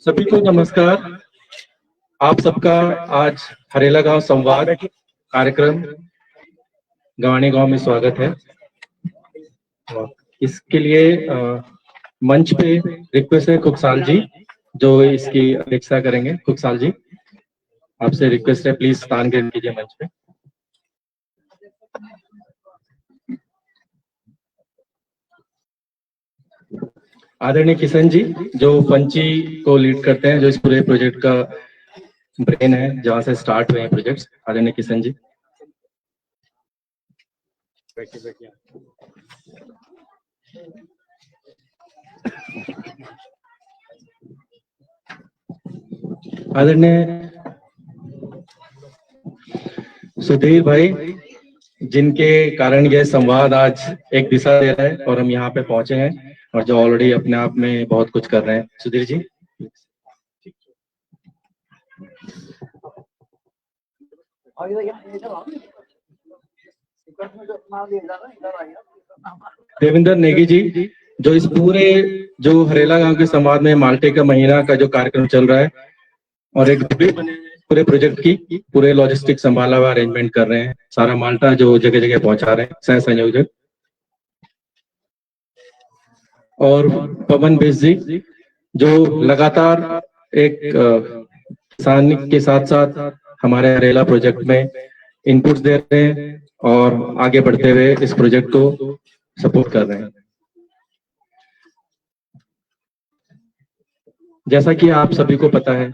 सभी को नमस्कार। आप सबका आज हरेला गांव संवाद कार्यक्रम गवानी गांव में स्वागत है। इसके लिए मंच पे रिक्वेस्ट है खुकसाल जी जो इसकी अध्यक्षता करेंगे। खुकसाल जी, आपसे रिक्वेस्ट है, प्लीज स्थान ग्रहण कीजिए मंच पे। आदरणीय किशन जी जो पंची को लीड करते हैं, जो इस पूरे प्रोजेक्ट का ब्रेन है, जहां से स्टार्ट हुए हैं प्रोजेक्ट्स, आदरणीय किशन जी। आदरणीय सुधीर भाई, जिनके कारण यह संवाद आज एक दिशा दे रहा है और हम यहाँ पे पहुंचे हैं, और जो ऑलरेडी अपने आप में बहुत कुछ कर रहे हैं। सुधीर जी। देवेंद्र नेगी जी जो इस पूरे जो हरेला गांव के समाज में माल्टे का महीना का जो कार्यक्रम चल रहा है और एक पूरे प्रोजेक्ट की पूरे लॉजिस्टिक संभाला हुआ अरेंजमेंट कर रहे हैं, सारा माल्टा जो जगह जगह पहुंचा रहे हैं, सह संयोजक। और पवन बेस जी जो लगातार एक किसान के साथ साथ हमारे हरेला प्रोजेक्ट में इनपुट्स दे रहे हैं और आगे बढ़ते हुए इस प्रोजेक्ट को सपोर्ट कर रहे हैं। जैसा कि आप सभी को पता है,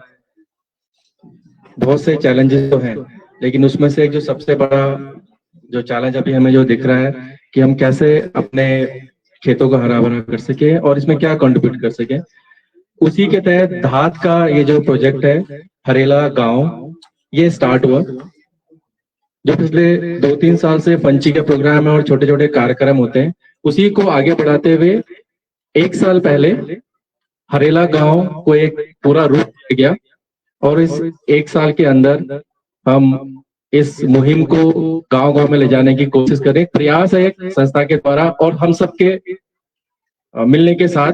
बहुत से चैलेंजेस तो हैं, लेकिन उसमें से एक जो सबसे बड़ा जो चैलेंज अभी हमें जो दिख रहा है कि हम कैसे अपने खेतों को हरा भरा कर सके और इसमें क्या कंट्रीब्यूट कर सके, उसी के तहत धात का ये जो प्रोजेक्ट है हरेला गांव, ये स्टार्ट हुआ। जो पिछले 2-3 साल से पंची के प्रोग्राम है और छोटे छोटे कार्यक्रम होते हैं, उसी को आगे बढ़ाते हुए 1 साल पहले हरेला गांव को एक पूरा रूप दिया गया और इस 1 साल के अंदर हम इस मुहिम को गांव गांव में ले जाने की कोशिश करें। प्रयास है एक संस्था के द्वारा और हम सबके मिलने के साथ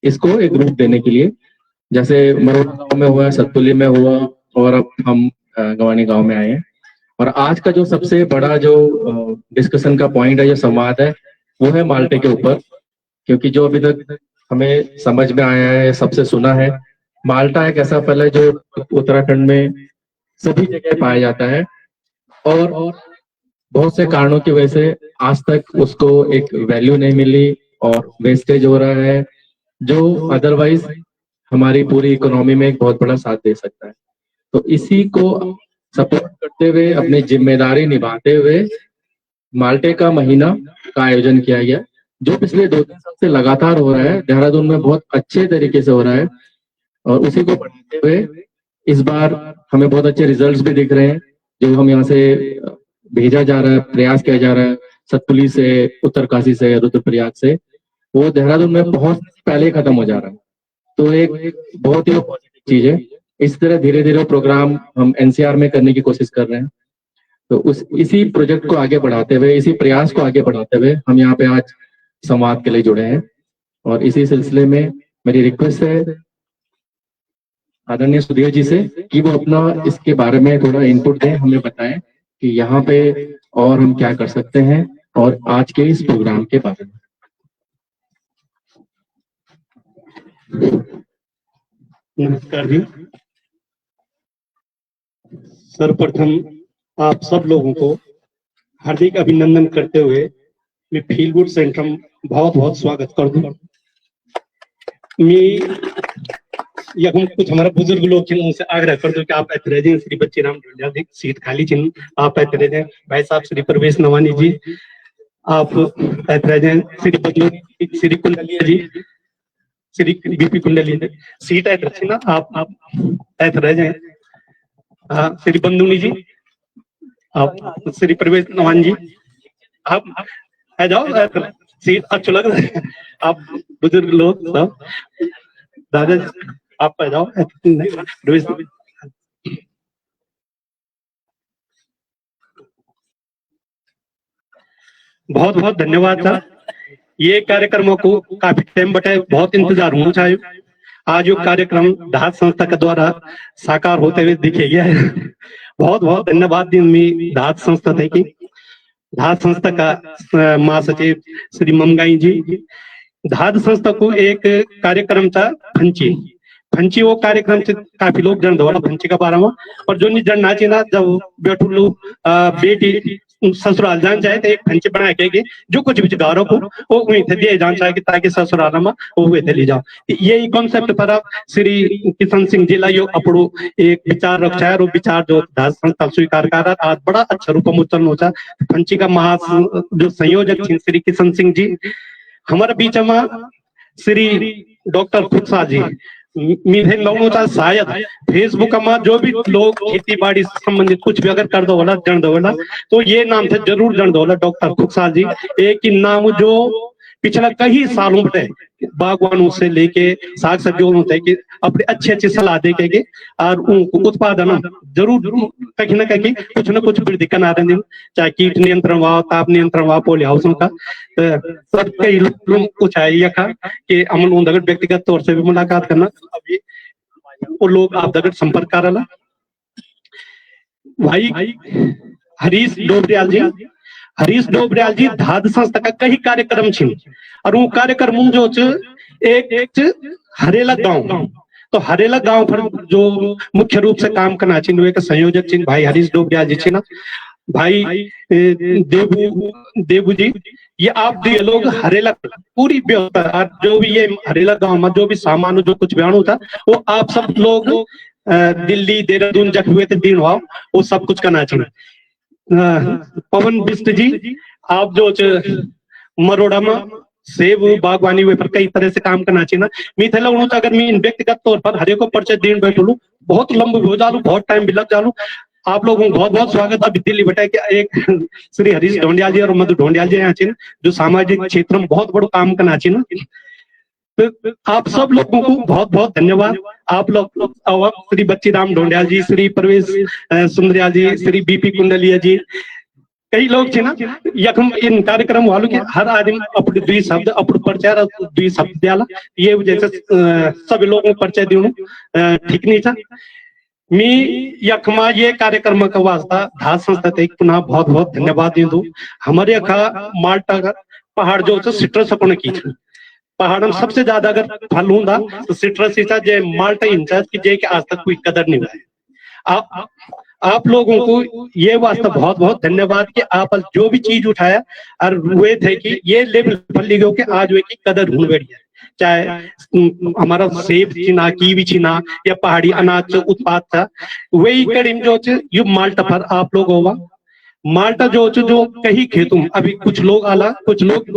इसको एक रूप देने के लिए, जैसे मरोड़ा गांव में हुआ, सतपुली में हुआ और अब हम गवानी गांव में आए हैं। और आज का जो सबसे बड़ा जो डिस्कशन का पॉइंट है, जो संवाद है, वो है माल्टे के ऊपर, क्योंकि जो अभी तक हमें समझ में आया है, सबसे सुना है, माल्टा एक ऐसा फल है जो उत्तराखंड में सभी जगह पाया जाता है और बहुत से कारणों की वजह से आज तक उसको एक वैल्यू नहीं मिली और वेस्टेज हो रहा है, जो अदरवाइज हमारी पूरी इकोनॉमी में एक बहुत बड़ा साथ दे सकता है। तो इसी को सपोर्ट करते हुए, अपनी जिम्मेदारी निभाते हुए माल्टे का महीना का आयोजन किया गया, जो पिछले 2-3 साल से लगातार हो रहा है। देहरादून में बहुत अच्छे तरीके से हो रहा है और उसी को बढ़ाते हुए इस बार हमें बहुत अच्छे रिजल्ट्स भी दिख रहे हैं, जो हम यहाँ से भेजा जा रहा है, प्रयास किया जा रहा है सतपुली से, उत्तरकाशी से, रुद्रप्रयाग से, वो देहरादून में बहुत पहले खत्म हो जा रहा है। तो एक बहुत ही पॉजिटिव चीज है। इस तरह धीरे धीरे प्रोग्राम हम एनसीआर में करने की कोशिश कर रहे हैं। तो इसी प्रोजेक्ट को आगे बढ़ाते हुए, इसी प्रयास को आगे बढ़ाते हुए हम यहाँ पे आज संवाद के लिए जुड़े हैं। और इसी सिलसिले में मेरी रिक्वेस्ट है आदरणीय सुधीर जी से कि वो अपना इसके बारे में थोड़ा इनपुट दें, हमें बताएं कि यहाँ पे और हम क्या कर सकते हैं और आज के इस प्रोग्राम के बारे में। नमस्कार जी। सर्वप्रथम आप सब लोगों को हार्दिक अभिनंदन करते हुए मैं फील गुड सेंटर में बहुत बहुत स्वागत कर दूं। मैं यह कुछ हमारा बुजुर्ग लोग थे, उनसे आग्रह कर दूं कि आप ऐसे रह जाएं। श्री बच्चे राम सीट खाली चिन्ह आप ऐसे रह जाएं। भाई साहब श्री प्रवेश नवानी जी आप ऐसे रह जाएं। श्री बदलू, श्री कुंडलिया जी, श्री बीपी कुंडलिया सीट ऐसे रखी ना, आप ऐसे रह जाएं। श्री बंदुनी जी, आप श्री प्रवेश नवान जी आप आ जाओ, सीट अच्छा लग रहा है। आप बुजुर्ग लोग सब दादा आप आ जाओ। बहुत बहुत धन्यवाद सर। ये कार्यक्रमों को काफी टाइम बटे बहुत इंतजार होना चाहिए। आज यो कार्यक्रम धात संस्था के द्वारा साकार होते हुए दिखे गया है। बहुत बहुत धन्यवाद दी मी धात संस्था थे की धात संस्था का महासचिव श्री ममगाई जी। धात संस्था को एक कार्यक्रम था फंची फंची वो कार्यक्रम से काफी लोग जन दौड़ा फंची का बारे में और जो नहीं जन नाची ना जब बैठू लोग बेटी ससुराल जान चाहे तो एक फंची बना के जो कुछ भी गारों को वो वहीं थे दिए जान चाहे कि ताकि ससुराल में वो हुए थे ले जाओ। यही कॉन्सेप्ट पर श्री किशन सिंह जिला यो अपड़ो एक विचार रखा है और विचार जो धात संस्था स्वीकार कर रहा आज बड़ा अच्छा रूप में चलना होता फंची का महा जो संयोजक श्री किशन सिंह जी हमारे बीच में श्री डॉक्टर खुदसा जी मीठे लोगों का शायद फेसबुक में जो भी लोग खेती बाड़ी से संबंधित कुछ भी अगर कर दो वाला जन दो वाला तो ये नाम थे जरूर जन दो वाला डॉक्टर खुदसा जी। एक ही नाम जो पिछला कई सालों से बागवानों से लेके साग सब्जियों होते कि अपने अच्छी अच्छी सलाह दे के और उनको उत्पादन जरूर कहीं ना कहीं कुछ ना कुछ वृद्धि करा रहे चाहे कीट नियंत्रण हुआ ताप नियंत्रण हुआ पोली हाउसों का सब कई लोग कुछ है यह कि अमन उन व्यक्तिगत तौर से भी मुलाकात करना अभी वो लोग आप दगड़ संपर्क कर रहा भाई हरीश डोबरियाल जी धात संस्था का कई कार्यक्रम छिन और वो कार्यक्रम जो एक हरेला गांव तो हरेला गांव पर जो मुख्य रूप से काम करना छिन वे संयोजक छिन भाई हरीश डोबरियाल जी छिन भाई देबू जी ये आप दिए लोग हरेला पूरी व्यवस्था जो भी ये हरेला गांव में जो भी सामान जो कुछ बयान होता वो आप सब लोग दिल्ली देहरादून जख हुए थे दिन वो सब कुछ करना चाहिए। पवन बिस्ट जी आप जो मरोड़ा में सेब बागवानी वे पर कई तरह से काम करना चाहिए ना मिथिला अगर मैं व्यक्तिगत तौर पर हरे को परिचय देने बैठू बहुत लंबे हो जालू बहुत टाइम भी लग जालू। आप लोगों को बहुत बहुत स्वागत अभी दिल्ली बेटा कि एक श्री हरीश ढोंडियाल जी और मधु ढोंडियाल जी यहाँ चाहिए जो सामाजिक क्षेत्र में बहुत बड़ा काम करना चाहिए ना। तो आप सब लोगों को बहुत बहुत धन्यवाद। आप लोग श्री बच्चीराम ढोंडियाल जी श्री प्रवेश सुंदरियाल जी श्री बीपी कुंडलिया जी कई लोग थे ना यखम इन कार्यक्रम वालों के हर आदमी अपने द्वि शब्द अपने परिचय द्वि शब्द दियाला ये जैसे सभी लोगों को परिचय दूं ठीक नहीं था मी यखमा ये कार्यक्रम का वास्ता धात संस्था एक पुनः बहुत बहुत धन्यवाद दूं। हमारे यखा माल्टा का पहाड़ जो सिट्रस अपने की पहाड़ में सबसे ज्यादा अगर फल होगा तो सिट्रस ही था जे माल्टा इंचार्ज की जे के आज तक कोई कदर नहीं हुआ है। आप लोगों को ये वास्ता बहुत बहुत धन्यवाद कि आप जो भी चीज उठाया और वे थे कि ये लेवल पर लिखो के आज वे की कदर हो गई है चाहे हमारा सेब छिना कीवी छिना या पहाड़ी अनाज उत्पाद था वही करीम जो ये माल्टा पर आप लोग होगा माल्टा जो कहीं खेतों अभी कुछ लोग आला कुछ लोग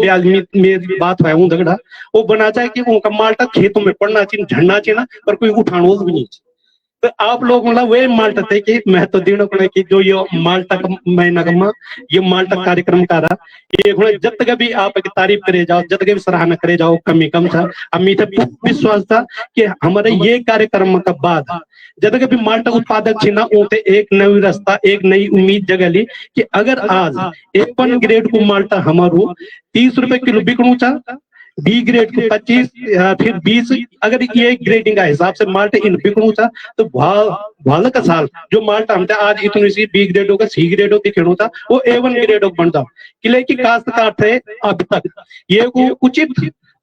में बात है झगड़ा वो बना चाहे कि उनका माल्टा खेतों में पड़ना चाहिए झड़ना चाहिए ना पर कोई उठाना भी नहीं। तो आप लोग मतलब वे माल्टा थे कि महत्व देना पड़े कि जो ये माल्टा का महीना का ये माल्टा कार्यक्रम का रहा ये जब तक भी आप तारीफ करे जाओ जब तक भी सराहना करे जाओ कमी कम था अम्मी था विश्वास था कि हमारे ये कार्यक्रम का बाद जब तक भी माल्टा उत्पादक छे ना उनते एक नई रास्ता एक नई उम्मीद जगह ली कि अगर आज A1 ग्रेड को माल्टा हमारो 30 रुपए किलो बिकनू था बी ग्रेड को 25 फिर 20 अगर ये ग्रेडिंग का हिसाब से माल्टा इन बिकनू था तो भाल का साल जो माल्टा हमते आज इतनी सी बी ग्रेड होगा सी ग्रेड हो दिखणो था वो A1 ग्रेड हो बनता किले की काश्तकार थे अब तक ये को उचित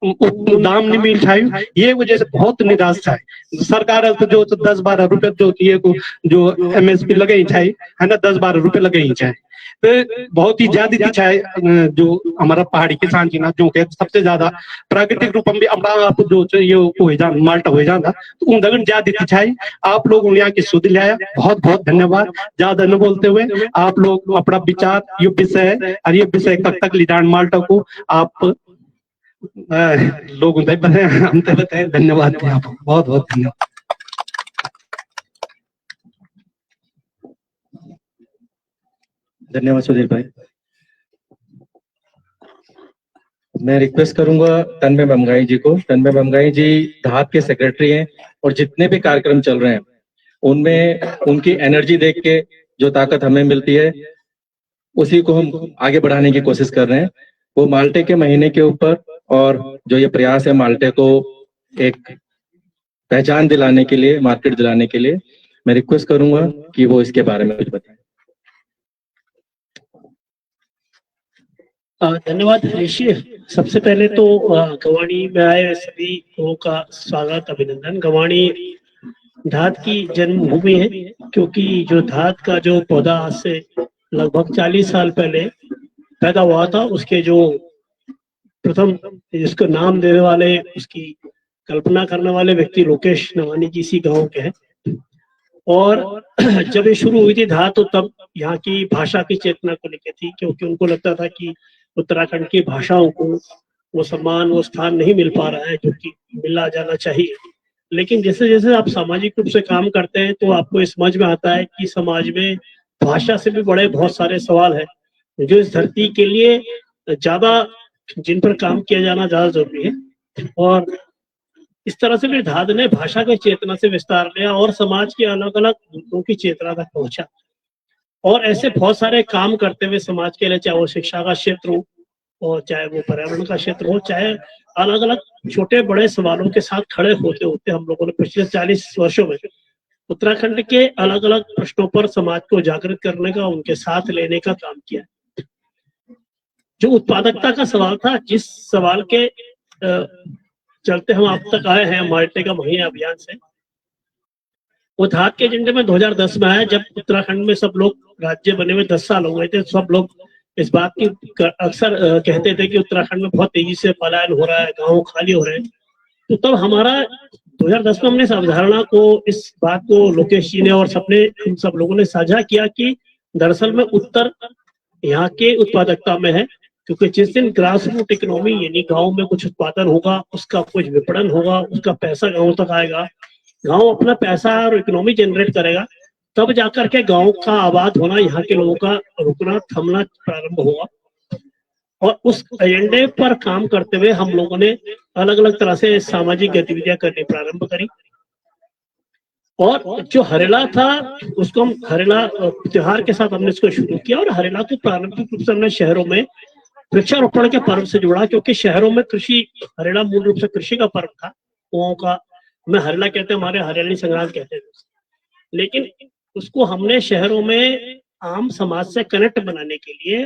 दाम नहीं मिल रहा है ये वजह से बहुत निराश था सरकार जो 10-12 रुपए जो ये जो MSP लगे है ना 10-12 रुपए लगे तो बहुत ही ज्यादा इच्छा है जो हमारा पहाड़ी किसान जी ना जो के सबसे ज्यादा प्राकृतिक रूप में भी आप जो ये हो जान माल्टा हो जाना तो उन दगन ज्यादा इच्छा है आप लोग यहाँ की सुध लाया बहुत बहुत धन्यवाद। ज्यादा न बोलते हुए आप लोग अपना विचार ये विषय और ये विषय कब तक लिदान माल्टा को आप लोग हम बताए धन्यवाद आप बहुत बहुत धन्यवाद। धन्यवाद सुधीर भाई। मैं रिक्वेस्ट करूंगा तन्मय बमगाई जी को। तन्मय बमगाई जी धात के सेक्रेटरी हैं और जितने भी कार्यक्रम चल रहे हैं उनमें उनकी एनर्जी देख के जो ताकत हमें मिलती है उसी को हम आगे बढ़ाने की कोशिश कर रहे हैं। वो माल्टे के महीने के ऊपर और जो ये प्रयास है माल्टे को एक पहचान दिलाने के लिए, मार्केट दिलाने के लिए, मैं रिक्वेस्ट करूंगा कि वो इसके बारे में कुछ बताएं। धन्यवाद ऋषि। सबसे पहले तो गवाणी में आए सभी लोगों का स्वागत, अभिनंदन। गवाणी धात की जन्मभूमि है, क्योंकि जो धात का जो पौधा आज से लगभग 40 साल पहले पैदा हुआ था, उसके जो प्रथम इसको नाम देने वाले, उसकी कल्पना करने वाले व्यक्ति लोकेश नवानी जी इसी गांव के हैं। और जब ये शुरू हुई थी धात, तो तब यहाँ की भाषा की चेतना को लेकर थी, क्योंकि उनको लगता था कि उत्तराखंड की भाषाओं को वो सम्मान, वो स्थान नहीं मिल पा रहा है जो कि मिला जाना चाहिए। लेकिन जैसे जैसे आप सामाजिक रूप से काम करते हैं तो आपको ये समझ में आता है कि समाज में भाषा से भी बड़े बहुत सारे सवाल है जो इस धरती के लिए ज्यादा, जिन पर काम किया जाना ज्यादा जरूरी है। और इस तरह से फिर धाद ने भाषा के चेतना से विस्तार लिया और समाज के अलग अलग मुद्दों की चेतना तक पहुंचा, और ऐसे बहुत सारे काम करते हुए समाज के लिए, चाहे वो शिक्षा का क्षेत्र हो और चाहे वो पर्यावरण का क्षेत्र हो, चाहे अलग अलग छोटे बड़े सवालों के साथ खड़े होते होते हम लोगों ने पिछले 40 वर्षों में उत्तराखंड के अलग अलग प्रश्नों पर समाज को जागृत करने का, उनके साथ लेने का काम किया। जो उत्पादकता का सवाल था, जिस सवाल के चलते हम अब तक आए हैं माल्टे का महीना अभियान से, वो धात के एजेंडे में 2010 में आया, जब उत्तराखंड में सब लोग, राज्य बने हुए 10 साल हो गए थे, सब लोग इस बात की अक्सर कहते थे कि उत्तराखंड में बहुत तेजी से पलायन हो रहा है, गांव खाली हो रहे हैं। तो तब हमारा 2010 में हमने इस अवधारणा को, इस बात को लोकेश जी ने और सबने, हम सब लोगों ने साझा किया कि दरअसल में उत्तर यहाँ के उत्पादकता में है, क्योंकि जिस दिन ग्रास रूट इकोनॉमी यानी गांव में कुछ उत्पादन होगा, उसका कुछ विपणन होगा, उसका पैसा गांव तक आएगा, गांव अपना पैसा और इकोनॉमी जनरेट करेगा, तब जाकर के गांव का आबाद होना, यहाँ के लोगों का रुकना थमना प्रारंभ होगा। और उस एजेंडे पर काम करते हुए हम लोगों ने अलग अलग तरह से सामाजिक गतिविधियां करनी प्रारंभ करी। और जो हरेला था, उसको हम हरेला त्योहार के साथ हमने इसको शुरू किया, और हरेला को प्रारंभिक रूप से हमने शहरों में वृक्षारोपण के पर्व से जोड़ा, क्योंकि शहरों में कृषि, हरेला मूल रूप से कृषि का पर्व था, कुओं का, मैं हरेला कहते हैं, हमारे हरियाली संग्राम कहते हैं, लेकिन उसको हमने शहरों में आम समाज से कनेक्ट बनाने के लिए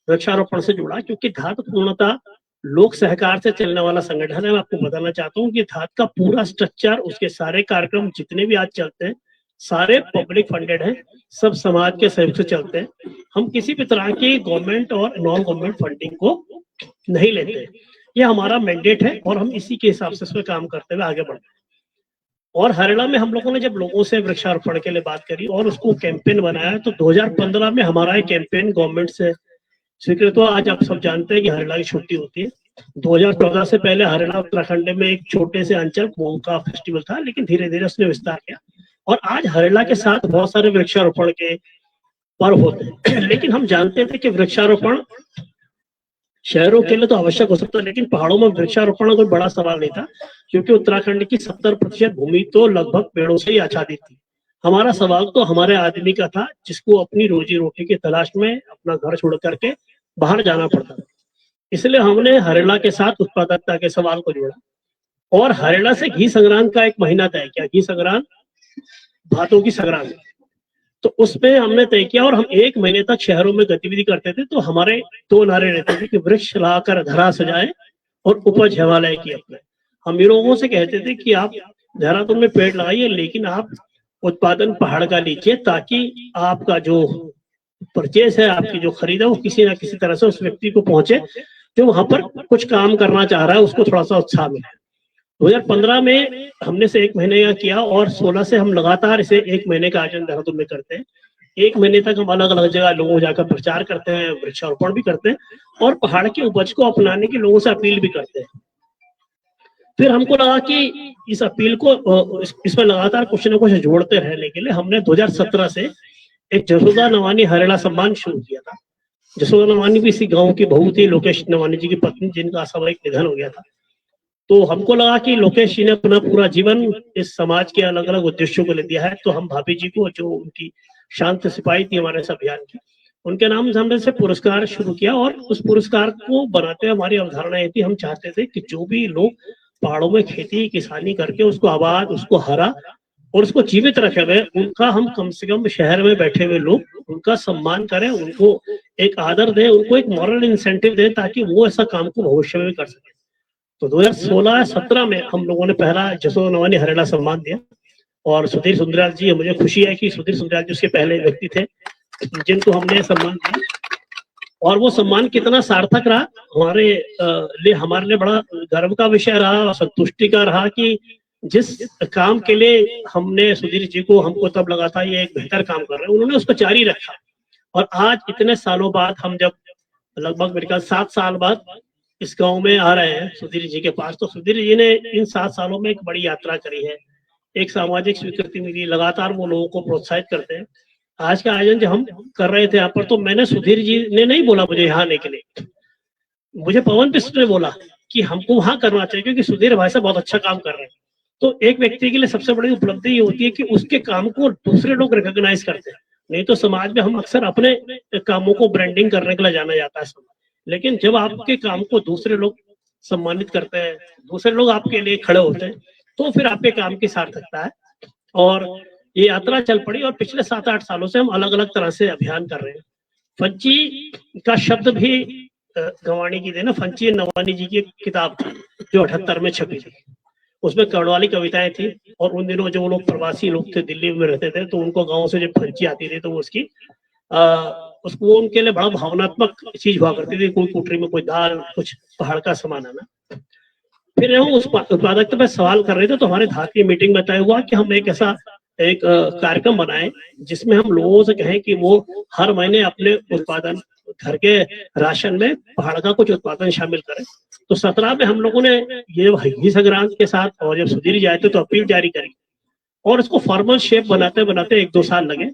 वृक्षारोपण से जुड़ा, क्योंकि धात पूर्णतः लोक सहकार से चलने वाला संगठन है। मैं आपको बताना चाहता हूँ कि धात का पूरा स्ट्रक्चर, उसके सारे कार्यक्रम जितने भी आज चलते हैं, सारे पब्लिक फंडेड हैं, सब समाज के सहयोग से चलते हैं। हम किसी भी तरह की गवर्नमेंट और नॉन गवर्नमेंट फंडिंग को नहीं लेते, ये हमारा मैंडेट है और हम इसी के हिसाब से इसमें काम करते हुए आगे बढ़ते हैं। और हरियाणा में हम लोगों ने जब लोगों से वृक्षारोपण के लिए बात करी और उसको कैंपेन बनाया, तो 2015 में हमारा एक कैंपेन गवर्नमेंट से स्वीकृत हुआ। आज आप सब जानते हैं कि हरियाणा की छुट्टी होती है। 2014 से पहले हरियाणा उत्तराखंड में एक छोटे से अंचल कुओं का फेस्टिवल था, लेकिन धीरे धीरे उसने विस्तार किया और आज हरियाणा के साथ बहुत सारे वृक्षारोपण के पर्व होते हैं। लेकिन हम जानते थे कि वृक्षारोपण शहरों के लिए तो आवश्यक हो सकता है, लेकिन पहाड़ों में वृक्षारोपण कोई बड़ा सवाल नहीं था, क्योंकि उत्तराखंड की 70% भूमि तो लगभग पेड़ों से ही आच्छादित थी। हमारा सवाल तो हमारे आदमी का था, जिसको अपनी रोजी रोटी की तलाश में अपना घर छोड़ करके बाहर जाना पड़ता था। इसलिए हमने हरियाणा के साथ उत्पादकता के सवाल को जोड़ा और हरियाणा से घी संग्रांत का एक महीना तय किया। घी संग्रांत भातों की संग्रांत, तो उसमें हमने तय किया और हम 1 महीने तक शहरों में गतिविधि करते थे। तो हमारे 2 नारे रहते थे कि वृक्ष लाकर धरा सजाए और उपज हिमालय की अपने। हम ये लोगों से कहते थे कि आप देहरादून में पेड़ लगाइए, लेकिन आप उत्पादन पहाड़ का लीजिए, ताकि आपका जो परचेस है, आपकी जो खरीद है, वो किसी ना किसी तरह से उस व्यक्ति को पहुंचे जो वहां पर कुछ काम करना चाह रहा है, उसको थोड़ा सा उत्साह मिले। 2015 में हमने से 1 महीने का किया और 16 से हम लगातार इसे 1 महीने का आयोजन देहरादून में करते हैं। 1 महीने तक हम अलग अलग जगह लोगों को जाकर प्रचार करते हैं, वृक्षारोपण भी करते हैं और पहाड़ की उपज को अपनाने की लोगों से अपील भी करते हैं। फिर हमको लगा कि इस अपील को इसमें लगातार कुछ न कुछ जोड़ते रहने के लिए हमने 2017 से एक जसोदा नवानी हरियाणा सम्मान शुरू किया था। जसोदा नवानी भी इसी गांव की बहू थी, लोकेश नवानी जी की पत्नी, जिनका असामयिक निधन हो गया था। तो हमको लगा कि लोकेश जी ने अपना पूरा जीवन इस समाज के अलग अलग उद्देश्यों को ले दिया है, तो हम भाभी जी को, जो उनकी शांत सिपाही थी हमारे इस अभियान की, उनके नाम से हमने से पुरस्कार शुरू किया और उस पुरस्कार को बनाते हुए हमारी अवधारणा ये थी, हम चाहते थे कि जो भी लोग पहाड़ों में खेती किसानी करके उसको आबाद, उसको हरा और उसको जीवित रखे हुए, उनका हम कम से कम शहर में बैठे हुए लोग उनका सम्मान करें, उनको एक आदर दें, उनको एक मॉरल इंसेंटिव दें ताकि वो ऐसा काम को भविष्य में भी कर सके। तो 2016-17 में हम लोगों ने पहला जसोदा नवानी हरेला सम्मान दिया और सुधीर सुंदरलाल जी, मुझे खुशी है कि सुधीर सुंदरलाल जी उसके पहले व्यक्ति थे जिनको हमने सम्मान दिया और वो सम्मान कितना सार्थक रहा हमारे लिए बड़ा गर्व का विषय रहा और संतुष्टि का रहा कि जिस काम के लिए हमने सुधीर जी को, हमको तब लगा था ये एक बेहतर काम कर रहे हैं, उन्होंने उसको जारी रखा। और आज इतने सालों बाद हम जब लगभग मेरे ख्याल 7 साल बाद इस गांव में आ रहे हैं सुधीर जी के पास, तो सुधीर जी ने इन 7 सालों में एक बड़ी यात्रा करी है, एक सामाजिक स्वीकृति मिली, लगातार वो लोगों को प्रोत्साहित करते हैं। आज का आयोजन जब हम कर रहे थे यहाँ पर, तो मैंने, सुधीर जी ने नहीं बोला मुझे यहाँ आने के लिए, मुझे पवन बिष्ट ने बोला कि हमको वहां करना चाहिए क्योंकि सुधीर भाई साहब बहुत अच्छा काम कर रहे हैं। तो एक व्यक्ति के लिए सबसे बड़ी उपलब्धि ये होती है कि उसके काम को दूसरे लोग रिकॉग्नाइज करते हैं। नहीं तो समाज में हम अक्सर अपने कामों को ब्रांडिंग करने के लिए जाना जाता है समाज, लेकिन जब आपके काम को दूसरे लोग सम्मानित करते हैं, दूसरे लोग आपके लिए खड़े होते हैं, तो फिर आपके काम की सार्थकता है। और ये यात्रा चल पड़ी और पिछले 7-8 सालों से हम अलग अलग तरह से अभियान कर रहे हैं। फंची का शब्द भी गंवाणी की देना, फंची नवानी जी की किताब जो 78 में छपी थी, उसमें कड़वाली कविताएं थी और उन दिनों जो लोग प्रवासी लोग थे, दिल्ली में रहते थे, तो उनको गांव से जब फंची आती थी तो उसको उनके लिए बड़ा भावनात्मक चीज हुआ करती थी, कोई कुटरी में कोई दाल, कुछ पहाड़ का सामान आना। फिर हम उस उत्पादकता पर सवाल कर रहे थे, तो हमारे धात की मीटिंग में तय हुआ कि हम एक ऐसा एक कार्यक्रम बनाए जिसमें हम लोगों से कहें कि वो हर महीने अपने उत्पादन, घर के राशन में पहाड़ का कुछ उत्पादन शामिल करें। तो 17 में हम लोगों ने ये हिंदी संग्रांत के साथ, और जब सुधीर जी आए थे तो अपील जारी करी और इसको फॉर्मल शेप बनाते बनाते 1-2 साल लगे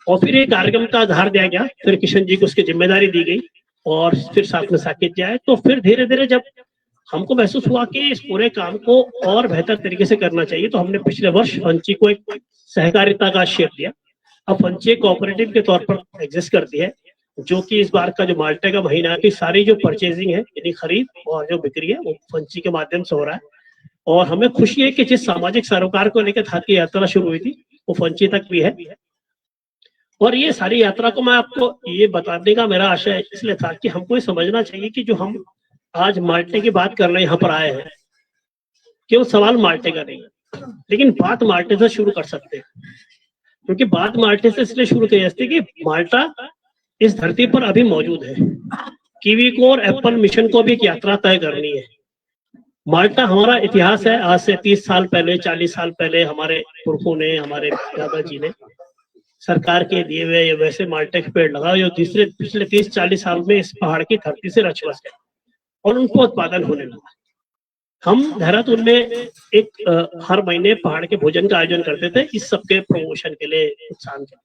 और फिर ये कार्यक्रम का आधार दिया गया, फिर किशन जी को उसकी जिम्मेदारी दी गई और फिर साथ में साकेत जी आए। तो फिर धीरे धीरे जब हमको महसूस हुआ कि इस पूरे काम को और बेहतर तरीके से करना चाहिए, तो हमने पिछले वर्ष फंची को एक सहकारिता का शेप दिया। अब फंची कोऑपरेटिव के तौर पर एग्जिस्ट करती है, जो कि इस बार का जो माल्टे का महीना की सारी जो परचेजिंग है, यानी खरीद और जो बिक्री है, वो फंची के माध्यम से हो रहा है। और हमें खुशी है कि जिस सामाजिक सरोकार को लेकर धात की यात्रा शुरू हुई थी वो फंची तक भी है। और ये सारी यात्रा को मैं आपको ये बताने का मेरा आशय इसलिए था कि हमको ये समझना चाहिए कि जो हम आज माल्टे की बात करने यहाँ पर आए हैं, केवल सवाल माल्टे का नहीं, लेकिन बात माल्टे से शुरू कर सकते हैं। क्योंकि बात माल्टे से इसलिए शुरू की जाती है कि माल्टा इस धरती पर अभी मौजूद है। कीवी को और एप्पल मिशन को भी एक यात्रा तय करनी है। माल्टा हमारा इतिहास है। आज से 30 साल पहले, 40 साल पहले हमारे पुरखों ने, हमारे दादाजी ने सरकार के दिए हुए वैसे माल्टे के पेड़ लगाए जो पिछले 30-40 साल में इस पहाड़ की धरती से रच बस गए और उनको उत्पादन होने लगा। हम देहरादून में एक हर महीने पहाड़ के भोजन का आयोजन करते थे इस सबके प्रमोशन के लिए, उत्साह के।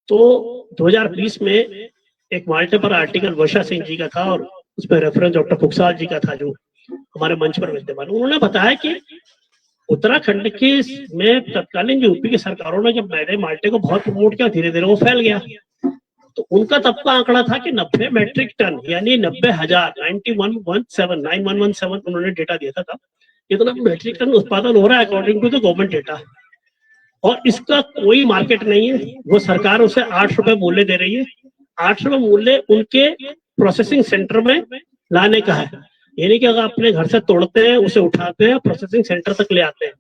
तो 2020 में एक माल्टे पर आर्टिकल वर्षा सिंह जी का था और उसमें रेफरेंस डॉक्टर फुकसाल जी का था जो हमारे मंच पर विद्यमान। उन्होंने बताया कि उत्तराखंड के में तत्कालीन जो यूपी की सरकारों ने जब मैदे माल्टे को बहुत प्रमोट किया, धीरे धीरे वो फैल गया। तो उनका तब का आंकड़ा था कि 90 मेट्रिक टन यानी 90,000 9117 उन्होंने डेटा दिया था तब, इतना मेट्रिक टन उत्पादन हो रहा है according to the government data. और इसका कोई मार्केट नहीं है। वो सरकार उसे 8 रुपए मूल्य दे रही है। 8 रुपए मूल्य उनके प्रोसेसिंग सेंटर में लाने का है, यानी कि अगर अपने घर से तोड़ते हैं, उसे उठाते हैं, प्रोसेसिंग सेंटर तक ले आते हैं।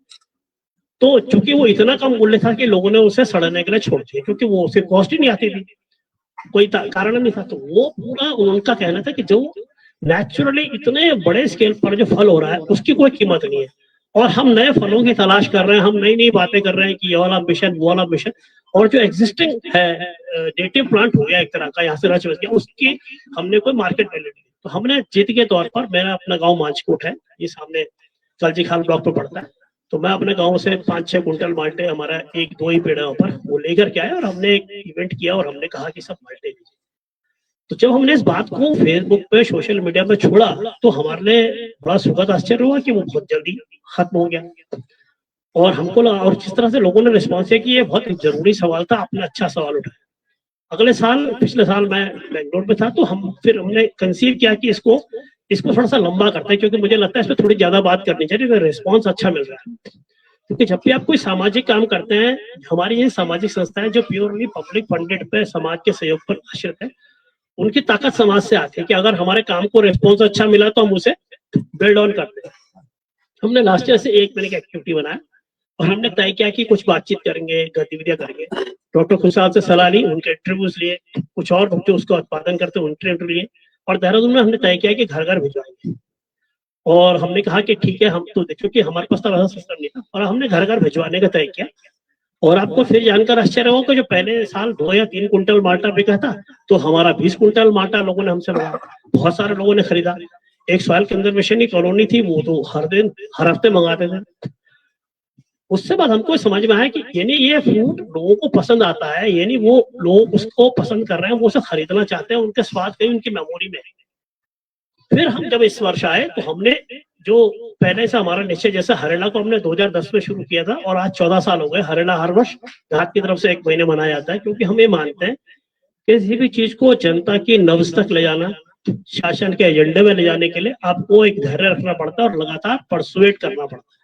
तो चूंकि वो इतना कम मूल्य था कि लोगों ने उसे सड़ने के लिए छोड़ दिया, क्योंकि वो उसे कॉस्ट ही नहीं आती थी, कोई कारण नहीं था। तो वो पूरा उनका कहना था कि जो नेचुरली इतने बड़े स्केल पर जो फल हो रहा है उसकी कोई कीमत नहीं है और हम नए फलों की तलाश कर रहे हैं, हम नई नई बातें कर रहे हैं कि ये वाला मिशन, वो वाला मिशन, और जो एग्जिस्टिंग है नेटिव प्लांट हो गया एक तरह का, यहाँ से रच बस गया, उसकी हमने कोई मार्केट वैल्यू नहीं। तो हमने जीत के तौर पर, मेरा अपना गाँव मांझकोट है, ये सामने कलजी खाल ब्लॉक पे पड़ता है, तो मैं अपने गांव से 5-6 कुंटल माल्टे, हमारा 1-2 ही पेड़ है ऊपर, वो लेकर के आया और हमने एक इवेंट किया और हमने कहा कि सब माल्टे लीजिए। तो जब हमने इस बात को फेसबुक पे, सोशल मीडिया पे छोड़ा तो हमारे लिए बड़ा सुखद आश्चर्य हुआ कि वो बहुत जल्दी खत्म हो गया। और हमको लगा, और जिस तरह से लोगों ने रिस्पॉन्स किया कि ये बहुत जरूरी सवाल था, आपने अच्छा सवाल उठाया। अगले साल, पिछले साल मैं बेंगलोर में था, तो हमने कंसीव किया कि इसको थोड़ा सा लंबा करते हैं, क्योंकि मुझे लगता है इस पर थोड़ी ज्यादा बात करनी चाहिए, रिस्पॉन्स अच्छा मिल रहा है। क्योंकि जब भी आप कोई सामाजिक काम करते हैं, हमारी ये सामाजिक संस्थाएं जो प्योरली पब्लिक फंडेड पे समाज के सहयोग पर आश्रित है, उनकी ताकत समाज से आती है कि अगर हमारे काम को रिस्पॉन्स अच्छा मिला तो हम उसे बिल्ड ऑन करते हैं। हमने लास्ट ईयर से 1 महीने की एक्टिविटी बनाया और हमने तय किया कि कुछ बातचीत करेंगे, गतिविधियां करेंगे। डॉक्टर खुशहाल से सलाह ली, उनके इंटरव्यूज लिए, कुछ और जो उसका उत्पादन करते हैं उनके इंटरव्यू लिए, और देहरादून में हमने तय किया कि घर घर भिजवाएंगे। और हमने कहा कि ठीक है, हम तो देखो कि हमारे पास तो वैसा सिस्टम नहीं था, और हमने घर घर भिजवाने का तय किया। और आपको फिर जानकर आश्चर्य होगा कि जो पहले साल 2 या 3 कुंटल माल्टा बिका था, तो हमारा 20 कुंटल माल्टा लोगों ने हमसे मंगाया। बहुत सारे लोगों ने खरीदा। एक सॉइल कंजर्वेशन की कॉलोनी थी, वो तो हर हफ्ते मंगाते थे। उससे बाद हमको समझ में आया कि यानी ये फ्रूट लोगों को पसंद आता है, यानी वो लोग उसको पसंद कर रहे हैं, वो उसे खरीदना चाहते हैं, उनके स्वाद कहीं उनकी मेमोरी में है। फिर हम जब इस वर्ष आए तो हमने जो पहले से हमारा निश्चय, जैसे हरेला को हमने 2010 में शुरू किया था और आज 14 साल हो गए। हरेला हर वर्ष घाट की तरफ से 1 महीने मनाया जाता है, क्योंकि हम ये मानते हैं किसी भी चीज को जनता की नब्ज तक ले जाना, शासन के एजेंडे में ले जाने के लिए आपको एक धैर्य रखना पड़ता है और लगातार परसुएट करना पड़ता है।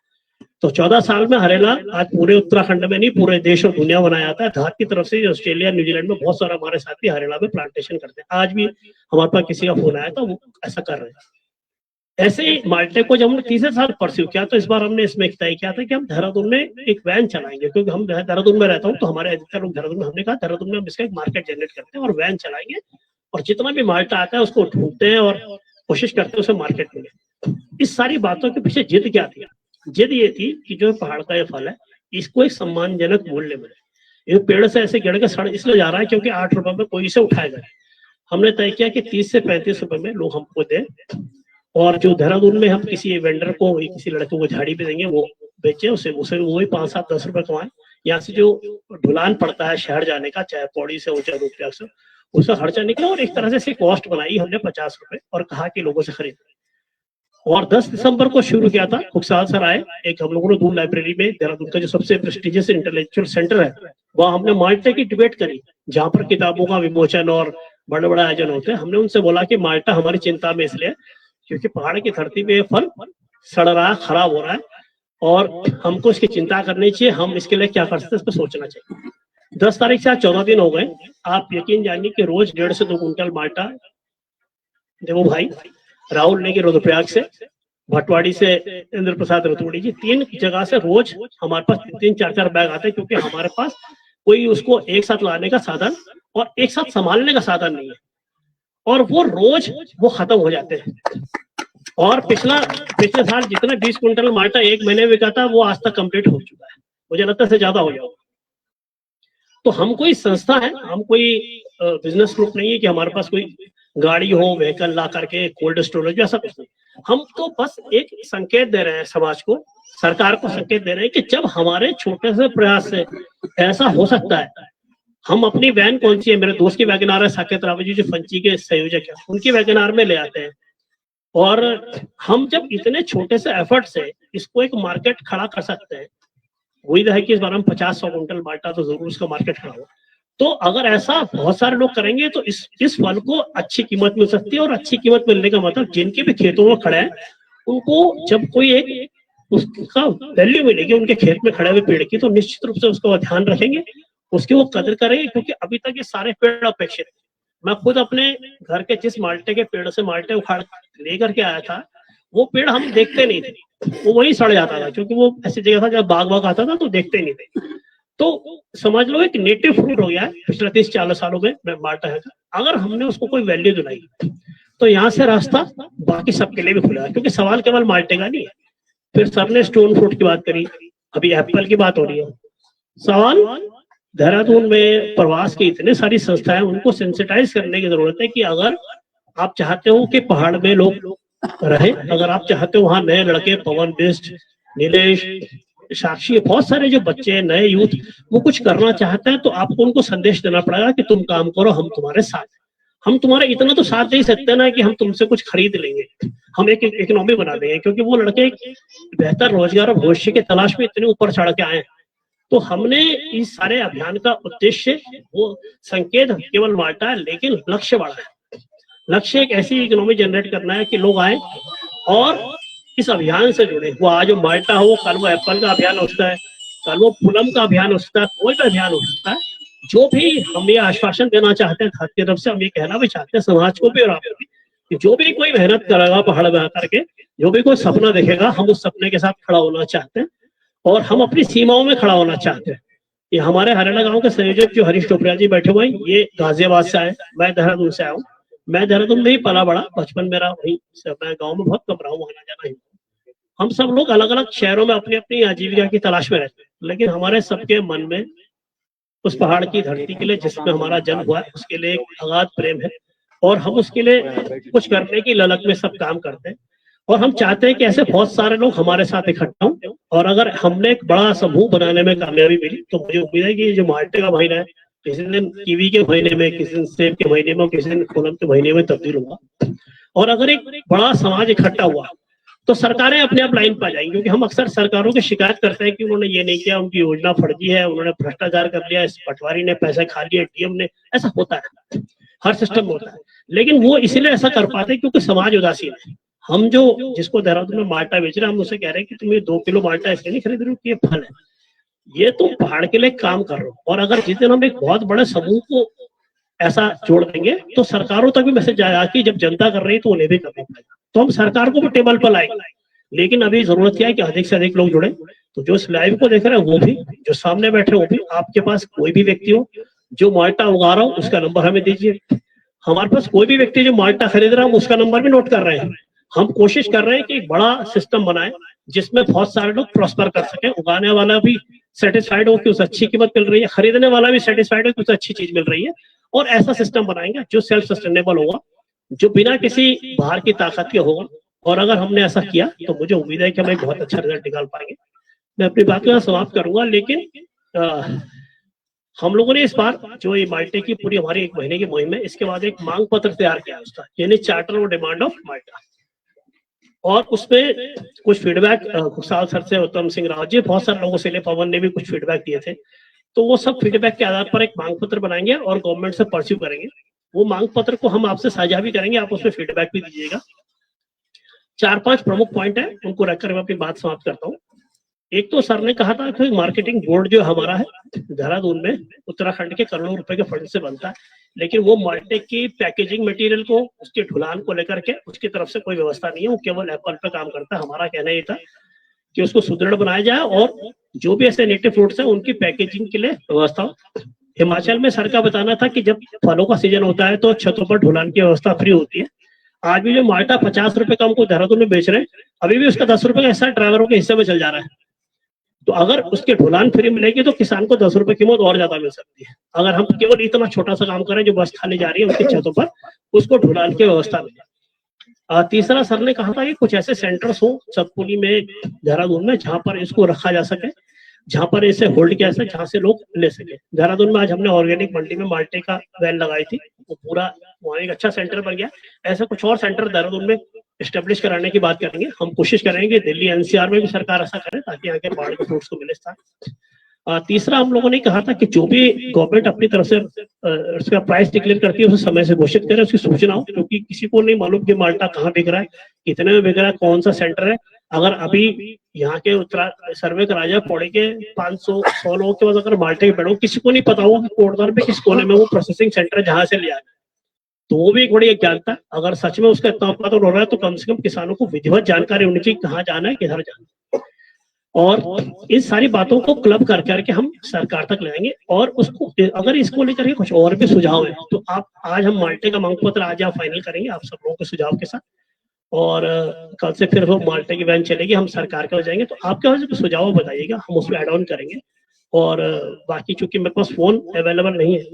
तो 14 साल में हरेला आज पूरे उत्तराखंड में नहीं, पूरे देश और दुनिया बनाया जाता है। धार की तरफ से ऑस्ट्रेलिया, न्यूजीलैंड में बहुत सारा हमारे साथी हरेला में प्लांटेशन करते हैं। आज भी हमारे पास किसी का फोन आया था, वो ऐसा कर रहे हैं। ऐसे ही माल्टे को जब हमने तीसरे साल परस्यू किया, तो इस बार हमने इसमें तय किया था कि हम देहरादून में एक वैन चलाएंगे, क्योंकि हम देहरादून में रहता हूँ, तो हमारे अधिकतर लोग देहरादून में, हमने कहा देहरादून में हम इसका एक मार्केट जनरेट करते हैं और वैन चलाएंगे, और जितना भी माल्टा आता है उसको ढूंढते हैं और कोशिश करते हैं उसे मार्केट मिले। इस सारी बातों के पीछे जिद क्या थी? जिद ये थी कि जो पहाड़ का ये फल है, इसको एक सम्मानजनक मूल्य मिले। ये पेड़ से ऐसे गिर के सड़ इसलिए जा रहा है क्योंकि 8 रुपए में कोई इसे उठाएगा। हमने तय किया कि 30 से 35 रुपए में लोग हमको दें, और जो देहरादून में हम किसी वेंडर को, किसी लड़के को झाड़ी पे देंगे, वो बेचे, उसे वही 5, 7, 10 रुपए कमाए। यहाँ से जो ढुलान पड़ता है शहर जाने का, चाहे पौड़ी से हो चाहे रुपया से, उसका खर्चा निकला, और एक तरह से इसकी कॉस्ट बनाई हमने 50 रुपए, और कहा कि लोगों से खरीद। और 10 दिसंबर को शुरू किया था। खुशहाल सर आए, एक हम लोगों ने दूर लाइब्रेरी में, देहरादून का जो सबसे प्रेस्टिजियस इंटेलेक्चुअल सेंटर है, वहाँ हमने माल्टे की डिबेट करी, जहाँ पर किताबों का विमोचन और बड़े बड़े आयोजन होते हैं। हमने उनसे बोला कि माल्टा हमारी चिंता में इसलिए क्योंकि पहाड़ की धरती पे फल सड़ रहा है, खराब हो रहा है, और हमको इसकी चिंता करनी चाहिए। हम इसके लिए क्या कर सकते हैं, इस पर सोचना चाहिए। 10 तारीख से आज 14 दिन हो गए। आप यकीन जानिए कि रोज 1.5 से 2 कुंटल माल्टा देवो भाई, राहुल ने की रुद्रप्रयाग से, भटवाड़ी से इंद्र प्रसाद रतूड़ी जी, 3 जगह से रोज हमारे पास 3, 4, 4 बैग आते हैं, क्योंकि हमारे पास कोई उसको एक साथ लाने का साधन और एक साथ संभालने का साधन नहीं है, और वो रोज वो खत्म हो जाते हैं। और पिछले साल जितना 20 कुंटल माल्टा 1 महीने में बिका था, वो आज तक कंप्लीट हो चुका है। मुझे लगता है ज्यादा हो जाएगा। तो हम कोई संस्था है, हम कोई बिजनेस ग्रुप नहीं है कि हमारे पास कोई गाड़ी हो, व्हीकल ला करके कोल्ड स्टोरेज, ऐसा कुछ नहीं। हम तो बस एक संकेत दे रहे हैं समाज को, सरकार को संकेत दे रहे हैं कि जब हमारे छोटे से प्रयास से ऐसा हो सकता है। हम अपनी वैन कौन सी है, मेरे दोस्त की वैगनार है, साकेत रावत जी जो फंची के संयोजक है, उनकी वैगनार में ले आते हैं। और हम जब इतने छोटे से एफर्ट से इसको एक मार्केट खड़ा कर सकते हैं, उम्मीद है कि इस बार हम 50-100 कुंटल माल्टा तो जरूर इसका मार्केट खड़ा हो। तो अगर ऐसा बहुत सारे लोग करेंगे तो इस फल को अच्छी कीमत मिल सकती है, और अच्छी कीमत मिलने का मतलब जिनके भी खेतों में खड़े हैं, उनको जब कोई एक उसका वैल्यू मिलेगी उनके खेत में खड़े हुए पेड़ की, तो निश्चित रूप से उसका ध्यान रखेंगे, उसकी वो कदर करेंगे। क्योंकि अभी तक ये सारे पेड़ अपेक्षित, मैं खुद अपने घर के जिस माल्टे के पेड़ से माल्टे उखाड़ लेकर के आया था, वो पेड़ हम देखते नहीं थे, वो वही सड़ जाता था, क्योंकि वो ऐसी जगह था जब बाग आता था तो देखते नहीं थे। तो समझ लो एक नेटिव फ्रूट हो गया है पिछले 30-40 सालों में माल्टा है। अगर हमने उसको कोई वैल्यू दिलाई तो यहाँ से रास्ता बाकी सबके लिए भी खुला है, क्योंकि सवाल केवल माल्टे का नहीं है। फिर सर ने स्टोन फ्रूट की बात करी, अभी एप्पल की बात हो रही है। सवाल देहरादून में प्रवास की इतने सारी संस्थाएं, उनको सेंसिटाइज करने की जरूरत है कि अगर आप चाहते हो कि पहाड़ में लोग रहे, अगर आप चाहते हो वहां नए लड़के, पवन बिष्ट, नीलेश, साक्षी, बहुत सारे जो बच्चे नए यूथ वो कुछ करना चाहते हैं, तो आपको उनको संदेश देना पड़ेगा कि तुम काम करो, हम तुम्हारे साथ। हम तुम्हारा इतना तो साथ दे सकते हैं ना कि हम तुमसे कुछ खरीद लेंगे, हम एक इकोनॉमी बना देंगे, क्योंकि वो लड़के बेहतर रोजगार और भविष्य की तलाश में इतने ऊपर चढ़ के आए हैं। तो हमने इस सारे अभियान का उद्देश्य वो संकेत केवल माल्टा है, लेकिन लक्ष्य बड़ा है। लक्ष्य एक ऐसी इकोनॉमी जनरेट करना है कि लोग आए और इस अभियान से जुड़े। वो आज माल्टा हो, कल वो एप्पल का अभियान हो सकता है, कल वो पुलम का अभियान हो सकता है, कोई भी अभियान हो सकता है। जो भी हम ये आश्वासन देना चाहते हैं खाद की तरफ से, हम ये कहना भी चाहते हैं समाज को भी और आपको भी, कि जो भी कोई मेहनत करेगा पहाड़ में आकर के, जो भी कोई सपना देखेगा, हम उस सपने के साथ खड़ा होना चाहते हैं और हम अपनी सीमाओं में खड़ा होना चाहते हैं। ये हमारे हरियाणा गांव के संयोजक जो हरीश टोपरिया जी बैठे हुए हैं, ये गाजियाबाद से आए, मैं देहरादून से आया हूँ। मैं देहरादून में ही पला बड़ा, बचपन मेरा वही, मैं गाँव में बहुत कम रहा हूँ, आना जाना ही। हम सब लोग अलग अलग शहरों में अपनी अपनी आजीविका की तलाश में रहते हैं, लेकिन हमारे सबके मन में उस पहाड़ की धरती के लिए जिसमें हमारा जन्म हुआ है, उसके लिए एक अगाध प्रेम है और हम उसके लिए कुछ करने की ललक में सब काम करते हैं। और हम चाहते हैं कि ऐसे बहुत सारे लोग हमारे साथ इकट्ठा हों, और अगर हमने एक बड़ा समूह बनाने में कामयाबी मिली तो मुझे उम्मीद है कि जो माल्टे का महीना है, किसी दिन कीवी के महीने में, किसी दिन सेब के महीने में, किसी दिन कोलम के महीने में तब्दील होगा। और अगर एक बड़ा समाज इकट्ठा हुआ तो सरकारें अपने आप लाइन पर जाएंगी, क्योंकि हम अक्सर सरकारों की शिकायत करते हैं कि उन्होंने ये नहीं किया, उनकी योजना फर्जी है, उन्होंने भ्रष्टाचार कर लिया, इस पटवारी ने पैसे खा लिए, डीएम ने, ऐसा होता है, हर सिस्टम में होता है। लेकिन वो इसलिए ऐसा कर पाते हैं क्योंकि समाज उदासीन है। हम जो जिसको देहरादून में माल्टा बेच रहे हैं, हम उसे कह रहे हैं कि तुम ये 2 किलो माल्टा इसलिए नहीं खरीद रहे हो कि ये फल है, ये तुम पहाड़ के लिए काम कर रहे हो। और अगर जिस दिन हम एक बहुत बड़े समूह को ऐसा जोड़ देंगे तो सरकारों तक भी मैसेज आएगा कि जब जनता कर रही है तो उन्हें भी करना पड़ेगा। तो हम सरकार को भी टेबल पर लाएंगे, लेकिन अभी जरूरत क्या है कि अधिक से अधिक लोग जुड़े। तो जो इस लाइव को देख रहे हैं वो भी, जो सामने बैठे वो भी, आपके पास कोई भी व्यक्ति हो जो माल्टा उगा रहा हो उसका नंबर हमें दीजिए। हमारे पास कोई भी व्यक्ति जो माल्टा खरीद रहा है हम उसका नंबर भी नोट कर रहे हैं। हम कोशिश कर रहे हैं कि एक बड़ा सिस्टम बनाए जिसमें बहुत सारे लोग प्रॉस्पर कर सके, उगाने वाला भी सेटिस्फाइड हो कि उसे अच्छी कीमत मिल रही है, खरीदने वाला भी सेटिस्फाइड हो कि उसे अच्छी चीज मिल रही है। और ऐसा सिस्टम बनाएंगे जो सेल्फ सस्टेनेबल होगा, जो बिना किसी बाहर की ताकत के होगा। और अगर हमने ऐसा किया तो मुझे उम्मीद है कि हम एक बहुत अच्छा रिजल्ट निकाल पाएंगे। मैं अपनी बात को यहाँ समाप्त करूंगा, लेकिन हम लोगों ने इस बार जो ये माल्टे की पूरी हमारी 1 महीने की मुहिम है, इसके बाद एक मांग पत्र तैयार किया उसका, यानी चार्टर और डिमांड ऑफ माल्टा। और उसमें कुछ फीडबैक खुशहाल सर से, उत्तम सिंह रावत जी, बहुत सारे लोगों से ले, पवन ने भी कुछ फीडबैक दिए थे। तो वो सब फीडबैक के आधार पर एक मांग पत्र बनाएंगे और गवर्नमेंट से परस्यू करेंगे। वो मांग पत्र को हम आपसे साझा भी करेंगे, आप उसमें फीडबैक भी दीजिएगा। 4-5 प्रमुख पॉइंट है, उनको रखकर मैं अपनी बात समाप्त करता हूँ। एक तो सर ने कहा था कि मार्केटिंग बोर्ड जो हमारा है देहरादून में, उत्तराखंड के करोड़ों रुपए के फंड से बनता है, लेकिन वो माल्टे की पैकेजिंग मटेरियल को, उसके ढुलान को लेकर के उसकी तरफ से कोई व्यवस्था नहीं है, वो केवल एप्पल पे काम करता है। हमारा कहना ये था कि उसको सुदृढ़ बनाया जाए और जो भी ऐसे नेटिव फ्रूट्स हैं उनकी पैकेजिंग के लिए व्यवस्था हो। हिमाचल में सर का बताना था कि जब फलों का सीजन होता है तो छतों पर ढुलान की व्यवस्था फ्री होती है। आज भी जो माल्टा 50 रुपए का हमको देहरादून में बेच रहे हैं, अभी भी उसका 10 रुपए का हिस्सा ड्राइवरों के हिस्से में चल जा रहा है। तो अगर उसके ढुलान फ्री मिलेगी तो किसान को 10 रुपए कीमत और ज्यादा मिल सकती है। अगर हम केवल इतना छोटा सा काम करें, जो बस खाली जा रही है उसकी छतों पर, उसको ढुलान की व्यवस्था मिले। तीसरा सर ने कहा था कि कुछ ऐसे सेंटर्स हो सतपुली में, देहरादून में, जहां पर इसको रखा जा सके, जहां पर इसे होल्ड किया जाए, जहां से लोग ले सके। देहरादून में आज हमने ऑर्गेनिक मंडी में माल्टे का वैन लगाई थी, वो पूरा वहाँ एक अच्छा सेंटर बन गया। ऐसे कुछ और सेंटर देहरादून में एस्टेब्लिश कराने की बात करेंगे। हम कोशिश करेंगे दिल्ली एनसीआर में भी सरकार ऐसा करे ताकि यहाँ के पहाड़ के फ्रूट्स को मिले स्थान। तीसरा हम लोगों ने कहा था कि जो भी गवर्नमेंट अपनी तरफ से उसका प्राइस डिक्लेयर करती है उसे समय से घोषित करे, उसकी सूचना हो, क्योंकि किसी को नहीं मालूम कि माल्टा कहाँ बिक रहा है, कितने में बिक रहा है, कौन सा सेंटर है। अगर अभी यहाँ के सर्वे करा जाए पौड़ी के 500-100 लोगों के पास अगर माल्टे के पेड़ हो, किसी को नहीं पता हो कि कोटद्वार पे किस कोने में वो प्रोसेसिंग सेंटर जहाँ से लिया, तो वो भी एक बड़ी अज्ञानता है। अगर सच में उसका इतना उत्पादन हो रहा है तो कम से कम किसानों को विधिवत जानकारी होनी चाहिए, कहाँ जाना है, किधर जाना है। और इन सारी बातों को क्लब कर करके हम सरकार तक लाएंगे। और उसको अगर इसको लेकर के कुछ और भी सुझाव है तो आप आज हम माल्टे का मांग पत्र आज आप फाइनल करेंगे आप सब लोगों के सुझाव के साथ, और कल से फिर वो माल्टे की वैन चलेगी, हम सरकार के हो जाएंगे। तो आपके वजह से सुझाव बताइएगा, हम उसमें एड ऑन करेंगे। और बाकी चूंकि मेरे पास फोन अवेलेबल नहीं है,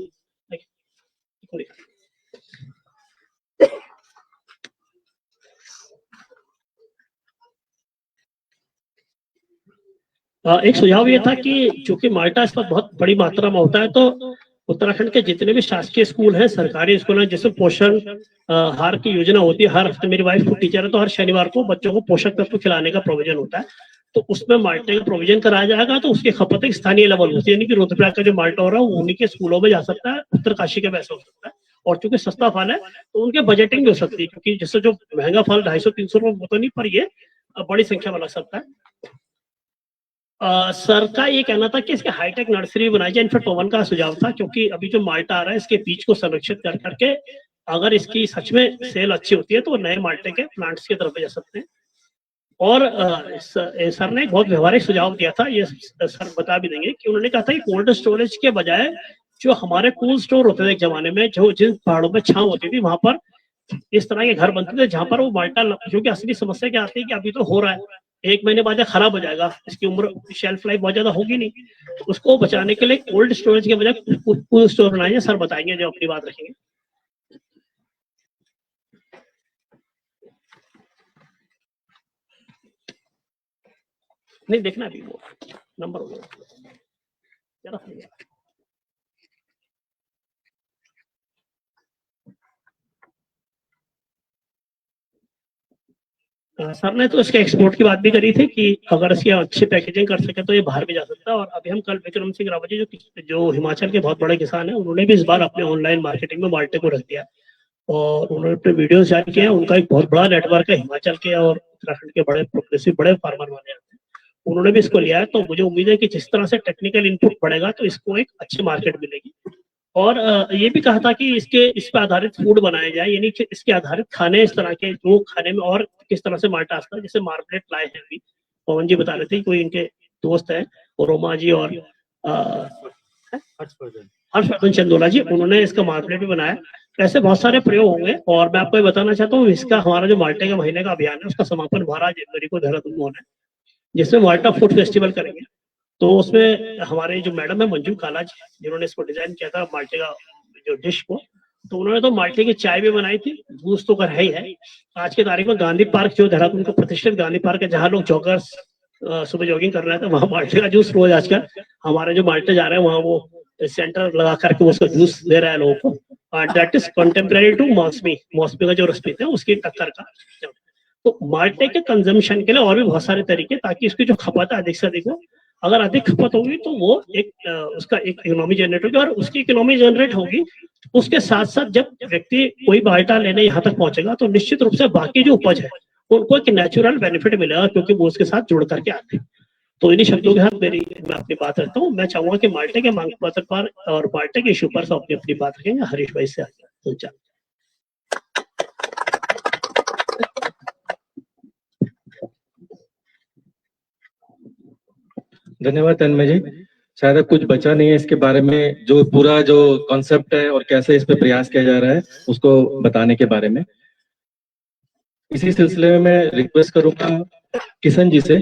एक सुझाव ये था कि चूंकि माल्टा इस पर बहुत बड़ी मात्रा में होता है, तो उत्तराखंड के जितने भी शासकीय स्कूल हैं, सरकारी स्कूल हैं, जिसमें पोषण आहार की योजना होती है, हर हफ्ते, मेरी वाइफ को टीचर है तो हर शनिवार को बच्चों को पोषक तत्व खिलाने का प्रोविजन होता है। तो उसमें माल्टे का प्रोविजन कराया जाएगा, तो उसकी खपत एक स्थानीय लेवल होती है, यानी कि रुद्रप्रयाग का जो माल्टा हो रहा है वो उन्हीं के स्कूलों में जा सकता है, उत्तरकाशी के वैसे हो सकता है। और चूंकि सस्ता फल है तो उनके बजटिंग भी हो सकती है, क्योंकि जिससे जो महंगा फल 250-300 रुपये वो तो नहीं, पर ये बड़ी संख्या में लग सकता है। सर का ये कहना था कि इसके हाईटेक नर्सरी बनाई जाए, इनफैक्ट पवन का सुझाव था, क्योंकि अभी जो माल्टा आ रहा है इसके बीज को संरक्षित कर करके अगर इसकी सच में सेल अच्छी होती है तो नए माल्टे के प्लांट्स की तरफ जा सकते हैं। और सर ने एक बहुत व्यवहारिक सुझाव दिया था, ये सर बता भी देंगे, कि उन्होंने कहा था कि कोल्ड स्टोरेज के बजाय जो हमारे कूल स्टोर होते थे एक जमाने में, जो जिन पहाड़ों में छांव होती थी वहां पर इस तरह के घर बनते थे जहां पर वो माल्टा, क्योंकि असली समस्या क्या आती है कि अभी तो हो रहा है, 1 महीने बाद खराब हो जाएगा, इसकी उम्र शेल्फ लाइफ बहुत ज्यादा होगी नहीं, तो उसको बचाने के लिए कोल्ड स्टोरेज के बजाय कूल स्टोर बनाएंगे। सर बताएंगे जो अपनी बात रखेंगे। नहीं देखना अभी वो नंबर हो गया। सर ने तो इसके एक्सपोर्ट की बात भी करी थी कि अगर इसकी अच्छी पैकेजिंग कर सके तो ये बाहर भी जा सकता है। और अभी हम कल विक्रम सिंह रावत जी जो हिमाचल के बहुत बड़े किसान हैं, उन्होंने भी इस बार अपने ऑनलाइन मार्केटिंग में माल्टे को रख दिया और उन्होंने अपने वीडियोस जारी किए हैं। उनका एक बहुत बड़ा नेटवर्क है हिमाचल के और उत्तराखंड के बड़े प्रोग्रेसिव बड़े फार्मर वाले आते हैं, उन्होंने भी इसको लिया है। तो मुझे उम्मीद है कि जिस तरह से टेक्निकल इनपुट बढ़ेगा तो इसको एक अच्छी मार्केट मिलेगी। और ये भी कहा था कि इस पे आधारित फूड बनाया जाए, यानी कि इसके आधारित खाने इस तरह के जो खाने में और किस तरह से माल्टा आता है। जैसे मार्मलेट लाए हैं अभी, पवन जी बता रहे थे, कोई इनके दोस्त है रोमा जी और हर्षवर्धन चंदोला जी, उन्होंने इसका मार्मलेट भी बनाया। ऐसे बहुत सारे प्रयोग होंगे। और मैं आपको ये बताना चाहता हूँ, इसका हमारा जो माल्टे के महीने का अभियान है उसका समापन 12 जनवरी को देहरादून में होना है, जिसमें माल्टा फूड फेस्टिवल करेंगे। तो उसमें हमारे जो मैडम है मंजू काला जी, जिन्होंने इसको डिजाइन किया था माल्टे का जो डिश को, तो उन्होंने तो माल्टे की चाय भी बनाई थी, जूस तो कर है ही है। आज की तारीख में गांधी पार्क जो देहरादून का प्रतिष्ठित गांधी पार्क है, जहाँ लोग जॉगर्स सुबह जॉगिंग कर रहे थे, वहाँ माल्टे का जूस रोज आजकल हमारे जो माल्टे जा रहे हैं वहाँ वो सेंटर लगा करके उसका जूस दे रहा है लोगों को। दैट इज कंटेम्परेरी टू मौसमी का जो रस पीते हैं उसकी टक्कर का। तो माल्टे के कंजम्पशन के लिए और भी बहुत सारे तरीके, ताकि इसकी जो खपत है अधिक से अधिक हो। अगर अधिक खपत होगी तो वो एक उसका एक इकोनॉमी जनरेट होगी, और उसकी इकोनॉमी जनरेट होगी उसके साथ साथ जब व्यक्ति कोई माल्टा लेने यहाँ तक पहुंचेगा तो निश्चित रूप से बाकी जो उपज है उनको एक नेचुरल बेनिफिट मिलेगा, क्योंकि वो उसके साथ जुड़ करके आते हैं। तो इन्हीं शब्दों के साथ मैं अपनी बात रखता हूँ। मैं चाहूंगा कि माल्टे के मांग पत्र पर और माल्टे के इशू पर सब अपनी बात रखेंगे। हरीश भाई से आगे धन्यवाद तन्मय जी। शायद अब कुछ बचा नहीं है इसके बारे में, जो पूरा जो कॉन्सेप्ट है और कैसे इस पे प्रयास किया जा रहा है उसको बताने के बारे में। इसी सिलसिले में मैं रिक्वेस्ट करूंगा किशन जी से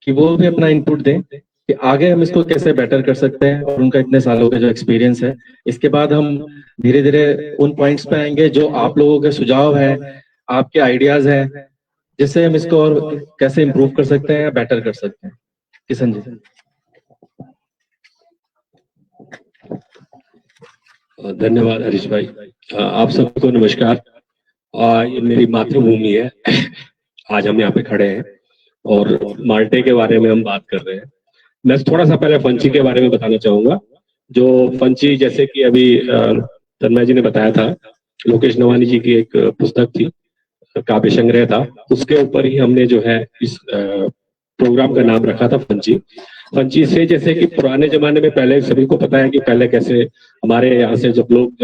कि वो भी अपना इनपुट दें कि आगे हम इसको कैसे बेटर कर सकते हैं, और उनका इतने सालों का जो एक्सपीरियंस है। इसके बाद हम धीरे धीरे उन पॉइंट्स पे आएंगे जो आप लोगों के सुझाव हैं, आपके आइडियाज हैं, जिससे हम इसको और कैसे इम्प्रूव कर सकते हैं या बेटर कर सकते हैं। किशन जी। धन्यवाद हरीश भाई। आप सबको नमस्कार। ये मेरी मातृभूमि है, आज हम यहाँ पे खड़े हैं और माल्टे के बारे में हम बात कर रहे हैं। मैं थोड़ा सा पहले फंची के बारे में बताना चाहूंगा। जो फंची, जैसे कि अभी तन्मय जी ने बताया था, लोकेश नवानी जी की एक पुस्तक थी, काव्य संग्रह था, उसके ऊपर ही हमने जो है इस प्रोग्राम का नाम रखा था फंची। फंची से जैसे कि पुराने जमाने में, पहले सभी को पता है कि पहले कैसे हमारे यहाँ से जब लोग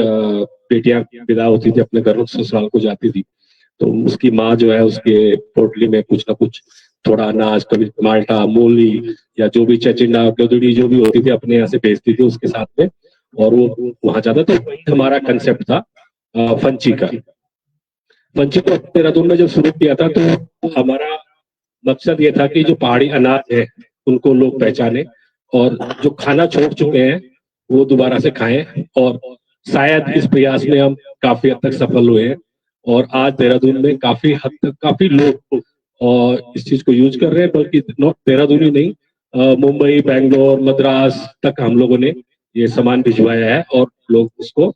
बेटियां विदा होती थी अपने घरों ससुराल को जाती थी, तो उसकी माँ जो है उसके पोटली में कुछ ना कुछ थोड़ा अनाज, कभी माल्टा, मूली या जो भी चचिंडा, गदड़ी जो भी होती थी अपने यहाँ से भेजती थी उसके साथ में, और वो वहां जाता। तो वही हमारा कंसेप्ट था फंची का। फंची को देहरादून में जब शुरू किया था तो हमारा मकसद ये था कि जो पहाड़ी अनाज है उनको लोग पहचाने, और जो खाना छोड़ चुके हैं वो दोबारा से खाएं। और शायद इस प्रयास में हम काफी हद तक सफल हुए हैं, और आज देहरादून में काफी हद तक काफी लोग और इस चीज को यूज कर रहे हैं। बल्कि देहरादून ही नहीं, मुंबई, बेंगलोर, मद्रास तक हम लोगों ने ये सामान भिजवाया है और लोग उसको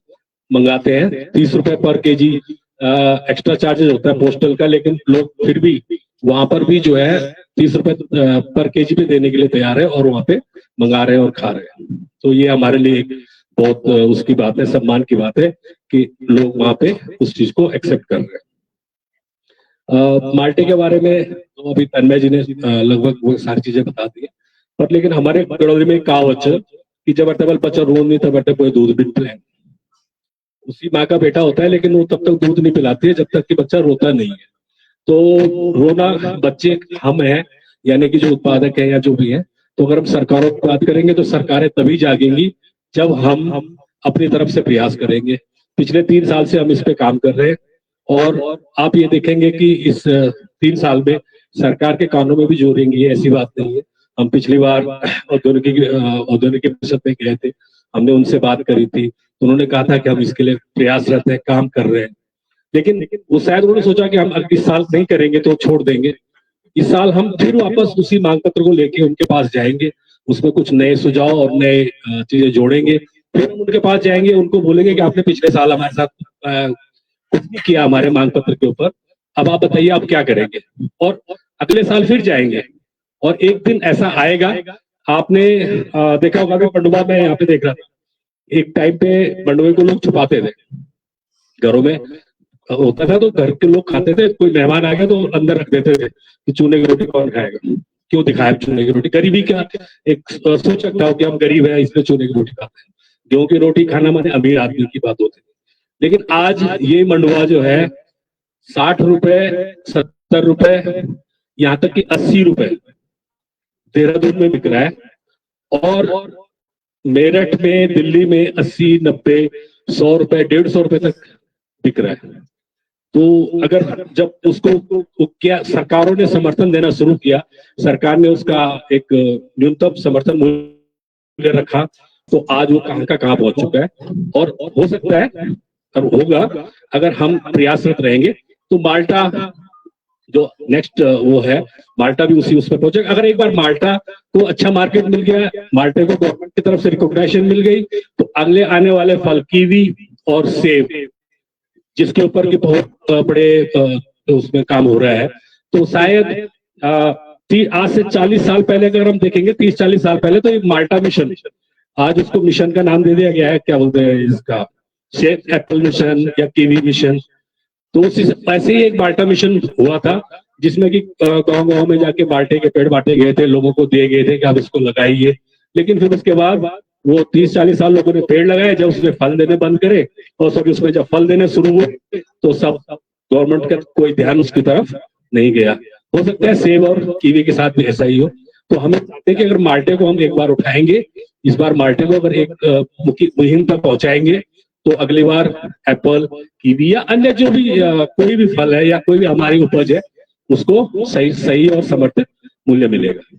मंगाते हैं। 30 रुपए पर केजी एक्स्ट्रा चार्जेस होता है पोस्टल का, लेकिन लोग फिर भी वहां पर भी जो है ₹30 पर केजी पे देने के लिए तैयार है और वहाँ पे मंगा रहे हैं और खा रहे हैं। तो ये हमारे लिए एक बहुत उसकी बात है, सम्मान की बात है कि लोग वहाँ पे उस चीज को एक्सेप्ट कर रहे हैं। माल्टे के बारे में तो अभी तन्मय जी ने लगभग वो सारी चीजें बता दी है, पर लेकिन हमारे गड़ौली में एक कहावत है कि जब अटबल बच्चा रो नहीं तब अटे कोई दूध नहीं पिलाए। उसी माँ का बेटा होता है लेकिन वो तब तक दूध नहीं पिलाती है जब तक कि बच्चा रोता नहीं है। तो रोना बच्चे हम हैं, यानी कि जो उत्पादक है या जो भी है, तो अगर हम सरकारों की बात करेंगे तो सरकारें तभी जागेंगी जब हम अपनी तरफ से प्रयास करेंगे। पिछले 3 साल से हम इस पे काम कर रहे हैं और आप ये देखेंगे कि इस 3 साल में सरकार के कानों में भी जोड़ेंगे, ऐसी बात नहीं है। हम पिछली बार औद्योगिकी परिषद में गए थे, हमने उनसे बात करी थी, उन्होंने कहा था कि हम इसके लिए प्रयासरत हैं, काम कर रहे हैं। लेकिन वो शायद उन्होंने सोचा कि हम इस साल नहीं करेंगे तो छोड़ देंगे। इस साल हम फिर वापस उसी मांग पत्र को लेके उनके पास जाएंगे, उसमें कुछ नए सुझाव और नए चीजें जोड़ेंगे, फिर हम उनके पास जाएंगे, उनको बोलेंगे कि आपने पिछले साल हमारे साथ कुछ नहीं किया हमारे मांग पत्र के ऊपर, अब आप बताइए आप क्या करेंगे। और अगले साल फिर जाएंगे और एक दिन ऐसा आएगा, आपने देखा होगा कि पंडुआ में यहाँ पे देख रहा था, एक टाइम पे मंडुए को लोग छुपाते थे, घरों में होता था तो घर के लोग खाते थे, कोई मेहमान आ गया तो अंदर रख देते थे कि चूने की रोटी कौन खाएगा, क्यों दिखाए चूने की रोटी। गरीबी का एक सोच सकता हो कि हम गरीब है इसलिए चूने की रोटी खाते हैं, गेहूं की रोटी खाना माने अमीर आदमी की बात होती है। लेकिन आज ये मंडुआ जो है 60 रुपए, 70 रुपए, यहाँ तक कि 80 रुपए देहरादून में बिक रहा है और मेरठ में, दिल्ली में 80, 90, 100 रुपए, 150 रुपए तक बिक रहा है। तो अगर जब उसको क्या सरकारों ने समर्थन देना शुरू किया, सरकार ने उसका एक न्यूनतम समर्थन मूल्य रखा, तो आज वो कहां का कहां पहुंच चुका है। और हो सकता है और होगा अगर हम प्रयासरत रहेंगे तो माल्टा जो नेक्स्ट वो है, माल्टा भी उसी उसमें पहुंचेगा। अगर एक बार माल्टा को अच्छा मार्केट मिल गया, माल्टे को गवर्नमेंट की तरफ से रिकॉग्निशन मिल गई, तो अगले आने वाले फल कीवी और सेब जिसके ऊपर की बहुत बड़े उसमें काम हो रहा है, तो शायद आज से 40 साल पहले अगर हम देखेंगे, 30-40 साल पहले, तो ये माल्टा मिशन, आज उसको मिशन का नाम दे दिया गया है, क्या बोलते हैं इसका, सेफ एप्पल मिशन या कीवी मिशन। तो ऐसे ही एक माल्टा मिशन हुआ था जिसमें कि गांव-गांव में जाके माल्टे के पेड़ बांटे गए थे, लोगों को दिए गए थे कि आप इसको लगाइए। लेकिन फिर उसके बाद वो 30-40 साल लोगों ने पेड़ लगाए, जब उसमें फल देने बंद करे और सब उसमें जब फल देने शुरू हुए तो सब गवर्नमेंट का कोई ध्यान उसकी तरफ नहीं गया। हो सकता है सेब और कीवी के साथ भी ऐसा ही हो। तो हमें चाहते हैं कि अगर माल्टे को हम एक बार उठाएंगे, इस बार माल्टे को अगर एक मुहिम तक पहुंचाएंगे, तो अगली बार एप्पल, कीवी या अन्य जो भी कोई भी फल है या कोई भी हमारी उपज है, उसको सही और समर्थित मूल्य मिलेगा।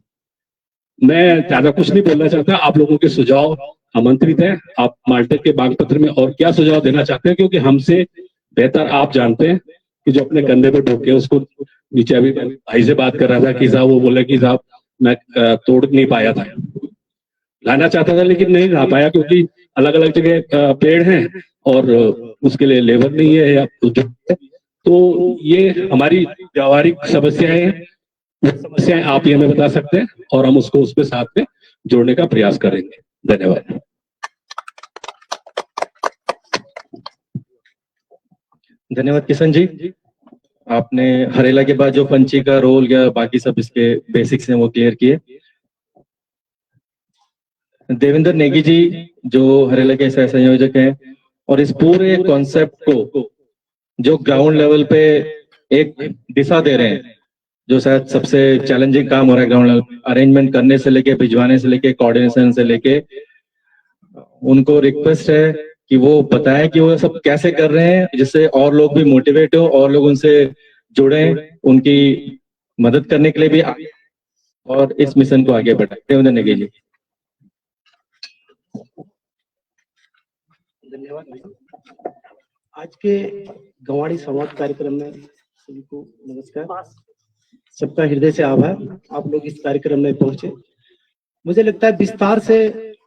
मैं ज्यादा कुछ नहीं बोलना चाहता, आप लोगों के सुझाव आमंत्रित हैं। आप माल्टे के मांग पत्र में और क्या सुझाव देना चाहते हैं, क्योंकि हमसे बेहतर आप जानते हैं कि जो अपने कंधे पे ढोके उसको नीचे। अभी भाई से बात कर रहा था कि साहब, वो बोले कि साहब मैं तोड़ नहीं पाया था, लाना चाहता था लेकिन नहीं ला पाया क्योंकि अलग अलग जगह पेड़ हैं और उसके लिए लेबर नहीं है या तो ये हमारी व्यावहारिक समस्याएं हैं। वो समस्याएं आप ये हमें बता सकते हैं और हम उसको उसके साथ में जोड़ने का प्रयास करेंगे। धन्यवाद। धन्यवाद किशन जी, आपने हरेला के बाद जो पंची का रोल या बाकी सब इसके बेसिक्स हैं वो क्लियर किए। देवेंद्र नेगी जी जो हरेला के सह संयोजक हैं और इस पूरे कॉन्सेप्ट को जो ग्राउंड लेवल पे एक दिशा दे रहे हैं, जो शायद सबसे चैलेंजिंग काम हो रहा है ग्राउंड लेवल, अरेंजमेंट करने से लेके, भिजवाने से लेके, कोऑर्डिनेशन से लेके, उनको रिक्वेस्ट है कि वो बताएं कि वो सब कैसे कर रहे हैं, जिससे और लोग भी मोटिवेट हो और लोग उनसे जुड़े, उनकी मदद करने के लिए भी और इस मिशन को आगे बढ़ाएं। देवेंद्र नेगी जी। धन्यवाद। आज के गंवाड़ी संवाद कार्यक्रम में सभी को नमस्कार, सबका हृदय से आभार, आप लोग इस कार्यक्रम में पहुंचे। मुझे लगता है विस्तार से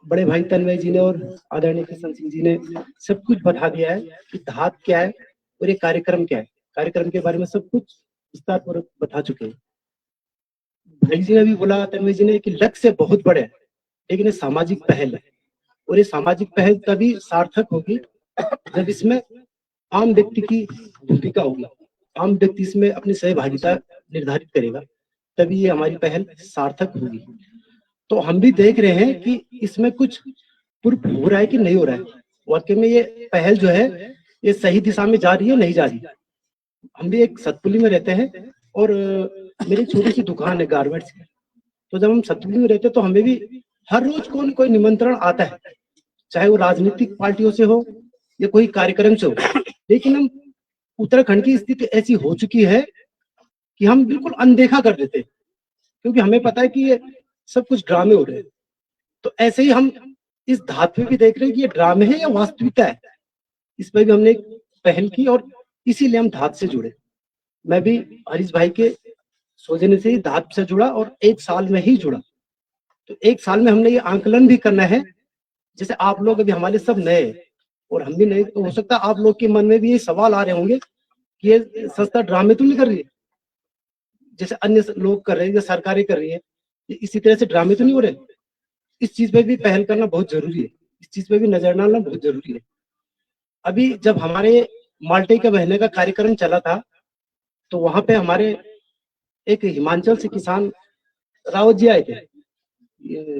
बड़े भाई तन्मय जी ने और आदरणीय किशन सिंह जी ने सब कुछ बता दिया है कि धात क्या है और ये कार्यक्रम क्या है। कार्यक्रम के बारे में सब कुछ विस्तार पूर्वक बता चुके हैं। भाई जी ने भी बोला, तन्मय जी ने, कि लक्ष्य बहुत बड़े है लेकिन ये सामाजिक पहल है, और ये सामाजिक पहल तभी सार्थक होगी जब इसमें आम व्यक्ति की भूमिका होगी, आम व्यक्ति इसमें अपनी सहभागिता निर्धारित करेगा, तभी ये हमारी पहल सार्थक होगी। तो हम भी देख रहे हैं कि इसमें कुछ पूर्व हो रहा है कि नहीं हो रहा है, वाकई में ये पहल जो है ये सही दिशा में जा रही है नहीं जा रही। हम भी एक सतपुली में रहते हैं और मेरी छोटी सी दुकान है गारमेंट्स की, तो जब हम सतपुली में रहते हैं तो हमें भी हर रोज कोई निमंत्रण आता है, चाहे वो राजनीतिक पार्टियों से हो या कोई कार्यक्रम से हो, लेकिन हम उत्तराखंड की स्थिति ऐसी हो चुकी है कि हम बिल्कुल अनदेखा कर देते हैं, क्योंकि हमें पता है कि ये सब कुछ ड्रामे हो रहे हैं। तो ऐसे ही हम इस धात में भी देख रहे हैं कि ये ड्रामे है या वास्तविकता है, इस पर भी हमने एक पहल की और इसीलिए हम धात से जुड़े। मैं भी हरीश भाई के सोचने से ही धात से जुड़ा और 1 साल में ही जुड़ा। तो 1 साल में हमने ये आंकलन भी करना है, जैसे आप लोग अभी हमारे सब नए और हम भी नए, तो हो सकता है आप लोग के मन में भी ये सवाल आ रहे होंगे कि ये संस्था ड्रामे तो नहीं कर रही है, जैसे अन्य लोग कर रहे हैं या सरकारें कर रही है, इसी तरह से ड्रामे तो नहीं हो रहे। इस चीज पे भी पहल करना बहुत जरूरी है, इस चीज पे भी नजर डालना बहुत जरूरी है। अभी जब हमारे माल्टे के महीने का कार्यक्रम चला था तो वहां पे हमारे एक हिमाचल से किसान रावत जी आए थे,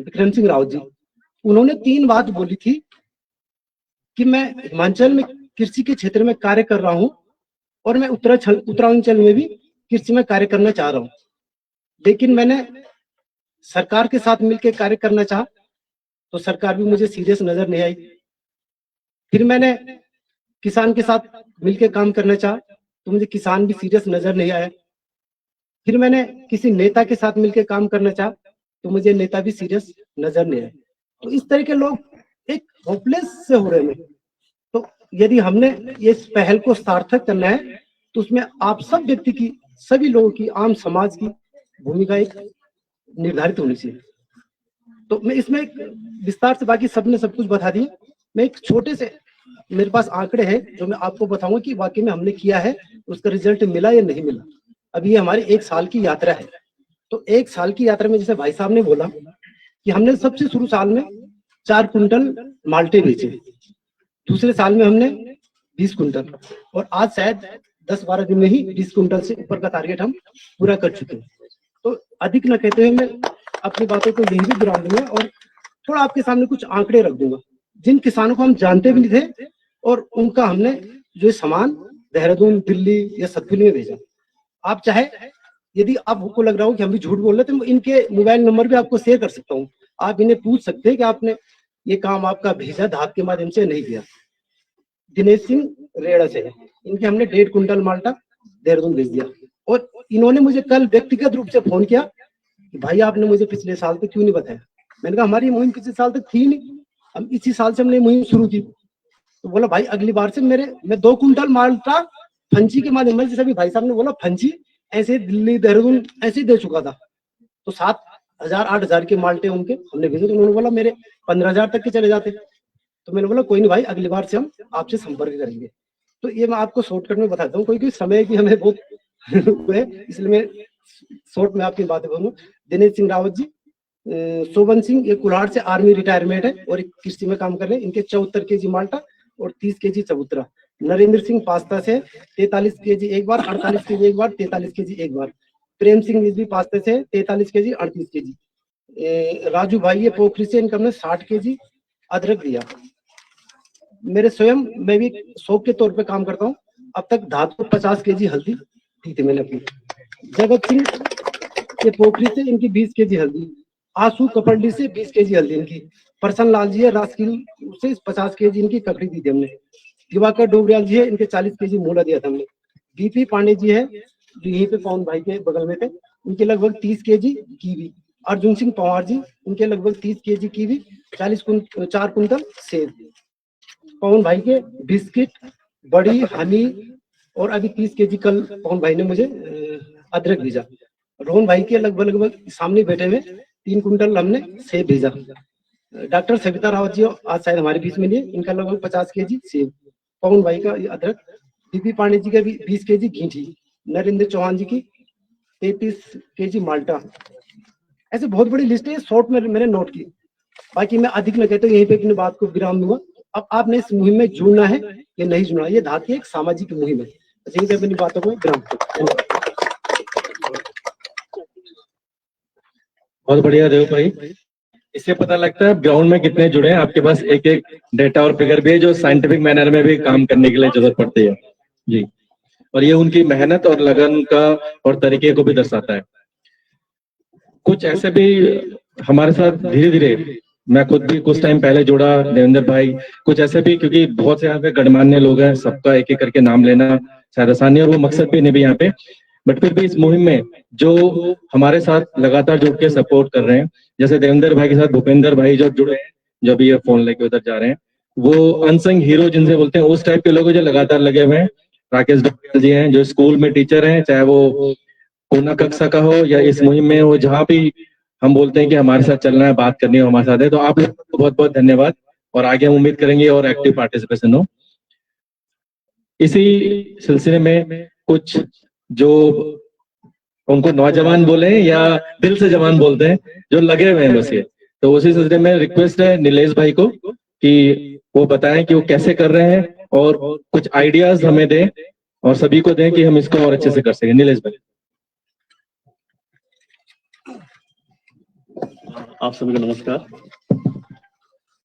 विक्रम सिंह रावत जी। उन्होंने 3 बात बोली थी कि मैं हिमाचल में कृषि के क्षेत्र में कार्य कर रहा हूं और मैं उत्तरांचल में भी कृषि में कार्य करना चाह रहा हूं, लेकिन मैंने सरकार के साथ मिलकर कार्य करना चाहा तो सरकार भी मुझे सीरियस नजर नहीं आई। फिर मैंने किसान के साथ मिलकर काम करना चाहा तो मुझे किसान भी सीरियस नजर नहीं आया। फिर मैंने किसी नेता के साथ मिलकर काम करना चाहा तो मुझे नेता भी सीरियस नजर नहीं आया। तो इस तरह के लोग एक होपलेस से हो रहे हैं। तो यदि हमने इस पहल को सार्थक करना है तो उसमें आप सब व्यक्ति की, सभी लोगों की, आम समाज की भूमिका एक निर्धारित होनी चाहिए। तो मैं इसमें विस्तार से, बाकी सबने सब कुछ बता दिया, मैं एक छोटे से, मेरे पास आंकड़े हैं जो मैं आपको बताऊंगा कि वाकई में हमने किया है, उसका रिजल्ट मिला या नहीं मिला। अब ये हमारी 1 साल की यात्रा है। तो 1 साल की यात्रा में जैसे भाई साहब ने बोला कि हमने सबसे शुरू साल में 4 कुंटल माल्टे बेचे, दूसरे साल में हमने 20 कुंटल, और आज शायद 10-12 दिन में ही 20 कुंटल से ऊपर का टारगेट हम पूरा कर चुके हैं। तो अधिक न कहते हुए मैं अपनी बातों को यही भी विराम दूंगा और थोड़ा आपके सामने कुछ आंकड़े रख दूंगा जिन किसानों को हम जानते भी नहीं थे और उनका हमने जो सामान देहरादून, दिल्ली या सतपुली में भेजा। आप चाहे, यदि आपको लग रहा हो कि हम भी झूठ बोल रहे, तो इनके मोबाइल नंबर भी आपको शेयर कर सकता हूँ। आप इन्हें पूछ सकते हैं कि आपने ये काम आपका भेजा धात के माध्यम से नहीं किया। दिनेश सिंह रेड़ा से, इनके हमने 1.5 कुंटल माल्टा देहरादून भेज दिया, और इन्होंने मुझे कल व्यक्तिगत रूप से फोन किया कि भाई आपने मुझे पिछले साल तक क्यों नहीं बताया। मैंने कहा हमारी मुहिम पिछले साल तक थी नहीं, हम इसी साल से हमने मुहिम शुरू की। तो बोला भाई अगली बार से मैं 2 कुंटल माल्टा फंची के माध्यम से, जैसे अभी भाई साहब ने बोला फंची, ऐसे दिल्ली देहरादून ऐसे ही दे चुका था। तो 7,000-8,000 के माल्टे उनके हमने भेजे, तो उन्होंने बोला मेरे 15,000 तक के चले जाते। तो मैंने बोला कोई नहीं भाई, अगली बार से हम आपसे संपर्क करेंगे। तो ये मैं आपको शॉर्टकट में बताता हूँ, क्योंकि समय की हमें बहुत है, इसलिए मैं शॉर्ट में आपकी बातें बोलूँ। दिनेश सिंह रावत जी, शोभन सिंह, ये कुल्हाड़ से आर्मी रिटायरमेंट है और एक कृषि में काम कर रहे हैं, इनके 74 केजी माल्टा और 30 केजी चबूतरा। नरेंद्र सिंह पास्ता से 43 केजी एक बार, 48 केजी एक बार, 43 केजी एक बार। प्रेम सिंह भी पास्ता से 43 केजी, 38 केजी। राजू भाई ये पोखरी से, इनका हमने 60 केजी अदरक दिया। मेरे स्वयं, मैं भी शौक के तौर पे काम करता हूँ, अब तक धात को 50 केजी हल्दी दी थी मैंने अपनी। जगत सिंह ये पोखरी से, इनकी 20 केजी हल्दी। आंसू कपड़ली से 20 केजी हल्दी इनकी। प्रसन्न लाल जी है राजकील से 50 केजी इनकी ककड़ी दी थी हमने। दिवाकर डोबरियाल जी है, इनके 40 केजी मूला दिया था हमने। बीपी पांडे जी है जो यहीं पे पवन भाई के बगल में थे, इनके लगभग 30 केजी कीवी। अर्जुन सिंह पवार जी, इनके लगभग 30 केजी कीवी, 4 कुंटल सेब। पवन भाई के बिस्किट, बड़ी, हनी, और अभी 30 केजी कल पवन भाई ने मुझे अदरक भेजा। रोहन भाई के लगभग सामने बैठे हुए 3 कुंटल हमने सेब भेजा। डॉक्टर सविता रावत जी आज शायद हमारे बीच में नहीं है, इनका लगभग 50 केजी सेब। पवन भाई का अदरक। दीपी पांडे जी का भी 20 केजी घींठी। नरेंद्र चौहान जी की 33 केजी माल्टा। ऐसे बहुत बड़ी लिस्ट है, शॉर्ट में मैंने नोट की, बाकी मैं अधिक न कहते यहीं पे अपनी बात को विराम दूंगा। अब आपने इस मुहिम में जुड़ना है या नहीं जुड़ना, ये धाती एक सामाजिक मुहिम है। यहीं पे अपनी बातों को विराम दूंगा। बहुत बढ़िया देव भाई, इससे पता लगता है ग्राउंड में कितने जुड़े हैं। आपके पास एक एक डेटा और फिगर भी है जो साइंटिफिक मैनर में भी काम करने के लिए जरूरत पड़ती है जी, और ये उनकी मेहनत और लगन का और तरीके को भी दर्शाता है। कुछ ऐसे भी हमारे साथ धीरे धीरे, मैं खुद भी कुछ टाइम पहले जुड़ा, देवेंद्र भाई, कुछ ऐसे भी, क्योंकि बहुत से यहाँ पे गणमान्य लोग हैं, सबका एक एक करके नाम लेना शायद आसानी और वो मकसद भी नहीं भी यहाँ पे, बट फिर भी इस मुहिम में जो हमारे साथ लगातार जुड़ के सपोर्ट कर रहे हैं, जैसे देवेंद्र भाई के साथ भूपेंद्र भाई जो जुड़े हैं, जो भी ये फोन लेके उधर जा रहे हैं, वो अनसंग हीरो जिनसे बोलते हैं, उस टाइप के लोग जो लगातार लगे हुए हैं। राकेश बघेल जी हैं जो स्कूल में टीचर हैं, चाहे वो कोना कक्षा का हो या इस मुहिम में हो, जहाँ भी हम बोलते हैं कि हमारे साथ चलना है, बात करनी है, हमारे साथ है। तो आप लोग को बहुत बहुत धन्यवाद, और आगे हम उम्मीद करेंगे और एक्टिव पार्टिसिपेशन हो। इसी सिलसिले में कुछ जो उनको नौजवान बोले या दिल से जवान बोलते हैं, जो लगे हुए हैं बस ये, तो उसी सिलसिले में रिक्वेस्ट है नीलेश भाई को कि वो बताएं कि वो कैसे कर रहे हैं और कुछ आइडियाज हमें दें और सभी को दें कि हम इसको और अच्छे से कर सकें। नीलेश भाई। आप सभी को नमस्कार।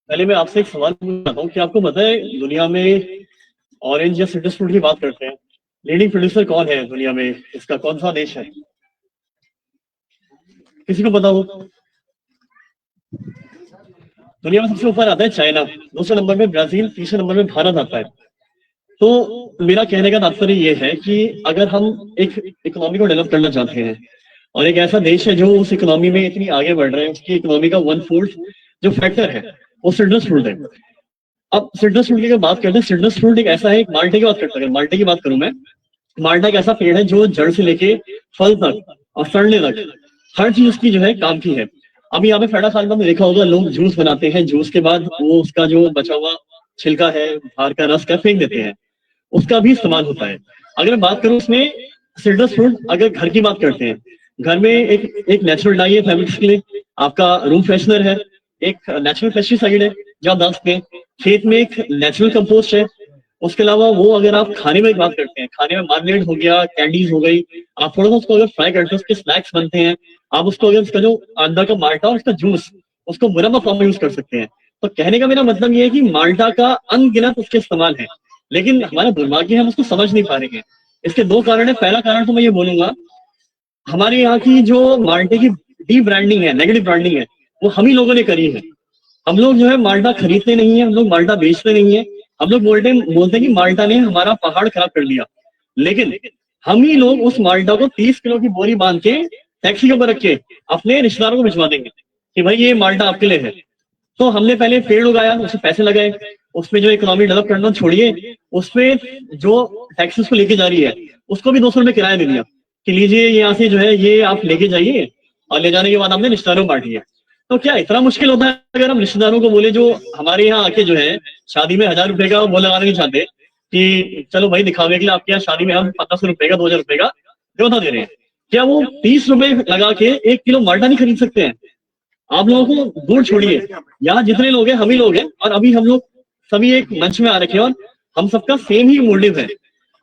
पहले मैं आपसे एक सवाल पूछता हूँ कि आपको पता है दुनिया में ऑरेंज या सिट्रस फ्रूट की बात करते हैं, लीडिंग प्रोड्यूसर कौन है दुनिया में, इसका कौन सा देश है? किसी को पता हो? दुनिया में सबसे ऊपर आता है चाइना, दूसरे नंबर में ब्राजील, तीसरे नंबर में भारत आता है। तो मेरा कहने का तात्पर्य ये है कि अगर हम एक इकोनॉमी को डेवलप करना चाहते हैं और एक ऐसा देश है जो उस इकोनॉमी में इतनी आगे बढ़ रहे हैं, उसकी इकोनॉमी का 1/4 जो फैक्टर है वो सिट्रस फ्रूट है। अब सिट्रस फ्रूट की अगर बात करते हैं, सिट्रस फ्रूट एक ऐसा है, एक माल्टे की बात करते हैं, माल्टे की बात करूं मैं, माल्टा एक ऐसा पेड़ है जो जड़ से लेके फल तक और सड़ने तक हर चीज उसकी जो है काम की है। अभी यहाँ पे फेडा खाल में देखा होगा, लोग जूस बनाते हैं, जूस के बाद वो उसका जो बचा हुआ छिलका है, बाहर का रस का फेंक देते हैं, उसका भी इस्तेमाल होता है। अगर मैं बात करूं उसमें सिट्रस फ्रूट, अगर घर की बात करते हैं, घर में एक नेचुरल डाई है फैब्रिक्स के लिए, आपका रूम फ्रेशनर है, एक नेचुरल पेस्टिसाइड है जो आप डाल सकते हैं, खेत में एक नेचुरल कंपोस्ट है। उसके अलावा वो अगर आप खाने में बात करते हैं, खाने में मार्मलेड हो गया, कैंडीज हो गई, आप थोड़ा सा उसको अगर फ्राई करते हैं, उसके स्नैक्स बनते हैं, आप उसको अगर उसका जो अंदर का माल्टा और उसका जूस, उसको मुरब्बा फॉर्म में यूज कर सकते हैं। तो कहने का मेरा मतलब ये है कि माल्टा का अनगिनत उसके इस्तेमाल है, लेकिन हमारा दुर्भाग्य है हम उसको समझ नहीं पा रहे हैं। इसके दो कारण है। पहला कारण तो मैं ये बोलूंगा, हमारे यहाँ की जो माल्टे की डी ब्रांडिंग है, नेगेटिव ब्रांडिंग है, वो हम ही लोगों ने करी है। हम लोग जो है माल्टा खरीदते नहीं है, हम लोग माल्टा बेचते नहीं है, हम लोग बोलते हैं कि माल्टा ने हमारा पहाड़ खराब कर लिया, लेकिन हम ही लोग उस माल्टा को 30 किलो की बोरी बांध के टैक्सी के ऊपर रख के अपने रिश्तेदारों को भिजवा देंगे कि भाई ये माल्टा आपके लिए है। तो हमने पहले पेड़ उगाया, उसमें पैसे लगाए, उसमें जो इकोनॉमी डेवलप करना छोड़िए, उसमें जो टैक्सी उसको लेके जा रही है उसको भी 200 रुपये किराया दे दिया कि लीजिए ये यहाँ से जो है ये आप लेके जाइए, और ले जाने के बाद हमने रिश्तेदारों को बांटी है। तो क्या इतना मुश्किल होता है अगर हम रिश्तेदारों को बोले, जो हमारे यहाँ आके जो है शादी में 1000 रुपए का वो लगाना नहीं चाहते कि चलो भाई दिखावे के लिए आपके यहाँ शादी में हम 1500 रुपए का 2000 रुपए का न्योता दे रहे हैं, क्या वो 30 रुपए लगा के 1 किलो माल्टा नहीं खरीद सकते हैं? आप लोगों को दूर छोड़िए, यहाँ जितने लोग हैं हम ही लोग हैं, और अभी हम लोग सभी एक मंच में आ रखे हैं और हम सबका सेम ही मोटिव है।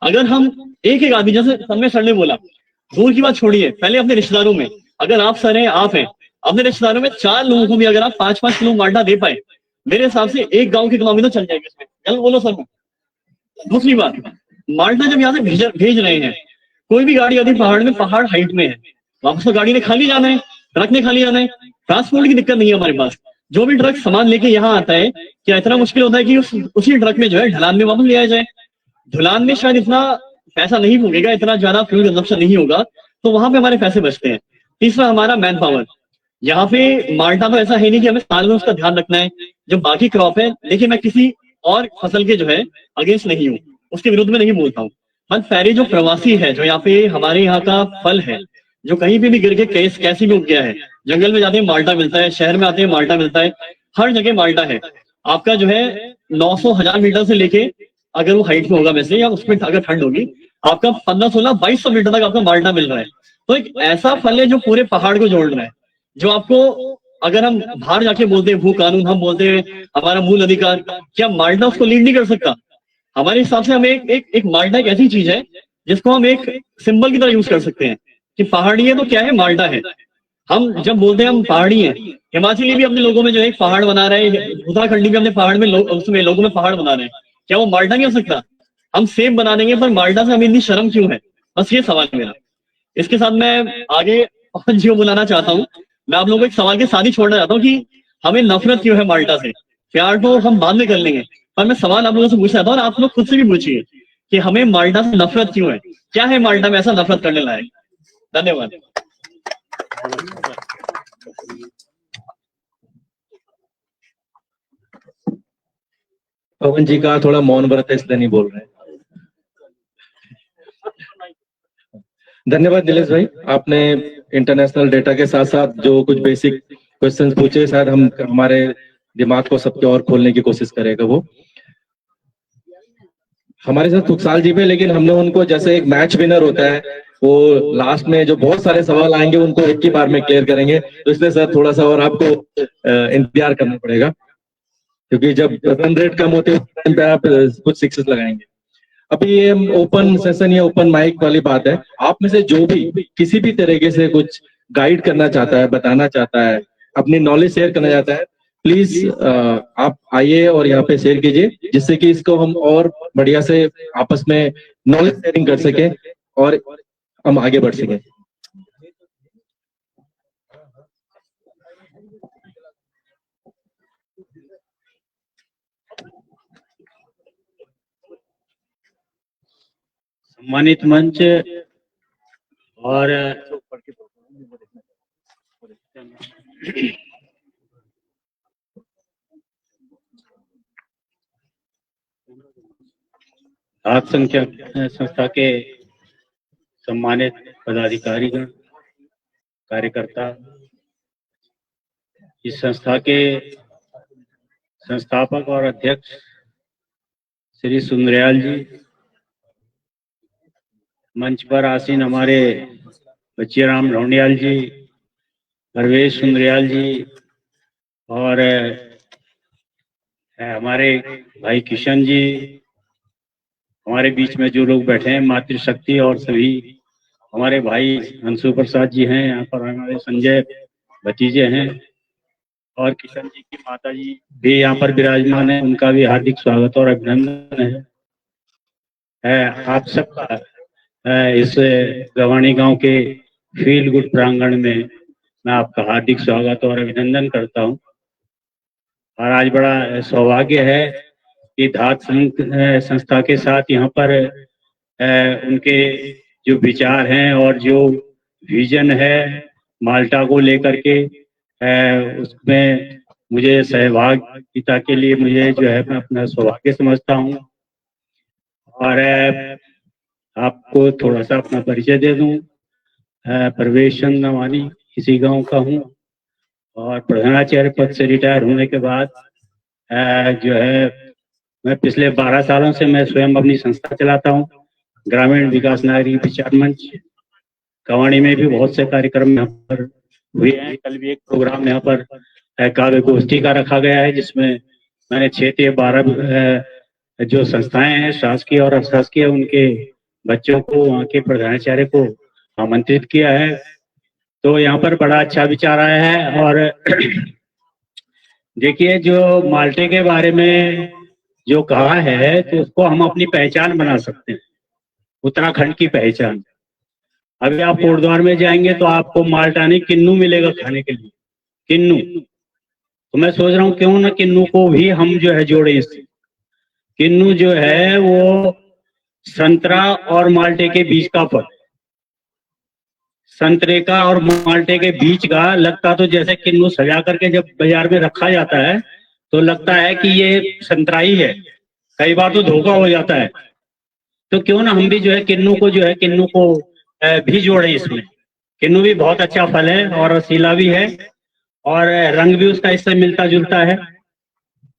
अगर हम एक एक आदमी, जैसे समय सर ने बोला, दूर की बात छोड़िए, पहले अपने रिश्तेदारों में, अगर आप सर हैं, आप हैं, अपने रिश्तेदारों में 4 लोगों को भी अगर आप 5-5 किलो माल्टा दे पाए, मेरे हिसाब से एक गांव की इकोनॉमी तो चल जाएगी इसमें। चलो बोलो सर। दूसरी बात, माल्टा जब यहाँ से भेज रहे हैं, कोई भी गाड़ी आती पहाड़ में, पहाड़ हाइट में है, वापस तो गाड़ी ने खाली जाना है, ट्रक ने खाली जाना है, ट्रांसपोर्ट की दिक्कत नहीं है हमारे पास। जो भी ट्रक सामान लेके यहाँ आता है, क्या इतना मुश्किल होता है कि उसी ट्रक में जो है ढलान में वापस ले आया जाए? ढलान में शायद इतना पैसा नहीं भोगेगा, इतना ज्यादा फ्यूल कंजप्शन नहीं होगा, तो वहां पे हमारे पैसे बचते हैं। तीसरा, हमारा मैन पावर। यहाँ पे माल्टा तो ऐसा है नहीं कि हमें साल में उसका ध्यान रखना है, जो बाकी क्रॉप है। देखिए, मैं किसी और फसल के जो है अगेंस्ट नहीं हूँ, उसके विरुद्ध में नहीं बोलता हूँ, बस पहले जो प्रवासी है, जो यहाँ पे हमारे यहाँ का फल है, जो कहीं पे भी गिर के कैसे भी उग गया है, जंगल में जाते हैं माल्टा मिलता है, शहर में आते हैं माल्टा मिलता है, हर जगह माल्टा है। आपका जो है 900-1000 मीटर से लेके, अगर वो हाइट में होगा वैसे, या उसमें अगर ठंड होगी, आपका 1500-2200 मीटर तक आपका माल्टा मिल रहा है। तो एक ऐसा फल है जो पूरे पहाड़ को जोड़ रहा है, जो आपको, अगर हम बाहर जाके बोलते हैं भू कानून, हम बोलते हैं हमारा मूल अधिकार, क्या माल्टा उसको लीड नहीं कर सकता? हमारे हिसाब से हमें एक माल्टा एक ऐसी चीज है जिसको हम एक सिंबल की तरह यूज कर सकते हैं कि पहाड़ी है तो क्या है, माल्टा है। हम जब बोलते हैं हम पहाड़ी हैं, हिमाचली भी अपने लोगों में जो है एक पहाड़ बना रहे हैं, उत्तराखंडी भी अपने पहाड़ में उसमें लोगों में पहाड़ बना रहे हैं, क्या वो माल्टा नहीं हो सकता? हम सेम बना देंगे, पर माल्टा से हमें इतनी शर्म क्यों है? बस ये सवाल है मेरा। इसके साथ मैं आगे और जो बुलाना चाहता हूँ, मैं आप लोगों को एक सवाल के साथ ही छोड़ना चाहता हूँ कि हमें नफरत क्यों है माल्टा से? प्यार तो हम बाद में कर लेंगे, पर मैं सवाल आप लोगों से पूछना चाहता हूँ और आप लोग खुद से भी पूछिए कि हमें माल्टा से नफरत क्यों है? क्या है माल्टा में ऐसा नफरत करने लायक? धन्यवाद। पवन जी का थोड़ा मौन व्रत है इसलिए नहीं बोल रहे हैं। धन्यवाद नीलेश भाई, आपने इंटरनेशनल डेटा के साथ साथ जो कुछ बेसिक क्वेश्चंस पूछे, शायद हम हमारे दिमाग को सबके और खोलने की कोशिश करेगा। वो हमारे साथ सुखसाल जी पे, लेकिन हमने उनको जैसे एक मैच विनर होता है, वो लास्ट में जो बहुत सारे सवाल आएंगे उनको एक ही बार में क्लियर करेंगे, तो इसलिए सर थोड़ा सा और आपको इंतजार करना पड़ेगा, क्योंकि जब रन रेट कम होती है उस टाइम पे आप कुछ सिक्सेस लगाएंगे। अभी ये ओपन सेशन या ओपन माइक वाली बात है, आप में से जो भी किसी भी तरीके से कुछ गाइड करना चाहता है, बताना चाहता है, अपनी नॉलेज शेयर करना चाहता है, प्लीज आप आइए और यहाँ पे शेयर कीजिए, जिससे कि इसको हम और बढ़िया से आपस में नॉलेज शेयरिंग कर सके और हम आगे बढ़ सके। सम्मानित मंच और सात संख्यक संस्था के सम्मानित पदाधिकारीगण, कार्यकर्ता, इस संस्था के संस्थापक और अध्यक्ष श्री सुंदरयाल जी, मंच पर आसीन हमारे बच्चीराम ढोंडियाल जी, परवेश सुंदरयाल जी, और हमारे भाई किशन जी, हमारे बीच में जो लोग बैठे हैं, मातृशक्ति, और सभी हमारे भाई अंशु प्रसाद जी हैं, यहाँ पर हमारे संजय भतीजे हैं, और किशन जी की माता जी भी यहाँ पर विराजमान है, उनका भी हार्दिक स्वागत और अभिनंदन है। आप सबका इस गवानी गांव के फील गुड प्रांगण में मैं आपका हार्दिक स्वागत और अभिनंदन करता हूं। और आज बड़ा सौभाग्य है कि धात संस्था के साथ यहाँ पर उनके जो विचार हैं और जो विजन है माल्टा को लेकर के, उसमें मुझे सहभागिता के लिए मुझे जो है मैं अपना सौभाग्य समझता हूँ। और आपको थोड़ा सा अपना परिचय दे दूं, प्रवेश चंद नवानी इसी गांव का हूं, और प्रधानाचार्य पद से रिटायर होने के बाद जो है मैं पिछले 12 सालों से मैं स्वयं अपनी संस्था चलाता हूं, ग्रामीण विकास नागरिक विचार मंच। कवानी में भी बहुत से कार्यक्रम यहाँ पर हुए हैं। कल भी एक प्रोग्राम यहाँ पर काव्य गोष्ठी का रखा गया है, जिसमें मैंने 6 से 12 जो संस्थाएं हैं शासकीय और अशासकीय, उनके बच्चों को, वहाँ के प्रधानाचार्य को आमंत्रित किया है। तो यहाँ पर बड़ा अच्छा विचार आया है। और देखिए, जो माल्टे के बारे में जो कहा है, तो उसको हम अपनी पहचान बना सकते हैं, उत्तराखंड की पहचान। अभी आप कोटद्वार में जाएंगे तो आपको माल्टा नहीं, किन्नू मिलेगा खाने के लिए, किन्नू। तो मैं सोच रहा हूँ क्यों ना किन्नू को भी हम जो है जोड़े इससे। किन्नू जो है वो संतरा और माल्टे के बीच का फल, संतरे का और माल्टे के बीच का। लगता तो जैसे किन्नू सजा करके जब बाजार में रखा जाता है तो लगता है कि ये संतरा ही है, कई बार तो धोखा हो जाता है। तो क्यों ना हम भी जो है किन्नू को भी जोड़े इसमें। किन्नू भी बहुत अच्छा फल है और रसीला भी है, और रंग भी उसका इससे मिलता जुलता है।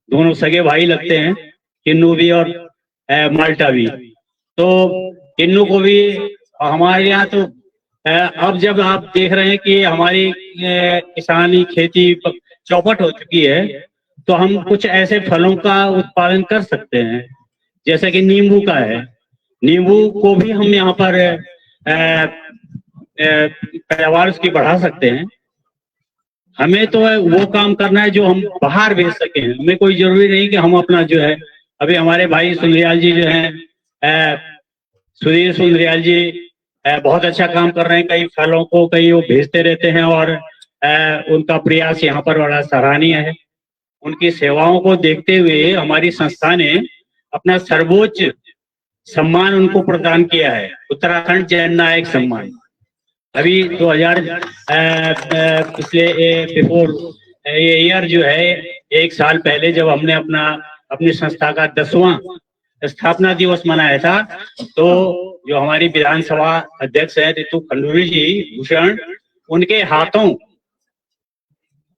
दोनों सगे भाई लगते हैं, किन्नू भी और माल्टा भी। तो किन्नू को भी हमारे यहाँ तो अब जब आप देख रहे हैं कि हमारी किसानी खेती चौपट हो चुकी है, तो हम कुछ ऐसे फलों का उत्पादन कर सकते हैं, जैसे कि नींबू का है। नींबू को भी हम यहाँ पर पैदावार उसकी बढ़ा सकते हैं। हमें तो वो काम करना है जो हम बाहर भेज सकें। हमें कोई जरूरी नहीं कि हम अपना जो है, अभी हमारे भाई सुंदरियाल जी जो हैं, सुधीर सुंदरियाल जी बहुत अच्छा काम कर रहे हैं। कई फलों को कई वो भेजते रहते हैं और उनका प्रयास यहाँ पर बड़ा सराहनीय है। उनकी सेवाओं को देखते हुए हमारी संस्था ने अपना सर्वोच्च सम्मान उनको प्रदान किया है, उत्तराखंड जन नायक सम्मान। अभी 2000 पिछले बिफोर ये ईयर जो है, एक साल पहले जब हमने अपनी संस्था का 10वां स्थापना दिवस मनाया था, तो जो हमारी विधानसभा अध्यक्ष है रितु खंडूरी जी भूषण, उनके हाथों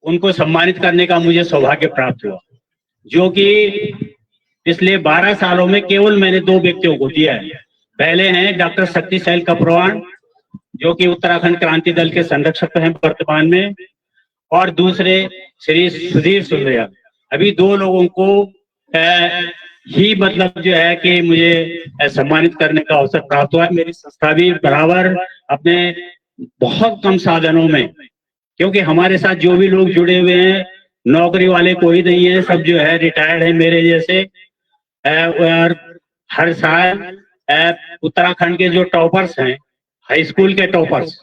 उनको सम्मानित करने का मुझे सौभाग्य प्राप्त हुआ, जो कि पिछले 12 सालों में केवल मैंने 2 व्यक्तियों को दिया है। पहले हैं डॉक्टर शक्ति सैल कपरवान, जो कि उत्तराखंड क्रांति दल के संरक्षक हैं वर्तमान में, और दूसरे श्री सुधीर सुंदरियाल। अभी 2 लोगों को ही मतलब जो है कि मुझे सम्मानित करने का अवसर प्राप्त हुआ है। मेरी संस्था भी बराबर अपने बहुत कम साधनों में, क्योंकि हमारे साथ जो भी लोग जुड़े हुए हैं नौकरी वाले कोई नहीं है, सब जो है रिटायर्ड है मेरे जैसे। और हर साल उत्तराखंड के जो टॉपर्स हैं, हाई स्कूल के टॉपर्स,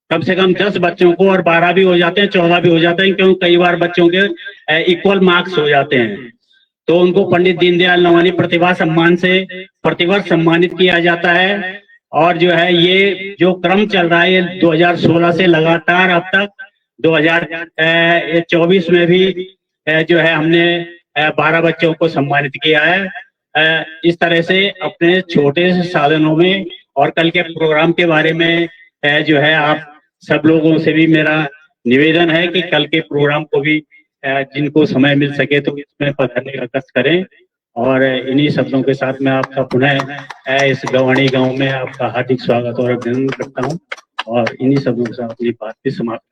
कम से कम 10 बच्चों को, और 12 भी हो जाते हैं, 14 भी हो जाते हैं, क्योंकि कई बार बच्चों के इक्वल मार्क्स हो जाते हैं, तो उनको पंडित दीनदयाल नवानी प्रतिभा सम्मान से प्रतिवर्ष सम्मानित किया जाता है। और जो है ये जो क्रम चल रहा है, ये 2016 से लगातार अब तक 2024 में भी जो है हमने 12 बच्चों को सम्मानित किया है। इस तरह से अपने छोटे से साधनों में, और कल के प्रोग्राम के बारे में जो है आप सब लोगों से भी मेरा निवेदन है कि कल के प्रोग्राम को भी जिनको समय मिल सके तो इसमें पधारने का कष्ट करें। और इन्हीं शब्दों के साथ मैं आपका पुनः इस गवाणी गांव में आपका हार्दिक स्वागत और अभिनंदन करता हूं, और इन्हीं शब्दों के साथ अपनी बात भी समाप्त।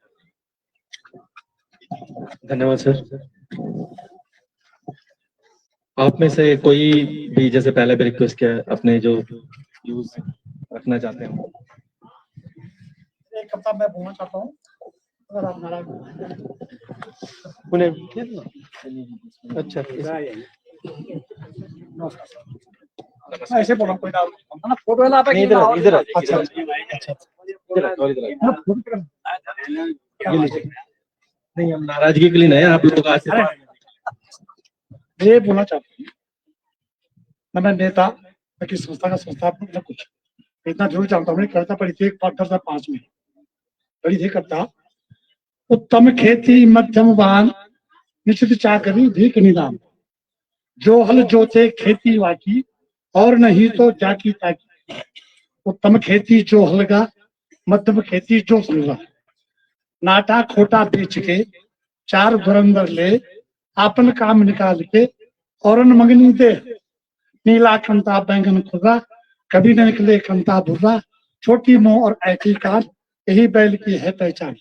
धन्यवाद सर। आप में से कोई भी, जैसे पहले भी रिक्वेस्ट किया, अपने जो व्यूज रखना चाहते हैं? एक हफ्ता मैं बोलना चाहता हूँ, अगर आप नाराज अच्छा ऐसे बोला कोई ना फोटो है ना पे इधर इधर अच्छा अच्छा नहीं, हम नाराजगी के लिए नहीं, आप लोग आज ये बोलना चाहता हूँ, मैं नेता की संस्था का संस्थापक न कुछ इतना जरूर जानता हूँ। करता परिचय 5 में परिचय करता उत्तम खेती मध्यम वाहन निश्चित चाकरी भीख निदान, जो हल जोते खेती वाकी और नहीं तो जाकी ताकी। उत्तम खेती जो हलगा, मध्यम खेती जो हलगा, नाटा खोटा बेच के 4 धुरंधर ले, आपन काम निकाल के औरन मंगनी दे। नीला कंता बैंगन खुदा, कभी न निकले कंता भुर्रा, छोटी मुंह और ऐठी कार, यही बैल की है पहचान।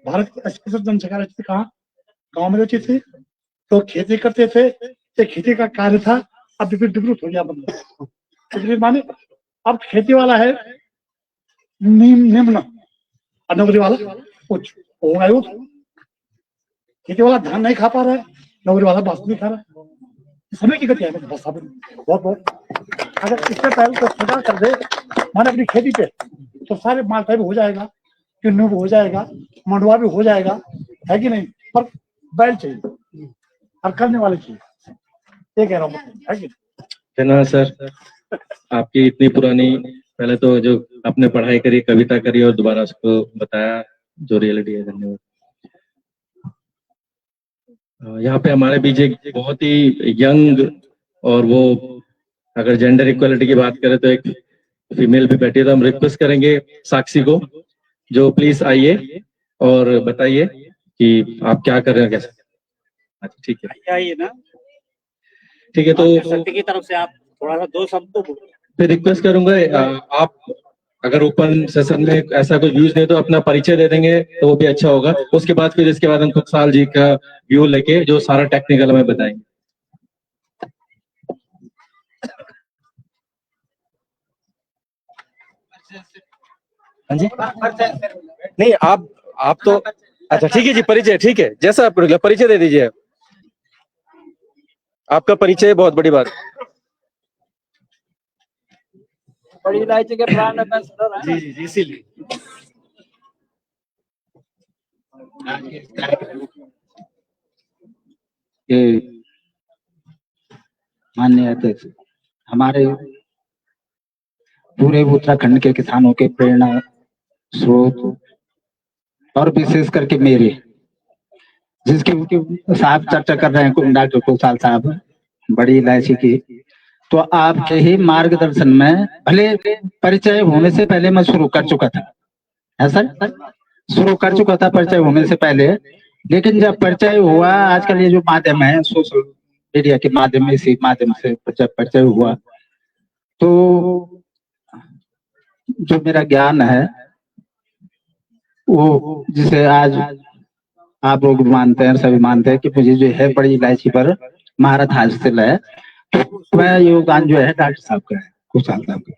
भारत की 80% जनसंख्या रहती कहाँ? गाँव में रहती थी, तो खेती करते थे, ये खेती का कार्य था। अब विपरीत हो गया बंदा, विपरीत माने अब खेती वाला है निम्न और नौकरी वाला उच्च होगा। खेती वाला धान नहीं खा पा रहा है, नौकरी वाला बासमती खा रहा है। समय की गति है बस। बहुत अगर इससे पहले तो सुधार कर दे माने अपनी खेती पे, तो सारे मालटा भी हो जाएगा, किन्नू भी हो जाएगा, मंडवा भी हो जाएगा, है कि नहीं? पर बैल चाहिए और करने वाले चाहिए, ये कह रहा हूँ, है कि? धन्यवाद सर, आपकी इतनी पुरानी, पहले तो जो आपने पढ़ाई करी, कविता करी और दोबारा उसको बताया, जो रियलिटी है। धन्यवाद। यहाँ पे हमारे बीच एक बहुत ही यंग, और वो अगर जेंडर इक्वलिटी की बात करें तो एक फीमेल भी बैठी है, तो हम रिक्वेस्ट करेंगे साक्षी को, जो प्लीज आइए और बताइए कि आप क्या कर रहे हैं, कैसे। अच्छा ठीक है, आइए ना, ठीक है। तो शक्ति की तरफ से आप थोड़ा सा 2 शब्द तो फिर रिक्वेस्ट करूंगा, आप अगर ओपन सेशन में ऐसा कोई व्यूज नहीं तो अपना परिचय दे देंगे तो वो भी अच्छा होगा। उसके बाद फिर इसके बाद हम खुशहाल जी का व्यू लेके जो सारा टेक्निकल हमें बताएंगे। हाँ जी, नहीं आप तो अच्छा ठीक है जी, परिचय ठीक है, जैसा आप परिचय दे दीजिए। आपका परिचय बहुत बड़ी बात है। बड़ी इलायची के ब्रांड एम्बेसडर हैं। जी जी, इसीलिए माननीय अध्यक्ष, हमारे पूरे उत्तराखंड के किसानों के प्रेरणा स्रोत और विशेष करके मेरे, जिसकी साहब चर्चा कर रहे हैं डॉक्टर कुशाल साहब बड़ी इलायची की, तो आपके ही मार्गदर्शन में भले परिचय होने से पहले मैं शुरू कर चुका था, है सर, शुरू कर चुका था परिचय होने से पहले, लेकिन जब परिचय हुआ, आजकल ये जो माध्यम है सोशल मीडिया के माध्यम में, इसी माध्यम से जब परिचय हुआ तो जो मेरा ज्ञान है वो, जिसे आज आप लोग मानते हैं, सभी मानते हैं कि मुझे जो है बड़ी इलायची पर महारत हासिल है, तो वह योगदान जो है डॉक्टर साहब का है, कुशाल साहब का।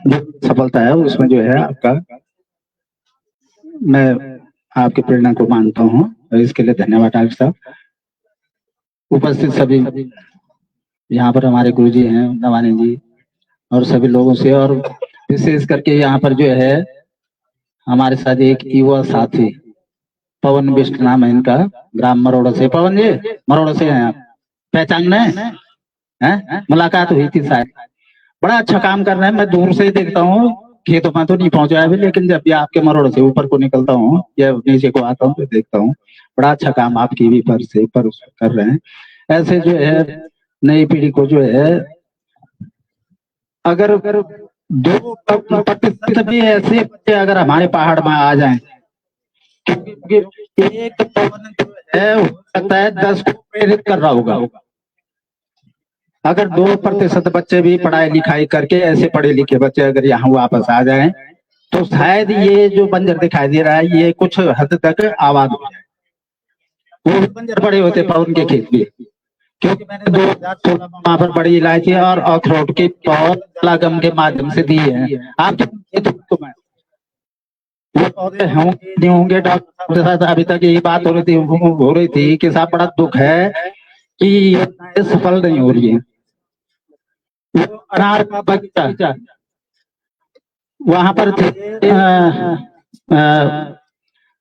जो सफलता है उसमें जो है आपका, मैं आपकी प्रेरणा को मानता हूँ और इसके लिए धन्यवाद डॉक्टर साहब। उपस्थित सभी यहाँ पर हमारे गुरुजी हैं नवानी जी और सभी लोगों से, और विशेष करके यहाँ पर जो है हमारे साथ एक युवा साथी पवन बिष्ट नाम है इनका, ग्राम मरोड़ा से। पवन जी मरोड़ा से हैं आप, पहचान रहे हैं? मुलाकात हुई थी शायद। बड़ा अच्छा काम कर रहे हैं, मैं दूर से ही देखता हूँ, खेतों में तो नहीं पहुंचा अभी, लेकिन जब भी आपके मरोड़ से ऊपर को निकलता हूँ या नीचे को आता हूँ तो देखता हूँ बड़ा अच्छा काम आपकी भी पर से पर कर रहे हैं। ऐसे जो है नई पीढ़ी को जो है अगर 2% भी ऐसे बच्चे अगर हमारे पहाड़ में आ जाएं, एक है हो सकता है 10 को प्रेरित कर रहा होगा। अगर 2% बच्चे भी पढ़ाई लिखाई करके, ऐसे पढ़े लिखे बच्चे अगर यहाँ वापस आ जाएं तो शायद ये जो बंजर दिखाई दे रहा है ये कुछ हद तक आबाद हो जाए। वो बंजर पड़े होते पवन के खेत भी, क्योंकि मैंने 2016 में वहां पर बड़ी इलायची और अखरोट के पौधे जलागम के माध्यम से दिए हैं। आप तो मैं वो पौधे होंगे नहीं होंगे, डॉक्टर साहब के साथ अभी तक यही बात हो रही थी कि साहब बड़ा दुख है कि ये सफल नहीं हो रही है। वो अनार का बगीचा वहां पर थे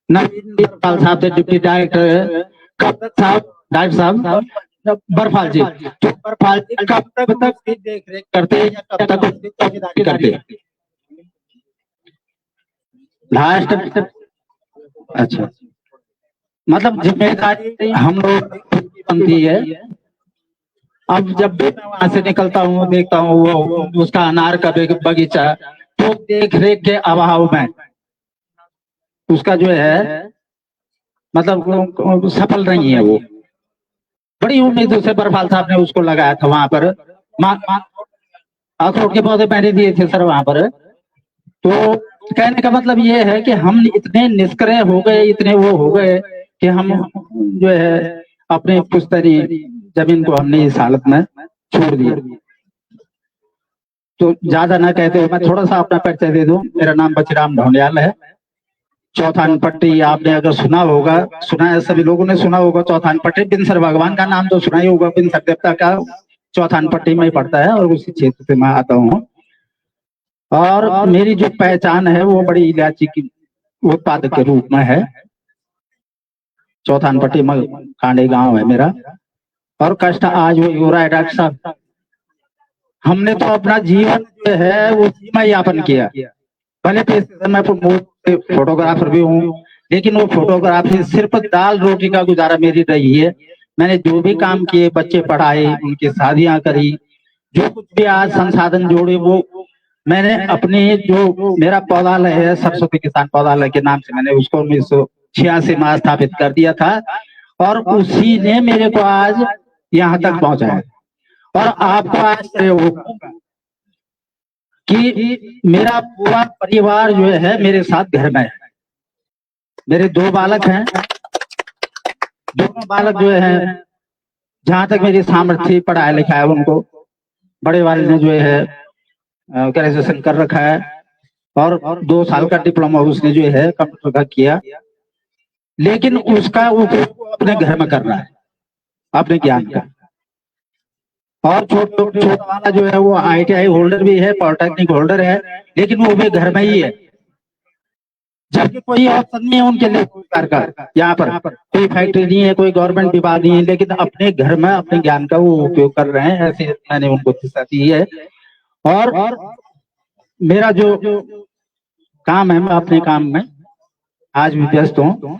नवीन बरफाल साहब थे डिप्टी डायरेक्टर, कब साहब डॉक्टर साहब बरफाल जी, तो बरफाल जी कब तक देख रेख करते या कब तक उसकी चौकीदारी करते? लास्ट अच्छा, मतलब जिम्मेदारी हम लोग बनती है। अब जब भी मैं वहां से निकलता हूँ देखता हूँ वो उसका अनार का बगीचा, तो देख रेख के अभाव में उसका जो है मतलब सफल नहीं है। वो बड़ी उम्मीदों से बरफाल साहब ने उसको लगाया था वहां पर, अखरोट के पौधे मैंने दिए थे सर वहां पर। तो कहने का मतलब ये है कि हम इतने निष्क्रिय हो गए, इतने वो हो गए कि हम जो है अपने पुश्तैनी जमीन को हमने इस हालत में छोड़ दिया। तो ज्यादा ना कहते हुए मैं थोड़ा सा अपना परिचय दे दूं। मेरा नाम बचराम ढोंडियाल है। चौथान पट्टी आपने अगर सुना होगा, सुना है, सभी लोगों ने सुना होगा चौथान पट्टी। बिनसर भगवान का नाम तो सुना ही होगा, बिनसर देवता का चौथान पट्टी में ही पड़ता है और उसी क्षेत्र से मैं आता हूँ। और मेरी जो पहचान है वो बड़ी इलायची की उत्पादक के रूप में है। चौथान पट्टी में कांडे गांव है मेरा, और कष्ट आज वही हो रहा है डॉक्टर साहब। हमने तो अपना जीवन जो है वो सीमा यापन किया, भले पेशे मैं फोटोग्राफर भी हूँ, लेकिन वो फोटोग्राफी सिर्फ दाल रोटी का गुजारा मेरी रही है। मैंने जो भी काम किए, बच्चे पढ़ाए, उनकी शादियां करी, जो कुछ भी आज संसाधन जोड़े वो मैंने अपने, जो मेरा पौधालय है सरस्वती किसान पौधालय के नाम से, मैंने उसको 1986 में स्थापित कर दिया था और उसी ने मेरे को आज यहाँ तक पहुंचाया। और आपको आश्चर्य होगा कि मेरा पूरा परिवार जो है मेरे साथ घर में है। मेरे 2 बालक हैं, दोनों बालक जो है जहां तक मेरी सामर्थ्य पढ़ाया लिखा है उनको, बड़े वाले ने जो है ग्रेजुएशन कर रखा है और 2 साल का डिप्लोमा उसने जो है कंप्यूटर का किया, लेकिन उसका वो अपने घर में कर रहा है अपने ज्ञान का। और छोटा वाला जो है वो ITI होल्डर भी है, पॉलिटेक्निक होल्डर है, लेकिन वो भी घर में ही है, जबकि कोई ऑप्शन नहीं है उनके लिए रोजगार का। यहाँ पर कोई फैक्ट्री नहीं है, कोई गवर्नमेंट विभाग नहीं है, लेकिन अपने घर में अपने ज्ञान का वो उपयोग कर रहे हैं। ऐसे मैंने उनको दिशा दी है। और मेरा जो काम है, मैं अपने काम में आज भी व्यस्त हूँ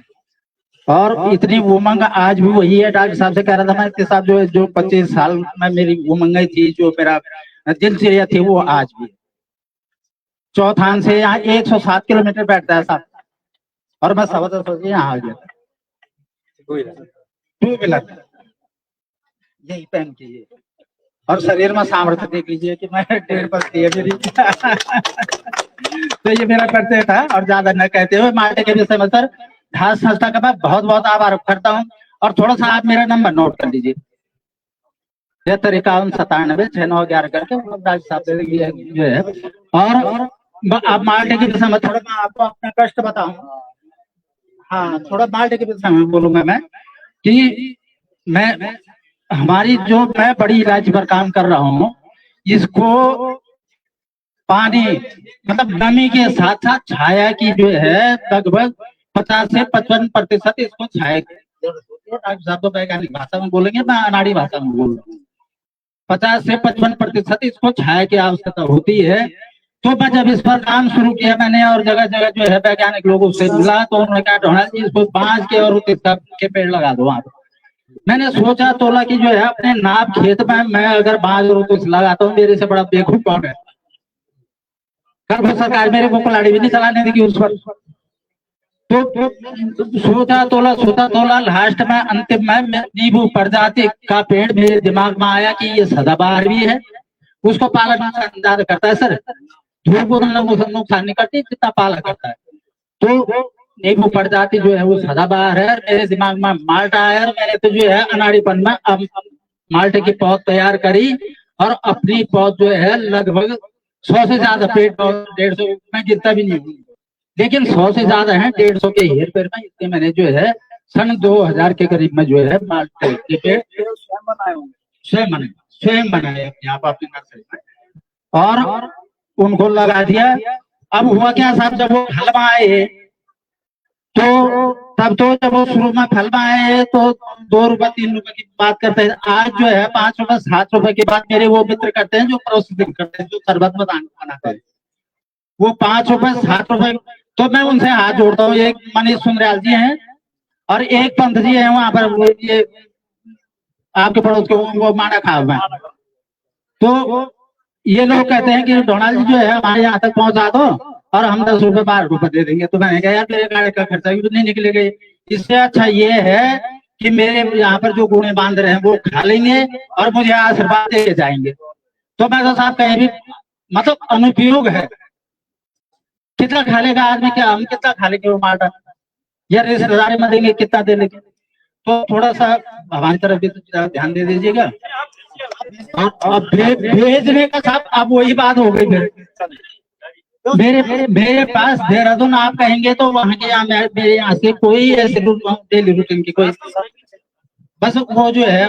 और इतनी उमंग आज भी वही है। डॉक्टर साहब से कह रहा था मैं कि साहब जो 25 साल में मेरी उमंग थी, जो मेरा दिनचर्या थी, वो आज भी। चौथान से यहाँ 107 किलोमीटर बैठता है साहब, और मैं 10:15 बजे यहाँ आ गया था 2 व्हीलर यही पहन के ये, और शरीर में सामर्थ्य देख लीजिए कि मैं 1.5 बस्ती है मेरी। तो ये मेरा परिचय था, और ज्यादा न कहते हुए माल्टे के विषय में सर घास संस्था का मैं बहुत बहुत आभार करता हूँ। और थोड़ा सा आप मेरा नंबर नोट कर लीजिए, 7351976911 करके डॉक्टर साहब जो है। और अब माल्टे के विषय में थोड़ा मैं आपको अपना कष्ट बताऊं। हाँ, थोड़ा माल्टे के विषय में बोलूंगा मैं कि मैं हमारी जो मैं बड़ी इलायची पर काम कर रहा हूँ, इसको पानी मतलब नमी के साथ साथ छाया की जो है लगभग 50 से 55% इसको छाया। डॉक्टर साहब तो वैज्ञानिक भाषा में बोलेंगे, मैं अनाड़ी भाषा में बोल रहा हूँ। 50 से 55% इसको छाया की आवश्यकता होती है। तो मैं जब इस पर काम शुरू किया मैंने, और जगह जगह जो है वैज्ञानिक लोगों से मिला, तो उन्होंने कहा ढोणा जी इसको बांस के और के पेड़ लगा दो वहां। मैंने सोचा तोला कि जो है अपने नाप खेत में मैं अगर बांस और कुछ लगाता हूँ, मेरे से बड़ा बेवकूफ कौन है। कर सरकार मेरे को कुल्हाड़ी भी नहीं चलाने देगी उस पर। तो सोचा तोला लास्ट में अंतिम में नींबू प्रजाति का पेड़ मेरे दिमाग में आया कि ये सदाबहार भी है, उसको पालन ज्यादा करता है सर, धूप नुकसान नहीं करती जितना पाला करता है। तो नींबू प्रजाति जो है वो सदाबहार है। मेरे दिमाग में माल्टा आया, मैंने तो जो है अनाड़ीपन में अब माल्टे की पौध तैयार करी, और अपनी पौध जो है लगभग 100 से ज्यादा पेड़ 150 में गिरता भी नहीं हूँ, लेकिन 100 से ज्यादा है 150 के हेर पेड़ में। इससे मैंने जो है सन 2000 के करीब में जो है माल्टे के पेड़ स्वयं बनाए अपने आप अपनी नर्सरी में, और उनको लगा दिया। अब हुआ क्या साहब, जब वो फल में आए तो तब तो जब वो शुरू में फल में आए तो 2 रुपए 3 रुपए की बात करते हैं। आज जो है 5 रुपए 7 रुपए की बात मेरे वो मित्र करते हैं जो प्रोसेसिंग करते हैं, जो शरबत में बनाते हैं, वो 5 रुपए 7 रुपए। तो मैं उनसे हाथ जोड़ता हूँ। एक मनीष सुंदरयाल जी हैं और एक पंत जी हैं वहां पर, वो ये आपके पड़ोस के वो माना खाब में। तो ये लोग कहते हैं कि डोनाल्ड जी जो है हमारे यहाँ तक पहुंचा दो और हम 10 रुपए 12 रुपए दे देंगे। तो मैंने कहा यार मेरे गाड़ी का खर्चा भी तो नहीं निकलेगा, इससे अच्छा ये है कि मेरे यहाँ पर जो गुणे बांध रहे हैं वो खा लेंगे और मुझे आशीर्वाद दे जाएंगे। तो मैं तो साहब कहीं भी मतलब अनुपयोग है, कितना खा लेगा आदमी, क्या हम कितना खा लेंगे वो माल्टा, या रिश्तेदारी में देंगे कितना दे लेंगे। तो थोड़ा सा हमारी तरफ भी तो ध्यान दे दीजिएगा। और भेजने का साहब अब वही बात हो गई मेरे पास देहरादून आप कहेंगे तो वहाँ के यहाँ मेरे यहाँ से कोई ऐसे डेली रूटीन की कोई, बस वो जो है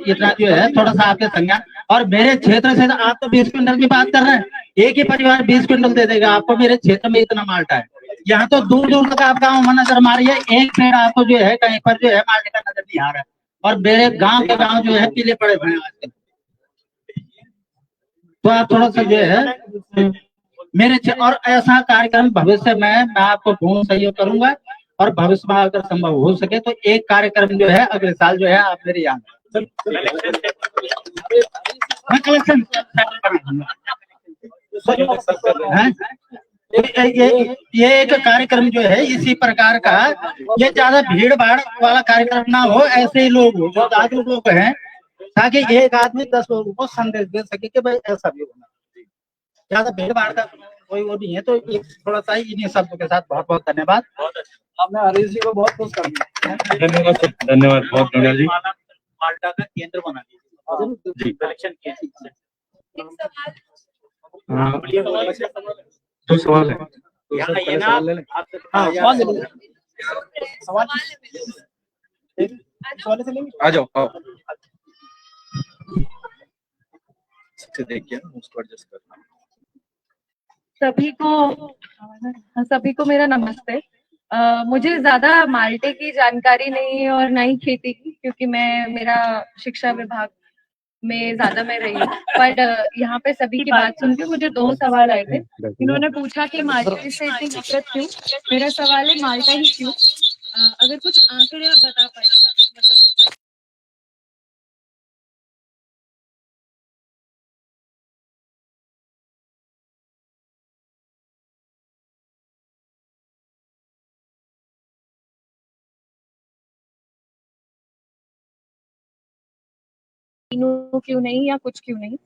इतना जो है थोड़ा सा आपके संज्ञान। और मेरे क्षेत्र से आप तो 20 क्विंटल की बात कर रहे हैं, एक ही परिवार 20 क्विंटल दे देगा आपको। मेरे क्षेत्र में इतना माल्टा है, यहाँ तो दूर दूर तक आप गाँव में नजर मारिए, एक पेड़ आपको जो है कहीं पर जो है माल्टे का नजर नहीं आ रहा है। और मेरे गाँव के गाँव जो है पीले पड़े हुए हैं आजकल। तो आप थोड़ा सा जो है मेरे और ऐसा कार्यक्रम भविष्य में मैं आपको पूर्ण सहयोग करूंगा, और भविष्य में अगर संभव हो सके तो एक कार्यक्रम जो है अगले साल जो है आप मेरे यहाँ मैं कलेक्शन ये एक कार्यक्रम जो है इसी प्रकार का, ये ज्यादा भीड़ भाड़ वाला कार्यक्रम ना हो, ऐसे ही लोग हो जो जागरूक लोग हैं, ताकि एक आदमी 10 लोगों को संदेश दे सके कि भाई ऐसा भी होना। ज्यादा भीड़ भाड़ का कोई वो नहीं है, तो ये थोड़ा सा ही इन्हीं शब्दों के साथ बहुत बहुत धन्यवाद। आपने हरीश जी को बहुत खुश कर दिया। धन्यवाद सर, धन्यवाद बहुत डोनाल्ड जी। माल्टा का केंद्र बना दीजिए जी। कलेक्शन के। हाँ, दो सवाल है। यहाँ ये ना हाँ सवाल ले लो। आ जाओ, आओ। सबसे देखिए उसको एडजस्ट करना। सभी को मेरा नमस्ते। मुझे ज्यादा माल्टे की जानकारी नहीं है और ना ही खेती की, क्योंकि मेरा शिक्षा विभाग में ज्यादा मैं रही हूँ। पर यहाँ पे सभी की बात सुन के मुझे दो सवाल आए थे। इन्होंने पूछा कि माल्टे से इतनी नफरत क्यों। मेरा सवाल है माल्टा ही क्यों। अगर कुछ आंकड़े आप बता पाए, मतलब क्यों नहीं या कुछ क्यों नहीं,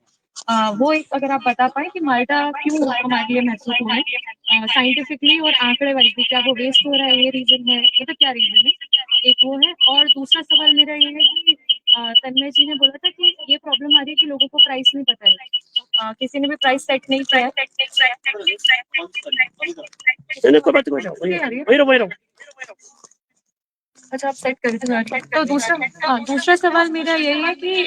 वो एक अगर आप बता पाए कि माल्टा क्यों हमारे लिए महत्वपूर्ण है साइंटिफिकली और आंकड़े वाइज भी। क्या वो वेस्ट हो रहा है, ये रीजन है, मतलब क्या रीजन है, एक वो है। और दूसरा सवाल मेरा ये है कि तन्मय जी ने बोला था कि ये प्रॉब्लम आ रही है कि लोगों को प्राइस नहीं पता है, किसी ने भी प्राइस सेट नहीं किया है। अच्छा, आप सेट कर दीजिए। तो दूसरा सवाल मेरा यही है कि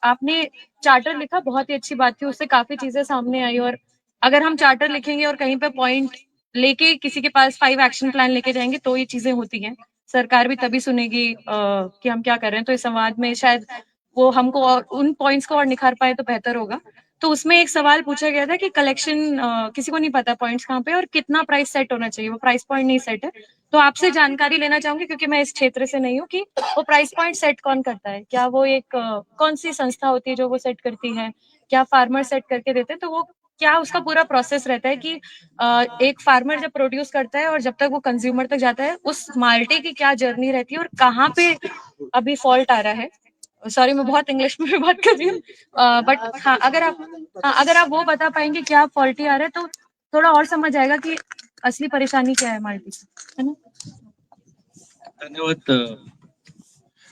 आपने चार्टर लिखा, बहुत ही अच्छी बात थी, उससे काफी चीजें सामने आई। और अगर हम चार्टर लिखेंगे और कहीं पे पॉइंट लेके किसी के पास 5 एक्शन प्लान लेके जाएंगे तो ये चीजें होती हैं। सरकार भी तभी सुनेगी कि हम क्या कर रहे हैं। तो इस संवाद में शायद वो हमको और उन पॉइंट्स को और निखार पाए तो बेहतर होगा। तो उसमें एक सवाल पूछा गया था कि कलेक्शन किसी को नहीं पता पॉइंट्स कहाँ पे और कितना प्राइस सेट होना चाहिए, वो प्राइस पॉइंट नहीं सेट है। तो आपसे जानकारी लेना चाहूंगी, क्योंकि मैं इस क्षेत्र से नहीं हूँ, कि वो प्राइस पॉइंट सेट कौन करता है। क्या वो एक कौन सी संस्था होती है जो वो सेट करती है, क्या फार्मर सेट करके देते हैं। तो वो क्या उसका पूरा प्रोसेस रहता है कि एक फार्मर जब प्रोड्यूस करता है और जब तक वो कंज्यूमर तक जाता है, उस माल्टे की क्या जर्नी रहती है और कहाँ पे अभी फॉल्ट आ रहा है। सॉरी, मैं बहुत इंग्लिश में भी बात कर रही हूँ, बट हाँ, अगर आप वो बता पाएंगे क्या फॉल्टी आ रहा है तो थोड़ा और समझ आएगा कि असली परेशानी क्या है माल्टी की, है ना। धन्यवाद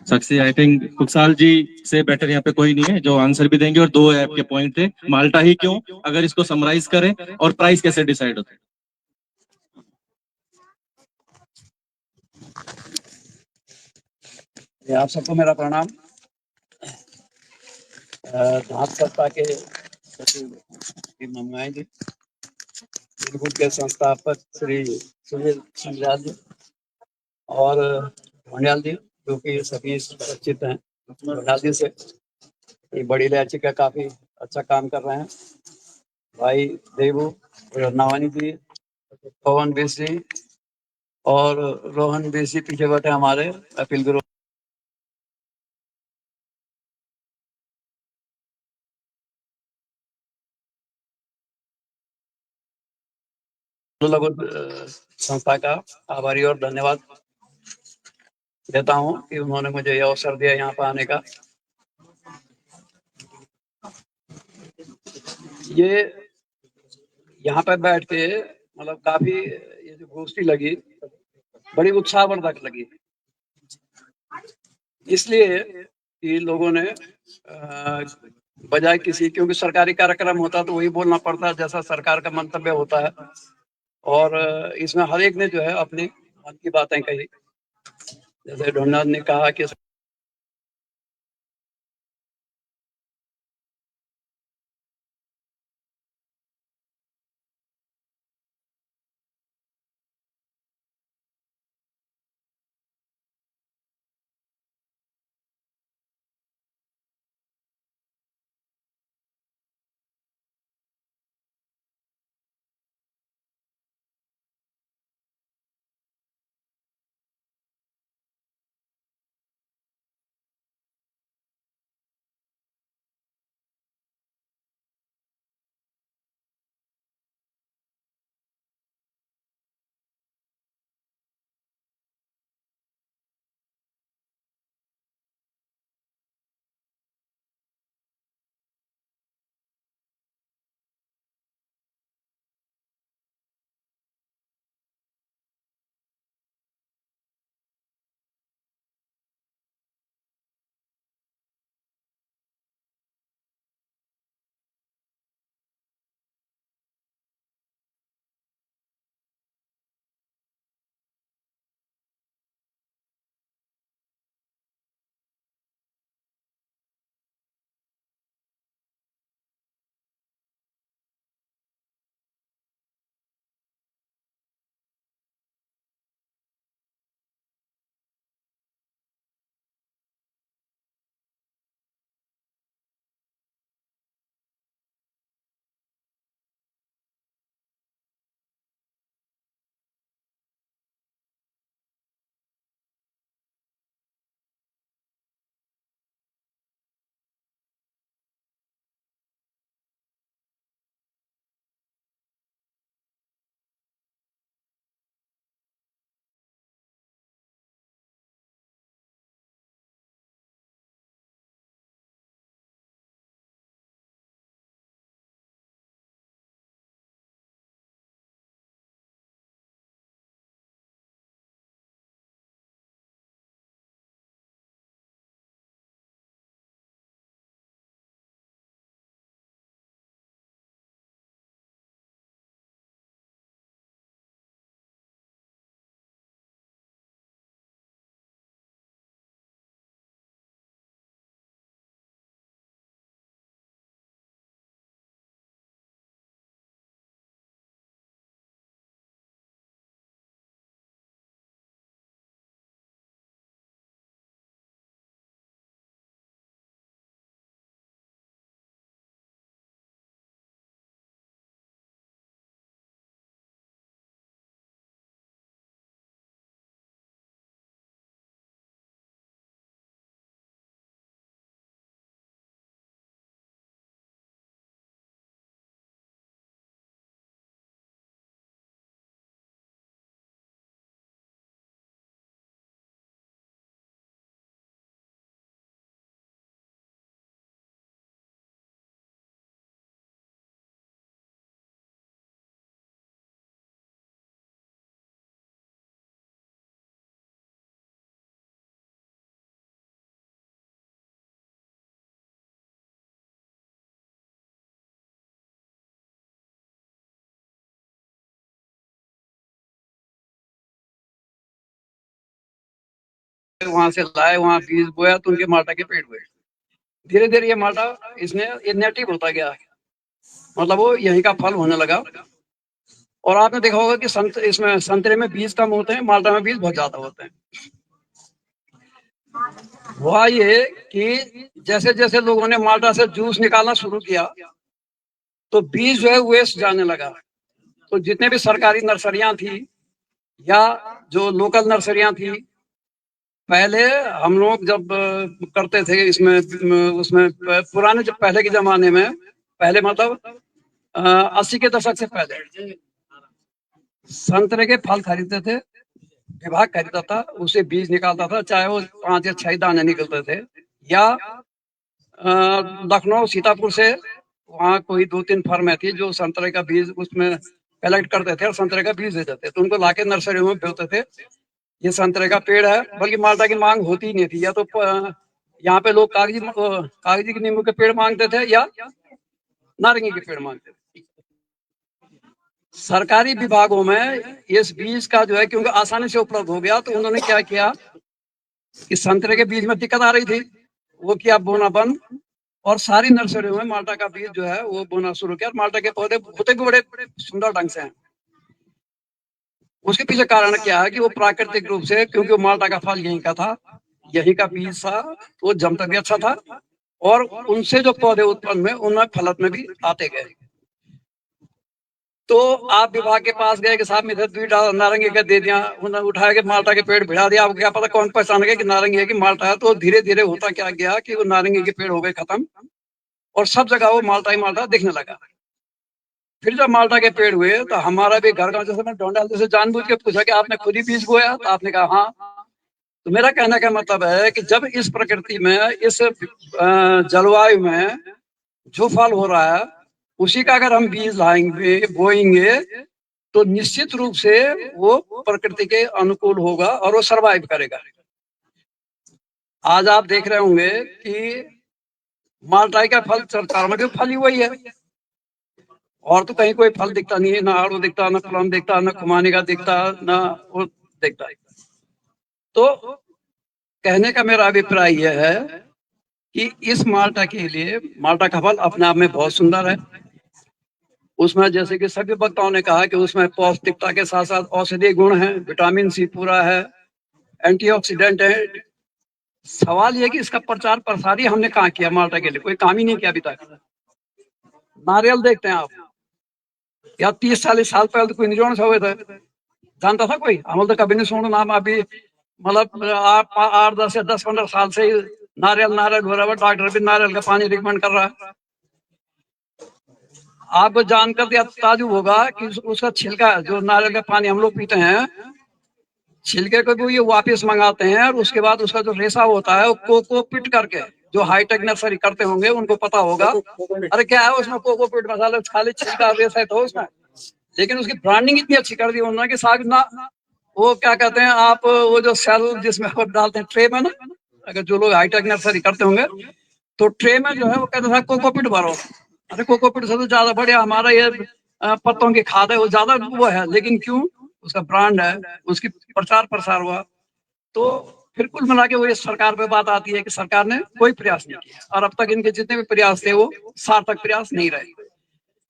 साक्षी। आई थिंक कुकसाल जी से बेटर यहाँ पे कोई नहीं है जो आंसर भी देंगे। और दो आपके पॉइंट थे, माल्टा ही क्यों, अगर इसको समराइज करें, और प्राइस कैसे डिसाइड होता है। आप सबको मेरा प्रणाम। धात सत्ता के सचिव ममगाई जी, बिल्कुल के संस्थापक श्री सुनील संजयाल जी और ढोंडियाल जी, जो कि सभी परिचित हैं ढोंडियाल जी से। ये बड़ी इलायची का काफी अच्छा काम कर रहे हैं। भाई देवू नवानी जी, पवन बेसी और रोहन बेसी पीछे बैठे हमारे अपील ग्रुप संस्था का आभारी और धन्यवाद देता हूं कि उन्होंने मुझे यह अवसर दिया यहाँ पर आने का। ये यहाँ पर बैठ के मतलब काफी ये जो गोष्ठी लगी बड़ी उत्साहवर्धक लगी, इसलिए कि लोगों ने बजाय किसी, क्योंकि सरकारी कार्यक्रम होता तो वही बोलना पड़ता जैसा सरकार का मंतव्य होता है, और इसमें हर एक ने जो है अपनी मन की बातें कही। जैसे ढोंडाल ने कहा कि वहां से लाए, वहां बीज बोया तो उनके माल्टा के पेड़ हुए। धीरे धीरे ये माल्टा ये नेटिव होता गया, मतलब वो यहीं का फल होने लगा। और आपने देखा होगा कि इसमें संतरे में बीज कम होते हैं, माल्टा में बीज बहुत ज्यादा होते हैं। हुआ ये कि जैसे जैसे लोगों ने माल्टा से जूस निकालना शुरू किया तो बीज जो है वेस्ट जाने लगा। तो जितने भी सरकारी नर्सरियां थी या जो लोकल नर्सरियां थी, पहले हम लोग जब करते थे इसमें उसमें पुराने जब पहले के जमाने में, पहले मतलब 80 के दशक से पहले संतरे के फल खरीदते थे, विभाग खरीदता था, उसे बीज निकालता था, चाहे वो 5 या 6 दाने निकलते थे। या लखनऊ सीतापुर से वहाँ कोई 2-3 फर्म थी जो संतरे का बीज उसमें कलेक्ट करते थे और संतरे का बीज दे देते, तो उनको लाके नर्सरियों में बोते थे ये संतरे का पेड़ है। बल्कि माल्टा की मांग होती ही नहीं थी, या तो यहाँ पे लोग कागजी के नींबू के पेड़ मांगते थे या नारंगी के पेड़ मांगते थे। सरकारी विभागों में इस बीज का जो है क्योंकि आसानी से उपलब्ध हो गया, तो उन्होंने क्या किया कि संतरे के बीज में दिक्कत आ रही थी, वो किया बोना बंद, और सारी नर्सरियों में माल्टा का बीज जो है वो बोना शुरू किया। माल्टा के पौधे होते भी बड़े सुंदर ढंग से हैं। उसके पीछे कारण क्या है कि वो प्राकृतिक रूप से, क्योंकि वो माल्टा का फल यहीं का था, यहीं का बीज था, तो वो जमता भी अच्छा था और उनसे जो पौधे उत्पन्न हुए उनमें फलत में भी आते गए। तो आप विभाग के पास गए कि साहब मुझे 2 नारंगी का दे दिया, उन्होंने उठाया के माल्टा के पेड़ भिड़ा दिया, आपको क्या पता कौन पहचान गया कि नारंगी है कि माल्टा है। तो धीरे धीरे होता क्या गया कि वो नारंगी के पेड़ हो गए खत्म और सब जगह वो माल्टा ही माल्टा दिखने लगा। फिर जब माल्टा के पेड़ हुए तो हमारा भी घर का, जैसे मैं डोंडाल से जानबूझ के पूछा कि आपने खुद ही बीज बोया, तो आपने कहा हाँ। तो मेरा कहने का मतलब है कि जब इस प्रकृति में, इस जलवायु में जो फल हो रहा है उसी का अगर हम बीज लाएंगे, बोएंगे, तो निश्चित रूप से वो प्रकृति के अनुकूल होगा और वो सरवाइव करेगा। आज आप देख रहे होंगे कि माल्टाई का फल सरकार में भी फल ही वही है, और तो कहीं कोई फल दिखता नहीं है, ना आड़ू दिखता, ना प्लम दिखता, ना खुमानी का दिखता, ना वो दिखता है। तो कहने का मेरा अभिप्राय यह है कि इस माल्टा के लिए, माल्टा का फल अपने आप में बहुत सुंदर है। उसमें जैसे कि सभी वक्ताओं ने कहा कि उसमें पौष्टिकता के साथ साथ औषधीय गुण है, विटामिन सी पूरा है, एंटीऑक्सीडेंट है। सवाल यह कि इसका प्रचार प्रसार ही हमने कहाँ किया, माल्टा के लिए कोई काम ही नहीं किया अभी तक। नारियल देखते हैं आप, या 30-40 साल पहले तो कोई नहीं हुए थे, जानता था कोई? हम तो कभी नहीं सुना नाम। अभी मतलब 8-10 या 10-15 साल से नारियल हो रहा है, डॉक्टर भी नारियल का पानी रिकमेंड कर रहा है। आपको जानकर ताजुब होगा कि उसका छिलका, जो नारियल का पानी हम लोग पीते हैं, छिलके को भी ये वापस मंगाते हैं और उसके बाद उसका जो रेशा होता है वो कोकोपीट करके, जो हाईटेक नर्सरी करते होंगे उनको पता होगा। अरे क्या है उसमें कोकोपीट मसाला, खाली छिलका रेशा तो उसमें, लेकिन उसकी ब्रांडिंग इतनी अच्छी कर दी उन्होंने कि साहब ना, वो क्या कहते हैं आप, वो जो सेल जिसमें डालते हैं ट्रे में ना, अगर जो लोग हाईटेक नर्सरी करते होंगे तो ट्रे में जो है वो कहते हैं कोकोपीट भरो। अरे कोकोपीट से तो ज्यादा बढ़िया हमारा ये पत्तों की खाद है, वो ज्यादा वो है, लेकिन क्यों? उसका ब्रांड है, उसकी प्रचार प्रसार हुआ। तो फिर कुल मिला के वो ये सरकार पे बात आती है कि सरकार ने कोई प्रयास नहीं किया, और अब तक इनके जितने भी प्रयास थे वो सार्थक प्रयास नहीं रहे।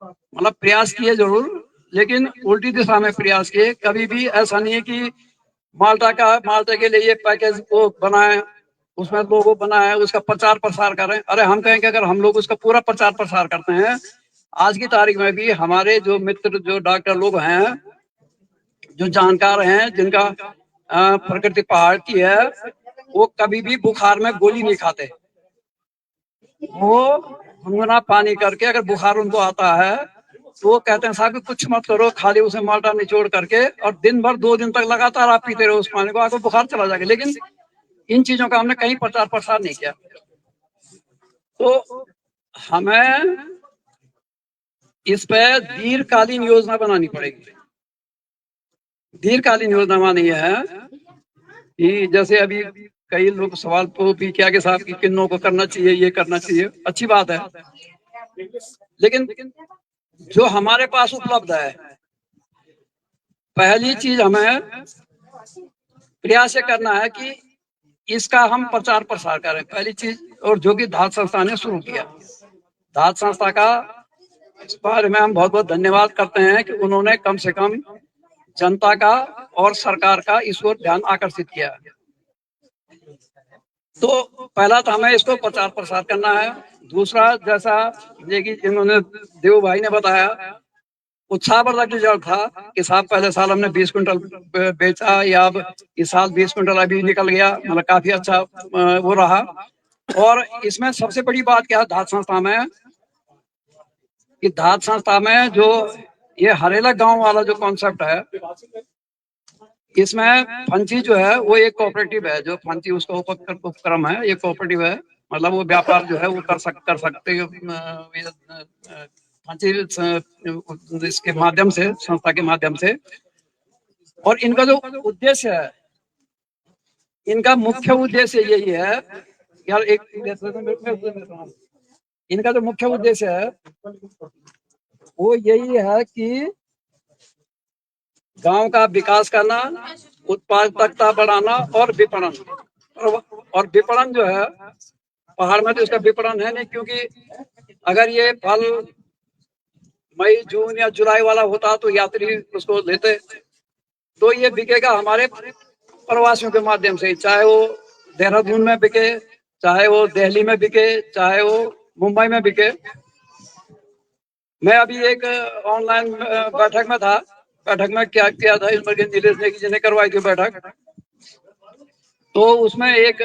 मतलब प्रयास किए जरूर, लेकिन उल्टी दिशा में प्रयास किए। कभी भी ऐसा नहीं है कि माल्टा के लिए ये पैकेज वो बनाए, उसमें लोगो बनाए, उसका प्रचार प्रसार करें। अरे हम कहें कि अगर हम लोग उसका पूरा प्रचार प्रसार करते हैं, आज की तारीख में भी हमारे जो मित्र, जो डॉक्टर लोग हैं, जो जानकार हैं, जिनका प्रकृति पहाड़ की है, वो कभी भी बुखार में गोली नहीं खाते। वो गुनगुना पानी करके, अगर बुखार उनको आता है तो वो कहते हैं साहब कुछ मत करो, खाली उसे माल्टा निचोड़ करके और दिन भर 2 दिन तक लगातार आप पीते रहो उस पानी को, आपको बुखार चला जाएगा। लेकिन इन चीजों का हमने कहीं प्रचार प्रसार नहीं किया। तो हमें इस पे दीर्घकालीन योजना बनानी पड़ेगी। दीर्घकालीन योजना मानी है कि जैसे अभी कई लोग सवाल भी किया कि साहब की किन्नों को करना चाहिए, ये करना चाहिए, अच्छी बात है, लेकिन जो हमारे पास उपलब्ध है, पहली चीज हमें प्रयास ये करना है कि इसका हम प्रचार प्रसार करें पहली चीज, और जो कि धात संस्था ने शुरू किया। धात संस्था का इस बारे में हम बहुत बहुत धन्यवाद करते हैं कि उन्होंने कम से कम जनता का और सरकार का इस ओर ध्यान आकर्षित किया। तो पहला तो हमें इसको प्रचार प्रसार करना है। दूसरा, जैसा ये कि इन्होंने देव भाई ने बताया, उत्साहवर्धक रिजल्ट था कि साहब पहले साल हमने 20 क्विंटल बेचा, या अब इस साल 20 क्विंटल अभी निकल गया, मतलब काफी अच्छा वो रहा। और इसमें सबसे बड़ी बात क्या है धात संस्था में, कि धात संस्था में जो ये हरेला गांव वाला जो कॉन्सेप्ट है, इसमें फंची जो है वो एक कोऑपरेटिव है। जो फंची उसका उपक्रम है, ये कोऑपरेटिव है, मतलब वो व्यापार जो है वो कर सकते फंची इसके माध्यम से, संस्था के माध्यम से। और इनका जो उद्देश्य है, इनका मुख्य उद्देश्य यही है यार, इनका जो मुख्य उद्देश्य है वो यही है कि गांव का विकास करना, उत्पादकता बढ़ाना और विपणन। और विपणन जो है, पहाड़ में तो इसका विपणन है नहीं, क्योंकि अगर ये फल मई जून या जुलाई वाला होता तो यात्री उसको लेते, तो ये बिकेगा हमारे प्रवासियों के माध्यम से, चाहे वो देहरादून में बिके, चाहे वो दिल्ली में बिके, चाहे वो मुंबई में बिके। मैं अभी एक ऑनलाइन बैठक में था। बैठक में क्या किया था, इस पर नीलेश नेगी ने करवाई थी बैठक। तो उसमें एक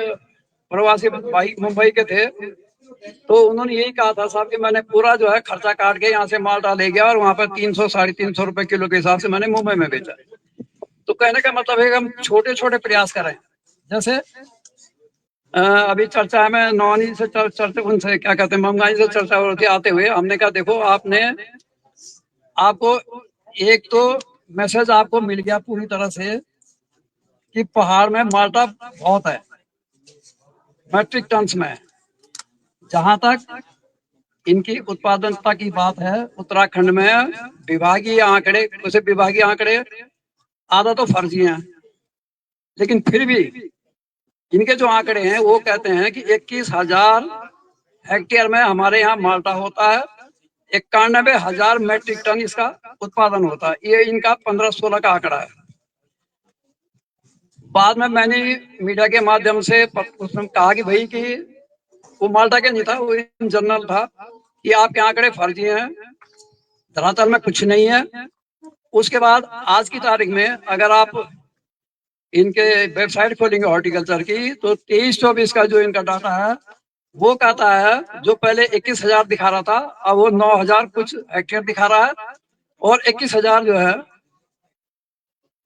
प्रवासी भाई मुंबई के थे, तो उन्होंने यही कहा था साहब कि मैंने पूरा जो है खर्चा काट के यहाँ से माल्टा ले गया और वहां पर 300-350 रुपए किलो के हिसाब से मैंने मुंबई में बेचा। तो कहने का मतलब है कि हम छोटे छोटे प्रयास करें। जैसे अभी चर्चा में नवानी से चर्चा, उनसे क्या कहते हैं, महंगाई से चर्चा होती आते हुए हमने कहा देखो, आपको एक तो मैसेज आपको मिल गया पूरी तरह से कि पहाड़ में माल्टा बहुत है, मैट्रिक टन्स में। जहां तक इनकी उत्पादनता की बात है, उत्तराखंड में विभागीय आंकड़े, उसे विभागीय आंकड़े आधा तो फर्जी हैं, लेकिन फिर भी इनके जो आंकड़े हैं वो कहते हैं कि 21,000 हेक्टेयर में हमारे यहाँ माल्टा होता है, 91,000 मैट्रिक टन इसका उत्पादन होता है। ये इनका 15-16 का आंकड़ा है। बाद में मैंने मीडिया के माध्यम से उसने कहा कि भाई कि वो माल्टा के नहीं था, वो जनरल था, कि आपके आंकड़े फर्जी हैं, धरातल में कुछ नहीं है। उसके बाद आज की तारीख में अगर आप इनके वेबसाइट खोलेंगे हॉर्टिकल्चर की, तो 23-24 का जो इनका डाटा है वो कहता है, जो पहले 21,000 दिखा रहा था अब वो 9,000 कुछ हेक्टेयर दिखा रहा है, और 21,000 जो है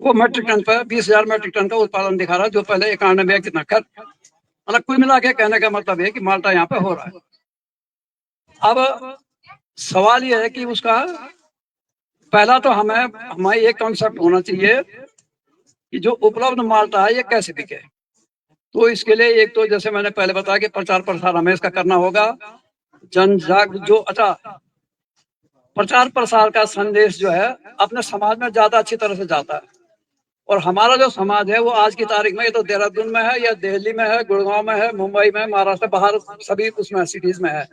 वो मैट्रिक टन पर 20,000 मैट्रिक टन का उत्पादन दिखा रहा है, जो पहले 91 कितना कर, मतलब कुल मिला के कहने का मतलब है कि माल्टा यहाँ पे हो रहा है। अब सवाल यह है कि उसका पहला तो हमें एक कॉन्सेप्ट होना चाहिए कि जो उपलब्ध माल्टा है ये कैसे बिके। तो इसके लिए एक तो जैसे मैंने पहले बताया कि प्रचार प्रसार हमें इसका करना होगा। प्रचार प्रसार का संदेश जो है अपने समाज में ज्यादा अच्छी तरह से जाता है। और हमारा जो समाज है वो आज की तारीख में, ये तो देहरादून में है या दिल्ली में है, गुड़गांव में है, मुंबई में, महाराष्ट्र, बाहर सभी उसमें सिटीज में है।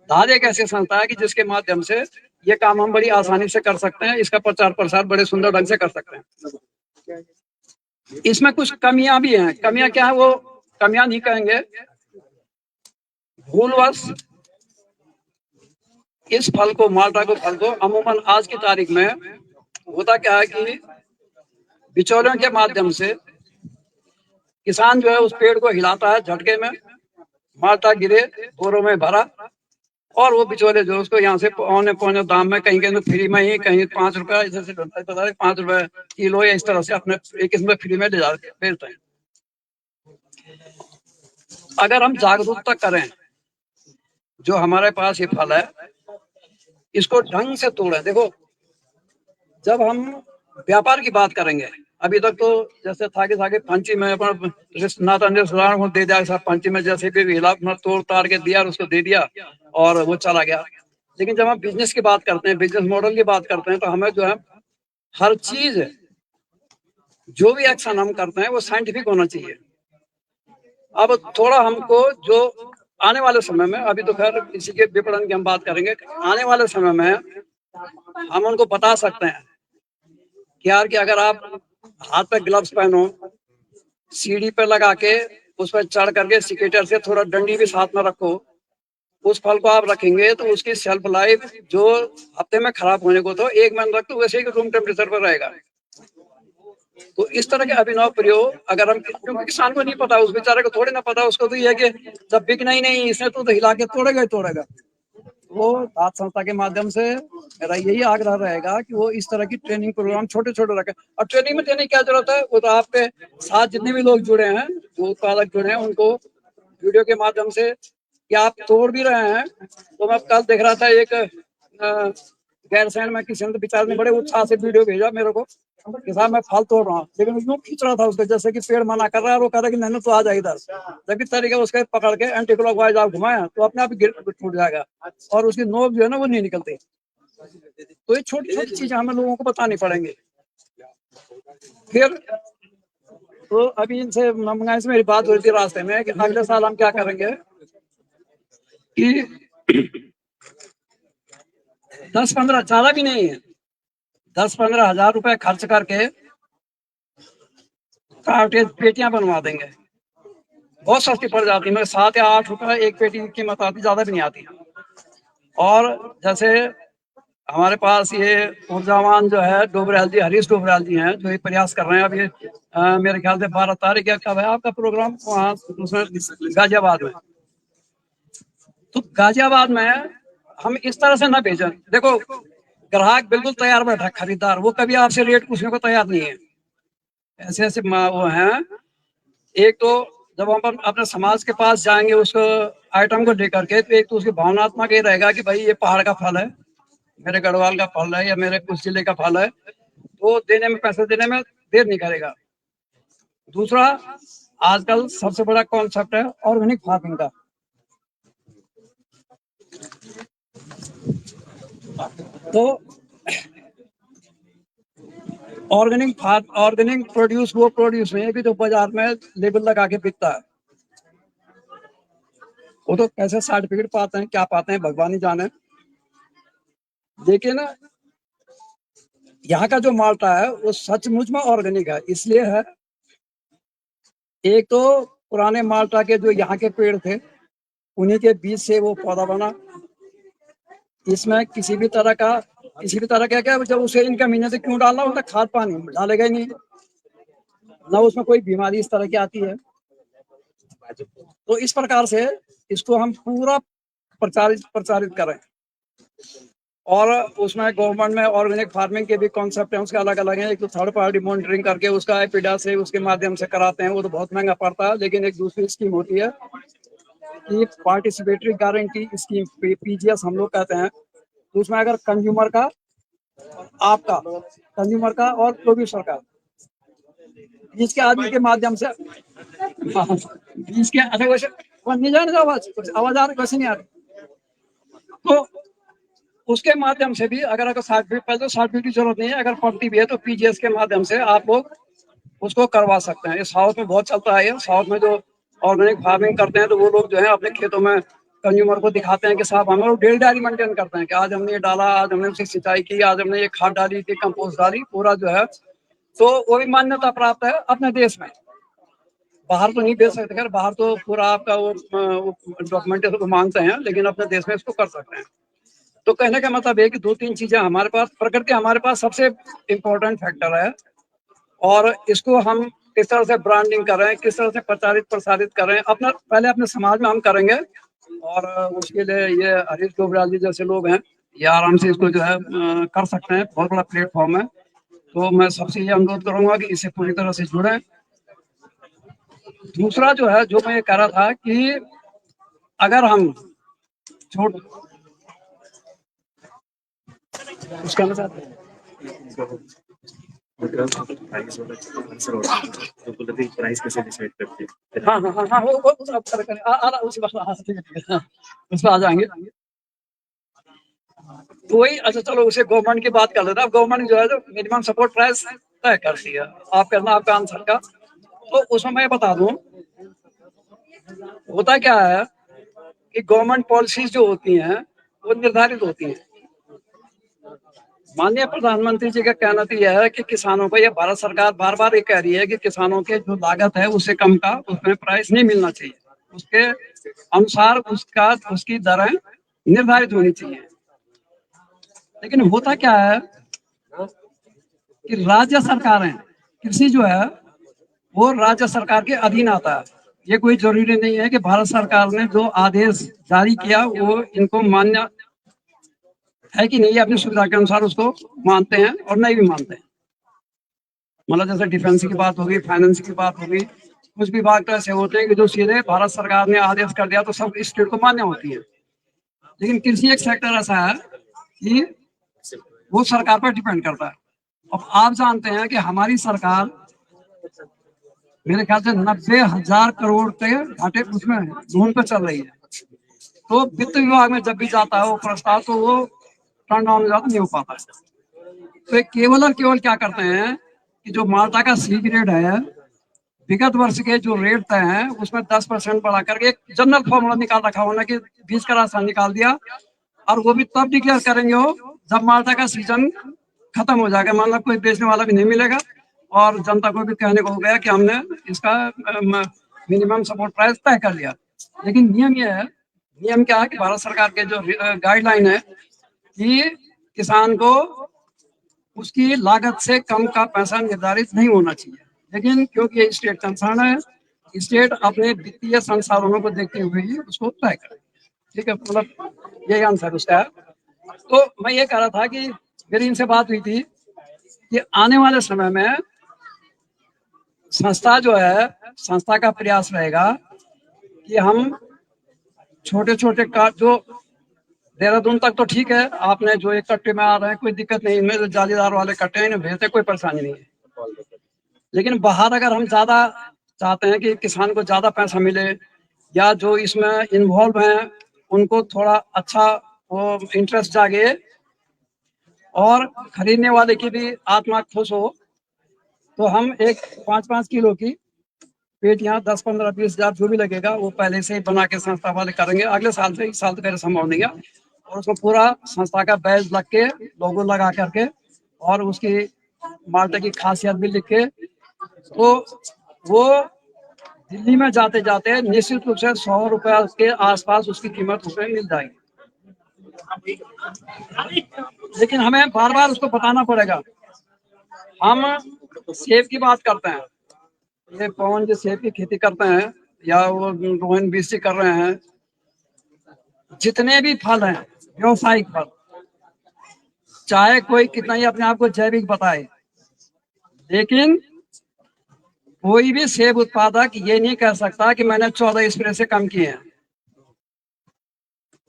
धात एक ऐसी संस्था है कि जिसके माध्यम से ये काम हम बड़ी आसानी से कर सकते हैं, इसका प्रचार प्रसार बड़े सुंदर ढंग से कर सकते हैं। इसमें कुछ कमियां भी हैं। कमियां क्या है, वो कमियां नहीं कहेंगे, भूलवश इस फल को, माल्टा को, फल को अमूमन आज की तारीख में होता क्या है कि बिचौलियों के माध्यम से किसान जो है उस पेड़ को हिलाता है, झटके में माल्टा गिरे, बोरों में भरा, और वो बिचौले जो उसको यहाँ से पौने दाम में, कहीं कहीं फ्री में ही, कहीं 5 रुपए, ऐसे 5 रुपए किलो या इस तरह से अपने एक किस्म फ्री में ले जाकर बेचते हैं। अगर हम जागरूकता करें, जो हमारे पास ये फल है इसको ढंग से तोड़ें। देखो, जब हम व्यापार की बात करेंगे, अभी तक तो जैसे था कि पंची में नाता को दे दिया, सब पंची में जैसे भी हिला तोड़ ताड़ के दिया और उसको दे दिया और वो चला गया। लेकिन जब हम बिजनेस की बात करते हैं, बिजनेस मॉडल की बात करते हैं, तो हमें जो है हर चीज, जो भी एक्शन हम करते हैं वो साइंटिफिक होना चाहिए। अब थोड़ा हमको जो आने वाले समय में, अभी तो खैर इसी के विपणन की हम बात करेंगे, आने वाले समय में हम उनको बता सकते हैं कि यार कि अगर आप हाथ पे ग्लव्स पहनो, सीढ़ी पे लगा के उस पर चढ़ करके सिकेटर से थोड़ा डंडी भी साथ में रखो, उस फल को आप रखेंगे तो उसकी शेल्फ लाइफ जो हफ्ते में खराब होने को तो 1 महीना रख तो वैसे ही रूम टेम्परेचर पर रहेगा। तो इस तरह के अभिनव प्रयोग अगर हम, क्योंकि किसान को नहीं पता, उस बेचारे को थोड़ी ना पता, उसको तो ये है कि जब बिकना ही नहीं इसने तो हिला के तोड़ेगा ही तोड़ेगा। वो धात संस्था के माध्यम से मेरा यही आग्रह रहेगा कि वो इस तरह की ट्रेनिंग प्रोग्राम छोटे छोटे रखें। और ट्रेनिंग में देने की क्या जरूरत है, वो तो आपके साथ जितने भी लोग जुड़े हैं, जो उत्पादक जुड़े हैं, उनको वीडियो के माध्यम से कि आप तोड़ भी रहे हैं। तो मैं कल देख रहा था एक गैरसैंण में किसी ने बेचारे ने बड़े उत्साह से वीडियो भेजा मेरे को कि साहब मैं फल तोड़ रहा हूँ, लेकिन यूं खींच रहा था उसको जैसे कि पेड़ मना कर रहा है, और वो कह रहा है कि नहीं तो आ जाए इधर, जबकि तरीके उसके पकड़ के एंटी क्लॉकवाइज आप घुमाए तो अपने आप टूट जाएगा और उसकी नोक जो है ना वो नहीं निकलती। तो ये छोटी छोटी चीजें हमें लोगों को बतानी पड़ेंगी। फिर तो अभी इनसे मंगाई से मेरी बात हो रही थी रास्ते में कि अगले साल हम क्या करेंगे कि 10-15, ज्यादा भी नहीं है, 10-15 हजार रुपए खर्च करके कार्टेज पेटियां बनवा देंगे। बहुत सस्ती पड़ जाती है, 7 या 8 रुपए एक पेटी की कीमत आती, ज्यादा भी नहीं आती। और जैसे हमारे पास ये ऊर्जावान जो है डोबराल जी, हरीश डोबराल जी हैं, जो ये प्रयास कर रहे हैं। अभी मेरे ख्याल से 12 तारीख या कब है आपका प्रोग्राम वहाँ गाजियाबाद में? तो गाजियाबाद में हम इस तरह से ना भेजें। देखो ग्राहक बिल्कुल तैयार बैठा, खरीदार वो कभी आपसे रेट पूछने को तैयार नहीं है। ऐसे ऐसे वो हैं। एक तो जब हम अपने समाज के पास जाएंगे उस आइटम को लेकर के, तो एक तो उसकी भावनात्मक ये रहेगा कि भाई ये पहाड़ का फल है, मेरे गढ़वाल का फल है या मेरे कुछ जिले का फल है, तो देने में, पैसे देने में देर नहीं करेगा। दूसरा, आजकल सबसे बड़ा कॉन्सेप्ट है ऑर्गेनिक फार्मिंग का। तो ऑर्गेनिक प्रोड्यूस वो प्रोड्यूस नहीं है कि जो बाजार में लेबल लगा के बिकता है। वो तो कैसे सर्टिफिकेट पाते हैं, क्या पाते हैं, भगवान ही जाने। लेकिन यहाँ का जो माल्टा है वो सचमुच में ऑर्गेनिक है। इसलिए है, एक तो पुराने माल्टा के जो यहाँ के पेड़ थे उन्हीं के बीज से वो पौधा बना। इसमें किसी भी तरह का क्या जब उसे इनका महीने से क्यों डालना, उसका खाद पानी डालेगा ही नहीं, ना उसमें कोई बीमारी इस तरह की आती है। तो इस प्रकार से इसको हम पूरा प्रचारित करें। और उसमें गवर्नमेंट में ऑर्गेनिक फार्मिंग के भी कॉन्सेप्ट हैं, उसके अलग अलग हैं। एक तो थर्ड पार्टी मॉनिटरिंग करके उसका एपिडा से उसके माध्यम से कराते हैं, वो तो बहुत महंगा पड़ता है। लेकिन एक दूसरी स्कीम होती है कि पार्टिसिपेटरी गारंटी स्कीम, पीजीएस हम लोग कहते हैं। तो उसमें अगर कंज्यूमर का, आपका कंज्यूमर का और प्रोड्यूसर का, बीच के आदमी के माध्यम से, बीच के, अच्छा वैसे नहीं जाने आवाज आ रही, वैसे नहीं आ रही, तो उसके माध्यम से भी अगर सर्टिफिकेट की जरूरत नहीं है, अगर पड़ती भी है तो पीजीएस के माध्यम से आप लोग उसको करवा सकते हैं। ये साउथ में बहुत चलता है। साउथ में जो ऑर्गेनिक फार्मिंग करते हैं तो वो लोग जो है अपने खेतों में कंज्यूमर को दिखाते हैं कि साहब हम लोग डेली डायरी मेंटेन करते हैं कि आज हमने ये डाला, आज हमने उसकी सिंचाई की, आज हमने ये खाद डाली थी, कंपोस्ट डाली, पूरा जो है। तो वो भी मान्यता प्राप्त है अपने देश में। बाहर तो नहीं भेज सकते, खैर बाहर तो पूरा आपका वो डॉक्यूमेंटेशन को मांगते हैं, लेकिन अपने देश में इसको कर सकते हैं। तो कहने का मतलब है कि 2-3 चीजें हमारे पास, प्रकृति हमारे पास सबसे इम्पोर्टेंट फैक्टर है। और इसको हम किस तरह से ब्रांडिंग करें, किस तरह से प्रसारित करें, अपना पहले अपने समाज में हम करेंगे। और उसके लिए ये हरीश डोबराल जी जैसे लोग हैं, ये आराम से इसको जो है कर सकते हैं। बहुत बड़ा प्लेटफॉर्म है। तो मैं सबसे ये अनुरोध करूंगा कि इससे पूरी तरह से जुड़ें। दूसरा जो है, जो मैं ये कह रहा था कि अगर हम उसका हाँ, वो उस पर आ जाएंगे। तो वही, अच्छा चलो उसे गवर्नमेंट की बात कर लेते हैं। गवर्नमेंट जो है जो मिनिमम सपोर्ट प्राइस तय करती है, आप करना आपका आंसर का। तो उसमें मैं बता दूं होता क्या है कि गवर्नमेंट पॉलिसीज जो होती हैं वो निर्धारित होती हैं। माननीय प्रधानमंत्री जी का कहना तो यह है कि किसानों को, ये भारत सरकार बार बार ये कह रही है कि किसानों के जो लागत है उससे कम का उसमें प्राइस नहीं मिलना चाहिए, उसके अनुसार उसकी दरें निर्धारित होनी चाहिए। लेकिन होता क्या है कि राज्य सरकारें, कृषि जो है वो राज्य सरकार के अधीन आता है। ये कोई जरूरी नहीं है कि भारत सरकार ने जो आदेश जारी किया वो इनको मान्य है कि नहीं, अपनी सुविधा के अनुसार उसको मानते हैं और नहीं भी मानते हैं। मतलब जैसे डिफेंस की बात होगी, फाइनेंस की बात होगी, कुछ विभाग तो ऐसे होते हैं कि जो सीधे भारत सरकार ने आदेश कर दिया तो सब स्टेट को मान्य होती है। लेकिन कृषि एक सेक्टर ऐसा है कि वो सरकार पर डिपेंड करता है। अब आप जानते हैं कि हमारी सरकार मेरे ख्याल से 90,000 करोड़ के घाटे उसमें लोन पे चल रही है। तो वित्त विभाग में जब भी जाता है वो प्रस्ताव तो वो टर्न डाउन नहीं हो पाता है। तो ये केवल और केवल क्या करते हैं कि जो माल्टा का सी ग्रेड है, विगत वर्ष के जो रेट तय हैं उसमें 10% बढ़ा करके एक जनरल फॉर्मूला निकाल रखा होना कि बीज का रास्ता निकाल दिया, और वो भी तब डिक्लेयर करेंगे हो जब माल्टा का सीजन खत्म हो जाएगा। मतलब कोई बेचने वाला भी नहीं मिलेगा और जनता को भी कहने को हो गया कि हमने इसका मिनिमम सपोर्ट प्राइस तय कर लिया। लेकिन नियम यह है, नियम क्या है कि भारत सरकार के जो गाइडलाइन है कि किसान को उसकी लागत से कम का पैसा निर्धारित नहीं होना चाहिए। लेकिन क्योंकि ये स्टेट कंसर्न है, स्टेट अपने वित्तीय संसाधनों को देखते हुए ही उसको तय करे। ठीक है, मतलब यही आंसर उसका है। तो मैं ये कह रहा था कि मेरी इनसे बात हुई थी कि आने वाले समय में संस्था जो है, संस्था का प्रयास रहेगा कि हम छोटे छोटे कार्ड जो देहरादून तक तो ठीक है, आपने जो एक कट्टे में आ रहे हैं कोई दिक्कत नहीं, इनमें जो जालीदार वाले कट्टे हैं भेजते कोई परेशानी नहीं है। लेकिन बाहर अगर हम ज्यादा चाहते हैं कि किसान को ज्यादा पैसा मिले या जो इसमें इन्वॉल्व हैं उनको थोड़ा अच्छा वो इंटरेस्ट जागे और खरीदने वाले की भी आत्मा खुश हो, तो हम एक 5-5 किलो की पेटियां 10, 15, 20 हजार जो भी लगेगा वो पहले से ही बना के संस्था वाले करेंगे। अगले साल से, इस साल तो मेरे संभव नहीं है, और उसको पूरा संस्था का बैज लग के लोगो लगा करके और उसकी माल्टा की खासियत भी लिख के, तो वो दिल्ली में जाते जाते निश्चित रूप से 100 रुपए के आसपास उसकी कीमत उसमें मिल जाएगी। लेकिन हमें बार बार उसको बताना पड़ेगा। हम सेब की बात करते हैं, ये पवन जी सेब की खेती करते हैं या वो रोहन बीसी कर रहे हैं, जितने भी फल हैं व्यवसायिक फल, चाहे कोई कितना ही अपने आप को जैविक बताए, लेकिन कोई भी सेब उत्पादक ये नहीं कह सकता कि मैंने 14 स्प्रे से कम किए हैं।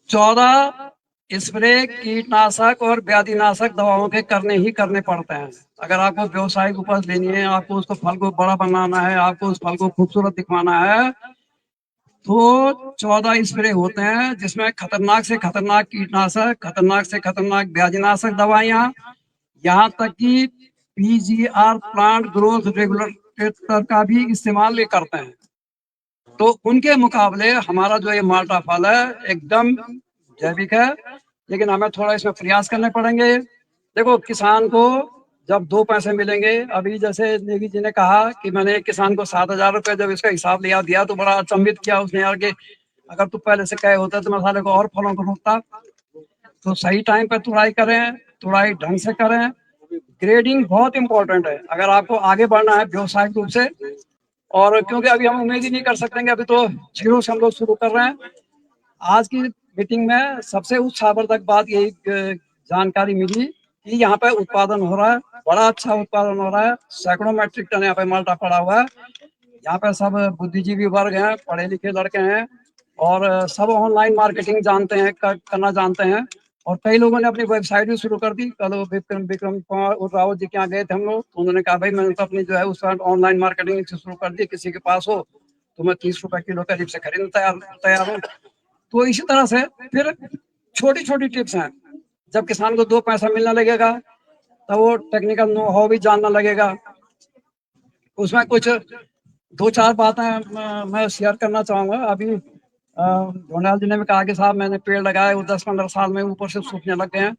14 स्प्रे कीटनाशक और व्याधिनाशक दवाओं के करने ही करने पड़ते हैं। अगर आपको व्यवसायिक उपज लेनी है, आपको उसको फल को बड़ा बनाना है, आपको उस फल को खूबसूरत दिखवाना है, तो 14 स्प्रे होते हैं जिसमें खतरनाक से खतरनाक कीटनाशक, खतरनाक से खतरनाक व्याधिनाशक दवाइयां, यहाँ तक कि पीजीआर प्लांट ग्रोथ रेगुलेटर का भी इस्तेमाल ये करते हैं। तो उनके मुकाबले हमारा जो ये माल्टा फल है एकदम जैविक है, लेकिन हमें थोड़ा इसमें प्रयास करने पड़ेंगे। देखो, किसान को जब 2 पैसे मिलेंगे, अभी जैसे नेगी जी ने कहा कि मैंने एक किसान को 7,000 रुपए जब इसका हिसाब लिया दिया तो बड़ा अचंभित किया उसने यार कि अगर तू पहले से कहे होता तो मैं साले को और फलों को रोकता। तो सही टाइम पे तुड़ाई करें, तुड़ाई ढंग से करें, ग्रेडिंग बहुत इंपॉर्टेंट है अगर आपको आगे बढ़ना है व्यवसायिक रूप से। और क्योंकि अभी हम उम्मीद ही नहीं कर सकते, अभी तो 0 से हम लोग शुरू कर रहे हैं। आज की मीटिंग में सबसे उत्साहवर्धक बात यही जानकारी मिली कि यहाँ पे उत्पादन हो रहा है, बड़ा अच्छा उत्पादन हो रहा है, सैकड़ों मैट्रिक टन यहाँ पे माल्टा पड़ा हुआ है। यहाँ पे सब बुद्धिजीवी वर्ग हैं, पढ़े लिखे लड़के हैं और सब ऑनलाइन मार्केटिंग जानते हैं, करना जानते हैं, और कई लोगों ने अपनी वेबसाइट भी शुरू कर दी। कल विक्रम रावत जी के यहाँ गए थे हम लोग, तो उन्होंने कहा भाई मैंने तो अपनी जो है उस ऑनलाइन मार्केटिंग शुरू कर दी, किसी के पास हो तो मैं 30 रुपए किलो करीब से खरीदने तैयार हूँ। तो इसी तरह से फिर छोटी छोटी टिप्स हैं। जब किसान को 2 पैसा मिलने लगेगा तो वो टेक्निकल नो हाउ भी जानना लगेगा। उसमें कुछ दो चार बातें मैं शेयर करना चाहूंगा। अभी ढोंडाल जी ने भी कहा कि साहब मैंने पेड़ लगाए, वो 10-15 साल में ऊपर से सूखने लग गए हैं।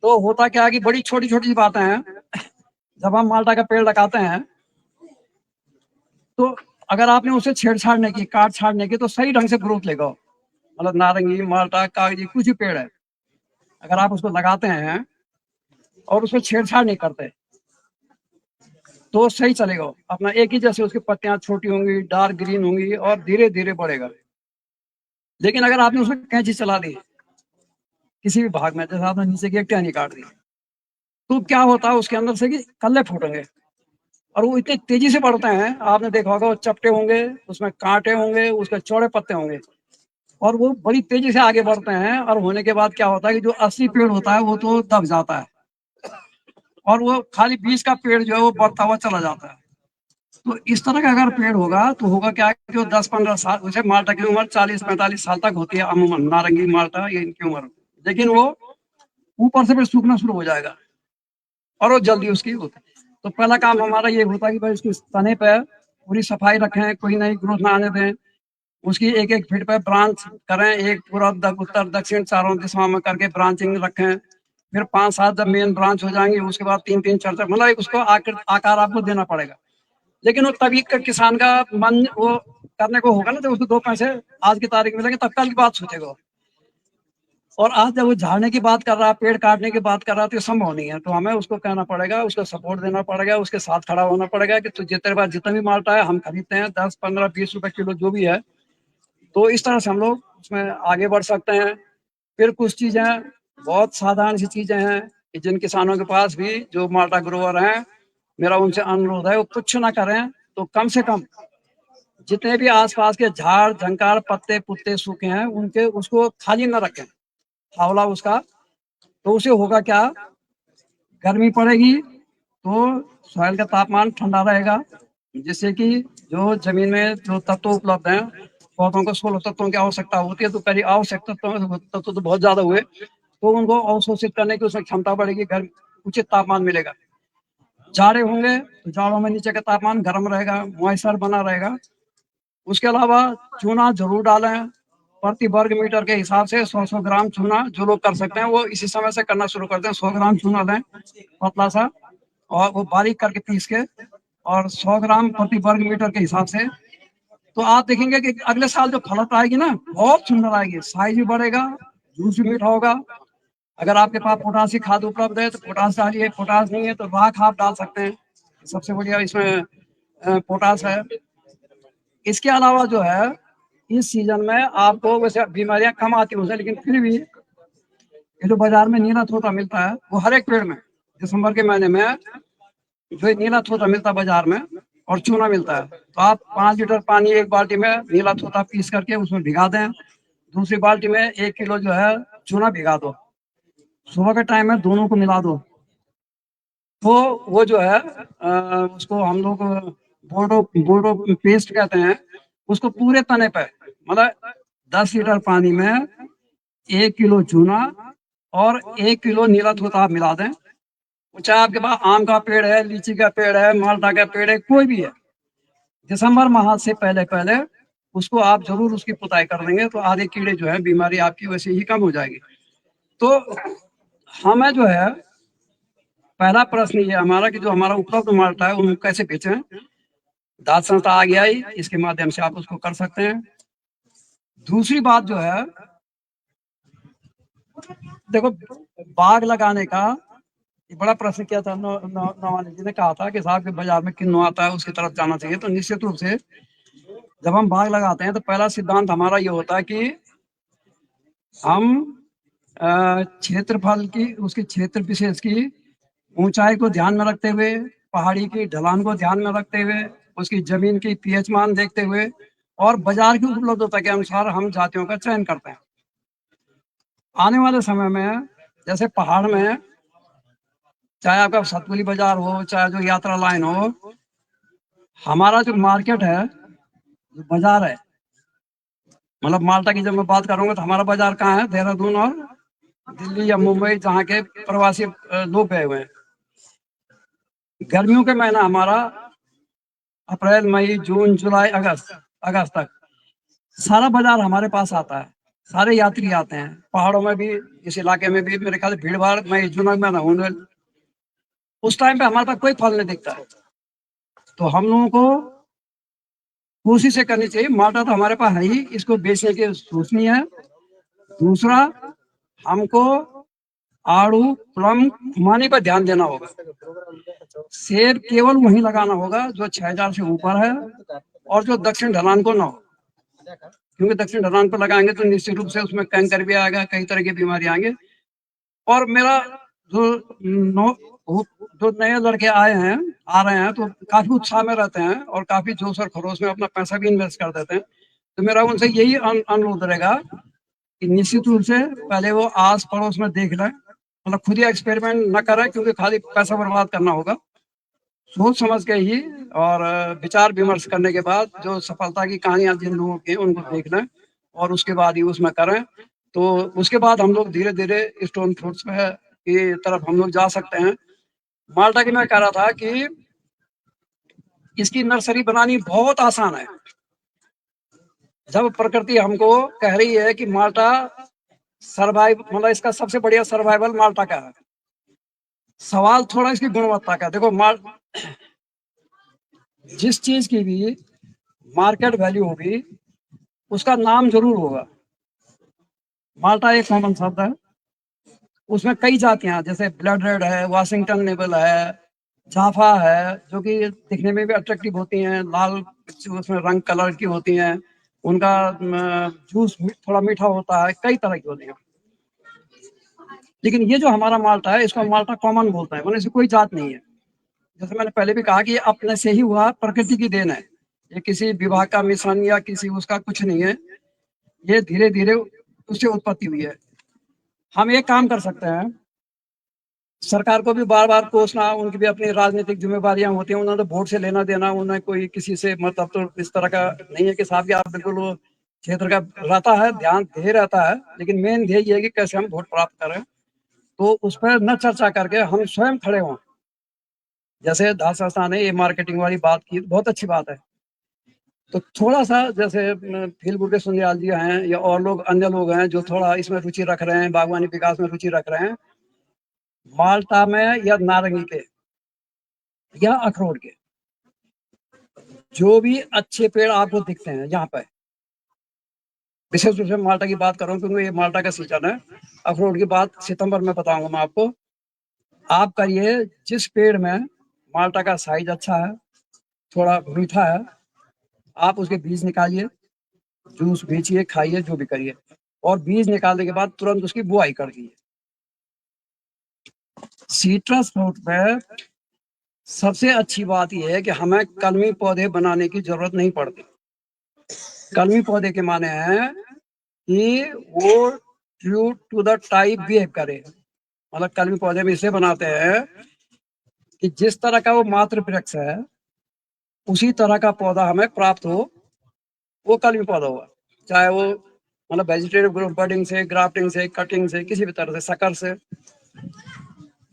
तो होता क्या है कि बड़ी छोटी छोटी बातें हैं। जब हम माल्टा का पेड़ लगाते हैं तो अगर आपने उसे छेड़छाड़ नहीं की, काट छाड़ नहीं की, तो सही ढंग से ग्रोथ लेगा। मतलब नारंगी, माल्टा, कागजी, कुछ भी पेड़ है, अगर आप उसको लगाते हैं और उसमें छेड़छाड़ नहीं करते तो सही चलेगा। अपना एक ही जैसे उसकी पत्तियां छोटी होंगी, डार्क ग्रीन होंगी और धीरे धीरे बढ़ेगा। लेकिन अगर आपने उसमें कैंची चला दी किसी भी भाग में, जैसे आपने नीचे की एक टहनी काट दी, तो क्या होता है उसके अंदर से कि कल्ले फूटेंगे और वो इतनी तेजी से बढ़ते हैं। आपने देखा होगा वो चपटे होंगे, उसमें कांटे होंगे, उसके चौड़े पत्ते होंगे और वो बड़ी तेजी से आगे बढ़ते हैं। और होने के बाद क्या होता है कि जो असली पेड़ होता है वो तो दब जाता है और वो खाली बीज का पेड़ जो है वो बढ़ता हुआ चला जाता है। तो इस तरह का अगर पेड़ होगा तो होगा क्या कि वो 10-15 साल, उसे माल्टा की उम्र 40-45 साल तक होती है अमूमन, नारंगी, माल्टा, ये इनकी उम्र। लेकिन वो ऊपर से फिर सूखना शुरू हो जाएगा और वो जल्दी उसकी होती है। तो पहला काम हमारा ये होता है कि भाई उसकी तने पे पूरी सफाई रखें, कोई नई ग्रोथ ना आने दें। उसकी एक एक फीट पे ब्रांच करें, एक पूर्व उत्तर दक्षिण चारों दिशाओं में करके ब्रांचिंग रखें। फिर 5-7 जब मेन ब्रांच हो जाएंगे उसके बाद 3-3 4, मतलब उसको आकार आपको देना पड़ेगा। लेकिन वो तभी किसान का मन वो करने को होगा ना जब उसको 2 पैसे आज की तारीख में मिलेंगे, तब कल की बात सोचेगा। और आज जब वो झाड़ने की बात कर रहा है, पेड़ काटने की बात कर रहा है, तो ये संभव नहीं है। तो हमें उसको कहना पड़ेगा, उसको सपोर्ट देना पड़ेगा, उसके साथ खड़ा होना पड़ेगा कि तुझे, तेरे पास जितना भी माल्टा है हम खरीदते हैं 10-15-20 रुपए किलो जो भी है। तो इस तरह से हम लोग उसमें आगे बढ़ सकते हैं। फिर कुछ चीजें बहुत साधारण सी चीजें हैं कि जिन किसानों के पास भी जो माल्टा ग्रोवर हैं, मेरा उनसे अनुरोध है वो कुछ ना करें तो कम से कम जितने भी आसपास के झाड़ झंकार पत्ते पुत्ते सूखे हैं उनके उसको खाली न रखें, हावला उसका। तो उसे होगा क्या, गर्मी पड़ेगी तो सॉइल का तापमान ठंडा रहेगा, जिससे कि जो जमीन में जो तत्व उपलब्ध हैं, पौधों को 16 तत्वों की आवश्यकता होती है, तो पहले आवश्यक तत्व तो बहुत ज्यादा हुए, तो उनको अवशोषित करने की उसमें क्षमता बढ़ेगी, गर्म उचित तापमान मिलेगा। जाड़े होंगे तो जाड़ों में नीचे का तापमान गर्म रहेगा, मॉइस्चर बना रहेगा। उसके अलावा चूना जरूर डालें, प्रति वर्ग मीटर के हिसाब से 100-100 ग्राम चूना जो लोग कर सकते हैं वो इसी समय से करना शुरू कर दें। 100 ग्राम चूना लें पतला सा और वो बारीक करके पीस के, और 100 ग्राम प्रति वर्ग मीटर के हिसाब से। तो आप देखेंगे कि अगले साल जो फलत आएगी ना बहुत सुंदर आएगी, साइज भी बढ़ेगा, जूस भी मीठा होगा। अगर आपके पास पोटासी खाद उपलब्ध है तो पोटास डालिए, पोटास नहीं है तो राख आप डाल सकते हैं, सबसे बढ़िया इसमें पोटास है। इसके अलावा जो है इस सीजन में आपको वैसे बीमारियां कम आती हैं, लेकिन फिर भी ये जो बाजार में नीला थोता मिलता है वो हर एक पेड़ में दिसंबर के महीने में जो नीला थोता मिलता है बाजार में और चूना मिलता है, तो आप 5 लीटर पानी एक बाल्टी में नीला थोता पीस करके उसमें भिगा दें। दूसरी बाल्टी में 1 किलो जो है चूना भिगा दो, सुबह के टाइम में दोनों को मिला दो। तो वो जो है उसको हम लोग बोर्डो बोर्डो पेस्ट कहते हैं। उसको पूरे तने पे मतलब 10 लीटर पानी में 1 किलो चूना और 1 किलो नीला थोता आप मिला दें। चाहे आपके पास आम का पेड़ है, लीची का पेड़ है, माल्टा का पेड़ है, कोई भी है, दिसंबर माह से पहले पहले उसको आप जरूर उसकी पुताई कर देंगे तो आधे कीड़े जो है बीमारी आपकी वैसे ही कम हो जाएगी। तो हमें जो है पहला प्रश्न ये हमारा कि जो हमारा उपलब्ध माल्टा है उनको कैसे बेचें। दाद संस्था आ गया ही, इसके माध्यम से आप उसको कर सकते हैं। दूसरी बात जो है, देखो बाग लगाने का बड़ा प्रश्न किया था, नवानी जी ने कहा था कि साहब के बाजार में किन्नू आता है उसकी तरफ जाना चाहिए। तो निश्चित रूप से जब हम बाग लगाते हैं तो पहला सिद्धांत हमारा ये होता है कि हम क्षेत्रफल की, उसके क्षेत्र विशेष की ऊंचाई को ध्यान में रखते हुए, पहाड़ी की ढलान को ध्यान में रखते हुए, उसकी जमीन की पीएच मान देखते हुए और बाजार की उपलब्धता के अनुसार हम जातियों का चयन करते हैं। आने वाले समय में जैसे पहाड़ में चाहे आपका सतपुली बाजार हो, चाहे जो यात्रा लाइन हो, हमारा जो मार्केट है, जो बाजार है, मतलब माल्टा की जब मैं बात करूंगा तो हमारा बाजार कहाँ है, देहरादून और दिल्ली या मुंबई, जहाँ के प्रवासी लोग गए हुए हैं। गर्मियों के महीना हमारा अप्रैल, मई, जून, जुलाई, अगस्त तक सारा बाजार हमारे पास आता है, सारे यात्री आते हैं। पहाड़ों में भी, इस इलाके में भी मेरे ख्याल से भीड़ भाड़ मई जून में ना होने, उस टाइम पे हमारे पास कोई फल नहीं दिखता है। तो हम लोगों को कोशिश करनी चाहिए, माल्टा तो हमारे पास है ही, इसको बेचने की सोचनी है। दूसरा, हमको आड़ू, प्लम, खुमानी पर ध्यान देना होगा। सेब केवल वहीं लगाना होगा जो 6000 से ऊपर है और जो दक्षिण ढलान को ना हो, क्योंकि दक्षिण ढलान पर लगाएंगे तो निश्चित रूप से उसमें कैंकर भी आएगा, कई तरह की बीमारी आएंगे। और मेरा जो नए लड़के आ रहे हैं तो काफी उत्साह में रहते हैं और काफी जोश और खरोश में अपना पैसा भी इन्वेस्ट कर देते हैं। तो मेरा उनसे यही अनुरोध रहेगा कि निश्चित रूप से पहले वो आस पड़ोस में देख लें, मतलब खुद ही एक्सपेरिमेंट न करें, क्योंकि खाली पैसा बर्बाद करना होगा। सोच समझ के ही और विचार विमर्श करने के बाद जो सफलता की कहानियां जिन लोगों की उनको देख लें और उसके बाद ही उसमें करें, तो उसके बाद हम लोग धीरे धीरे स्टोन फ्रूट्स की तरफ हम लोग जा सकते हैं। माल्टा की मैं कह रहा था कि इसकी नर्सरी बनानी बहुत आसान है। जब प्रकृति हमको कह रही है कि माल्टा सर्वाइव, मतलब इसका सबसे बढ़िया सर्वाइवल माल्टा का है, सवाल थोड़ा इसकी गुणवत्ता का। देखो जिस चीज की भी मार्केट वैल्यू होगी उसका नाम जरूर होगा। माल्टा एक कॉमन शब्द है, उसमें कई जातियां, जैसे ब्लड रेड है, वाशिंगटन नेबल है, जाफा है, जो कि दिखने में भी अट्रैक्टिव होती हैं, लाल उसमें रंग कलर की होती हैं, उनका जूस थोड़ा मीठा होता है, कई तरह की होती है। लेकिन ये जो हमारा माल्टा है, इसको माल्टा कॉमन बोलता है, मतलब इसकी कोई जात नहीं है। जैसे मैंने पहले भी कहा कि ये अपने से ही हुआ, प्रकृति की देन है, ये किसी विभाग का मिशन या किसी उसका कुछ नहीं है, ये धीरे धीरे उससे उत्पत्ति हुई है। हम एक काम कर सकते हैं, सरकार को भी बार बार कोसना, उनकी भी अपनी राजनीतिक जिम्मेवारियां होती हैं, उन्होंने वोट से लेना देना, उन्हें कोई किसी से मतलब तो इस तरह का नहीं है कि साहब आप बिल्कुल वो क्षेत्र का रहता है, ध्यान दे रहता है, लेकिन मेन ध्येय ये है कि कैसे हम वोट प्राप्त करें। तो उस पर न चर्चा करके हम स्वयं खड़े हों। जैसे दास संस्था ने ये मार्केटिंग वाली बात की, बहुत अच्छी बात है। तो थोड़ा सा जैसे फीलगुड के सुंदरलाल जी हैं या और लोग, अन्य लोग हैं जो थोड़ा इसमें रुचि रख रहे हैं, बागवानी विकास में रुचि रख रहे हैं, माल्टा में या नारंगी के या अखरोट के जो भी अच्छे पेड़ आपको दिखते हैं यहाँ पे, विशेष रूप से माल्टा की बात करूं क्योंकि ये माल्टा का सीजन है, अखरोट की बात सितंबर में बताऊंगा मैं आपको। आप करिए जिस पेड़ में माल्टा का साइज अच्छा है, थोड़ा मीठा है, आप उसके बीज निकालिए, जूस बेचिए, खाइए, जो भी करिए, और बीज निकालने के बाद तुरंत उसकी बुआई कर दीजिए। सीट्रस फ्रूट में सबसे अच्छी बात यह है कि हमें कलमी पौधे बनाने की जरूरत नहीं पड़ती। कलमी पौधे के माने हैं कि वो true to the type behave करे, मतलब कलमी पौधे में इसे बनाते हैं कि जिस तरह का वो मातृ वृक्ष है उसी तरह का पौधा हमें प्राप्त हो, वो कलमी पौधा हुआ, चाहे वो मतलब वेजिटेटिव बर्डिंग से, ग्राफ्टिंग से, कटिंग से, किसी भी तरह से, शक्कर से।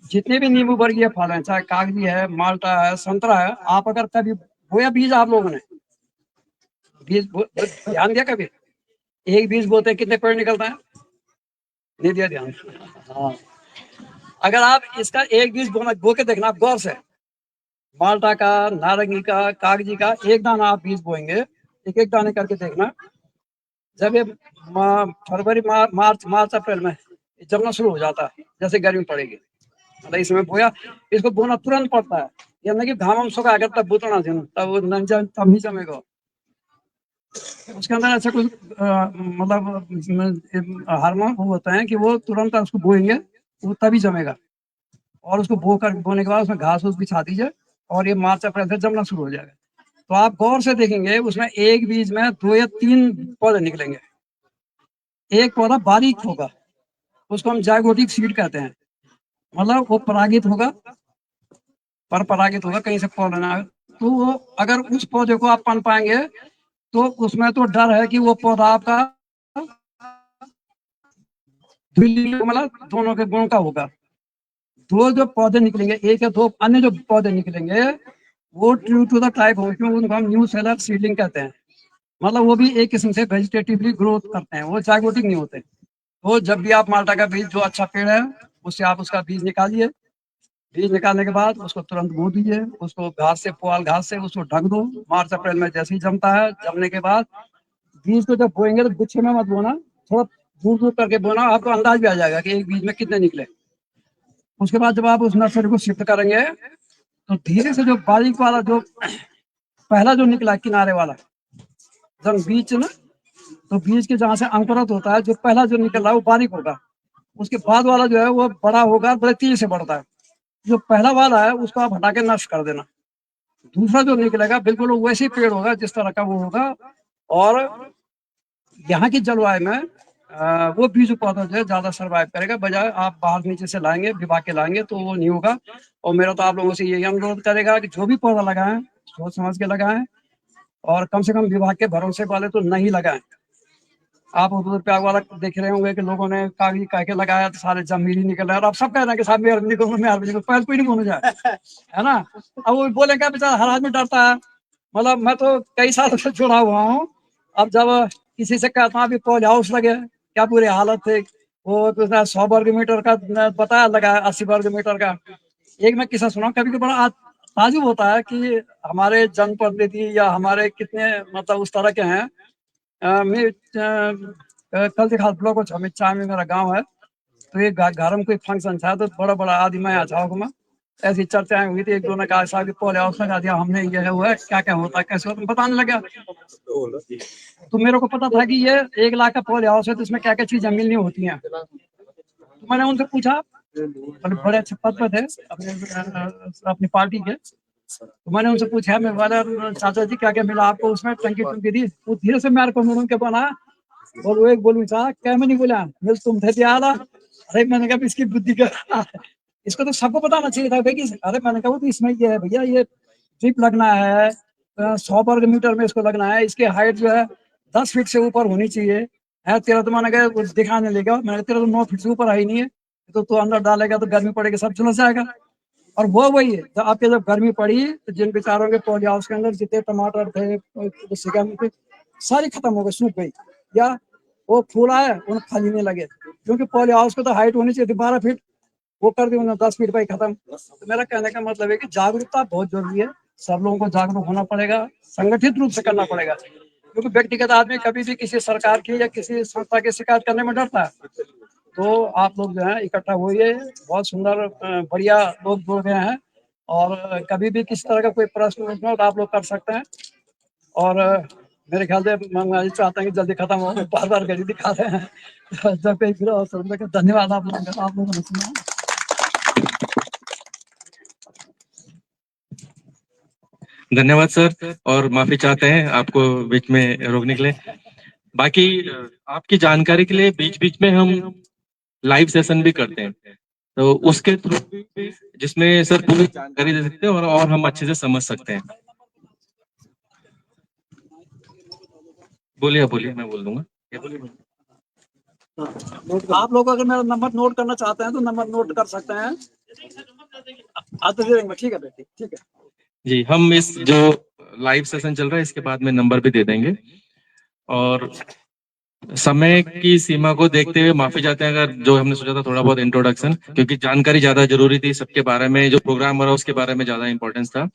जितने भी नींबू वर्गीय फल हैं, चाहे कागजी है, माल्टा है, संतरा है, आप अगर कभी बोया बीज, आप लोगों ने बीज ध्यान दिया कभी? एक बीज बोते हैं कितने पेड़ निकलता है? नहीं दिया ध्यान? हाँ, अगर आप इसका एक बीज बो के देखना, आप गौर से, माल्टा का, नारंगी का, कागजी का, एक दाना आप बीज बोएंगे, एक एक दाने करके देखना, जब ये फरवरी मार्च अप्रैल में जमना शुरू हो जाता है, जैसे गर्मी पड़ेगी, मतलब इसमें बोया, इसको बोना तुरंत पड़ता है, ये नहीं कि घाम सुखा अगर तब बोतना तब वो तब ही जमेगा। उसके अंदर ऐसा कुछ मतलब हार्मोन होता है कि वो तुरंत उसको बोएंगे वो तभी जमेगा, और उसको बोने के बाद उसमें घास फूस बिछा दीजिए और ये मार्च अप्रैल से जमना शुरू हो जाएगा। तो आप गौर से देखेंगे उसमें एक बीज में 2 या 3 पौधे निकलेंगे, एक पौधा बारीक होगा, उसको हम जाइगोटिक सीड कहते हैं, मतलब वो परागित होगा, पर परागित होगा, कहीं से पॉलन आएगा। तो वो अगर उस पौधे को आप पन पाएंगे तो उसमें तो डर है कि वो पौधा आपका मतलब दोनों के गुणों का होगा। 2 जो पौधे निकलेंगे, 1 या 2 अन्य जो पौधे निकलेंगे वो ट्रू टू द टाइप हो, क्योंकि उनको हम न्यू सेलर सीडलिंग कहते हैं। मतलब वो भी एक किस्म से वेजिटेटिवली ग्रोथ करते हैं, वो जाइगोटिक नहीं होते। तो जब भी आप माल्टा का बीज, जो अच्छा पेड़ है, उससे आप उसका बीज निकालिए। बीज निकालने के बाद उसको तुरंत बो दीजिए, उसको घास से, पुआल घास से उसको ढक दो। मार्च अप्रैल में जैसे ही जमता है, जमने के बाद बीज को जब बोएंगे तो गुच्छे में मत बोना, थोड़ा दूर दूर करके बोना, आपको अंदाज भी आ जाएगा कि एक बीज में कितने निकले। उसके बाद जब आप उस नर्सरी को शिफ्ट करेंगे तो धीरे से जो बारीक वाला, जो पहला जो निकला किनारे वाला जब बीज ना, तो बीज के जहाँ से अंकुरित होता है, जो पहला जो निकल रहा है वो बारीक होगा। उसके बाद वाला जो है वो बड़ा होगा, बड़े तेजी से बढ़ता है। जो पहला वाला है उसको आप हटा के नष्ट कर देना। दूसरा जो निकलेगा बिल्कुल वो वैसे ही पेड़ होगा जिस तरह का वो होगा। और यहाँ की जलवायु में वो बीज पौधा जो है ज्यादा सर्वाइव करेगा, बजाय आप बाहर नीचे से लाएंगे, विभाग के लाएंगे, तो वो नहीं होगा। और मेरा तो आप लोगों से यही अनुरोध करेगा कि जो भी पौधा लगाएं सोच समझ के लगाएं, और कम से कम विभाग के भरोसे वाले तो नहीं लगाएं। आप उधर प्याग वाला देख रहे होंगे कि लोगों ने कागजी कह के लगाया तो सारे जमीन ही निकल रहे हैं, और आप सब कह रहे हैं कि साहब मेरे निकल, पहले कोई नहीं बोलने जाए, है ना। अब वो बोलेगा बेचारा, हर आदमी डरता है। मतलब मैं तो कई साल से जुड़ा हुआ हूँ। अब जब किसी से कहता हूँ अभी पॉली हाउस लगे, क्या बुरी हालत थे, वो तो 100 वर्ग मीटर का बताया लगा, 80 वर्ग मीटर का। एक मैं किस्सा सुना, कभी कभी बड़ा ताजुब होता है कि हमारे जनप्रतिनिधि या हमारे कितने मतलब उस तरह के हैं। मैं कल देखा ब्लॉक में चाय में मेरा गांव है, तो ये घर में कोई फंक्शन था, तो बड़ा बड़ा आदमी मैं आ जाओ में ऐसी चर्चाएं हुई थी। एक दो ने कहा साहब पॉली हाउस लगा दिया हमने, ये है वो है, क्या क्या होता है कैसे होता है बताने लगा। तो मेरे को पता था कि ये 1 लाख का पॉली हाउस है, तो इसमें क्या क्या चीजें मिलनी होती हैं। तो मैंने उनसे पूछा, बड़े अच्छे पद पे थे अपनी पार्टी के। तो मैंने उनसे पूछा, मैं वाला चाचा जी क्या क्या मिला आपको उसमें, टंकी टंकी दी। वो धीरे से मेरे को मुड़ के बना, और वो एक बोलू था क्या मैं नहीं बोला, मिल तुम थे दिया। अरे मैंने कहा इसकी बुद्धि का इसको तो सबको बताना चाहिए था भाई। अरे मैंने कहा वो तो इसमें ये है भैया, ये ड्रिप लगना है, 100 वर्ग मीटर में इसको लगना है, इसकी हाइट जो है 10 फीट से ऊपर होनी चाहिए है। तेरा तो मैंने कहा दिखाने लेगा, मैंने तेरा तो 9 फीट से ऊपर आई नहीं है, तो अंदर डालेगा तो गर्मी पड़ेगी, सब झुलस जाएगा। और वो वही है, जब आपके जब गर्मी पड़ी तो जिन बेचारों के पॉली हाउस के अंदर जितने टमाटर थे सिकम सारी खत्म हो गई, सूख गई, या वो फूल आए उन्हें फल ही नहीं लगे, क्योंकि पॉली हाउस को तो हाइट होनी चाहिए थी 12 फीट, वो कर दी उन्होंने 10 फीट पर ही खत्म। तो मेरा कहने का मतलब है कि जागरूकता बहुत जरूरी है, सब लोगों को जागरूक होना पड़ेगा, संगठित रूप से करना पड़ेगा। क्योंकि व्यक्तिगत आदमी कभी भी किसी सरकार की या किसी संस्था की शिकायत करने में डरता है। तो आप लोग जो है इकट्ठा होइए, बहुत सुंदर बढ़िया लोग जुड़ गए हैं, और कभी भी किसी तरह का कोई प्रश्न हो तो आप लोग कर सकते हैं। और मेरे ख्याल से मैं चाहता हूँ कि जल्दी खत्म हो, बार बार घड़ी दिखा रहे हैं। जब कहीं फिर अवसर मिलेगा, धन्यवाद आप लोगों ने सुना। धन्यवाद सर, और माफी चाहते हैं आपको बीच में रोकने के लिए। बाकी आपकी जानकारी के लिए बीच बीच में हम लाइव सेशन भी करते हैं, तो उसके थ्रू जिसमें सर पूरी जानकारी दे सकते हैं और हम अच्छे से समझ सकते हैं। बोलिए बोलिए, मैं बोल दूंगा। आप लोग अगर मेरा नंबर नोट करना चाहते हैं तो नंबर नोट कर सकते हैं। ठीक है बेटी, ठीक है जी। हम इस जो लाइव सेशन चल रहा है इसके बाद में नंबर भी दे देंगे, और समय की सीमा को देखते हुए माफी चाहते हैं अगर जो हमने सोचा था थोड़ा बहुत इंट्रोडक्शन, क्योंकि जानकारी ज्यादा जरूरी थी सबके बारे में, जो प्रोग्राम हो रहा है उसके बारे में ज्यादा इंपॉर्टेंस था।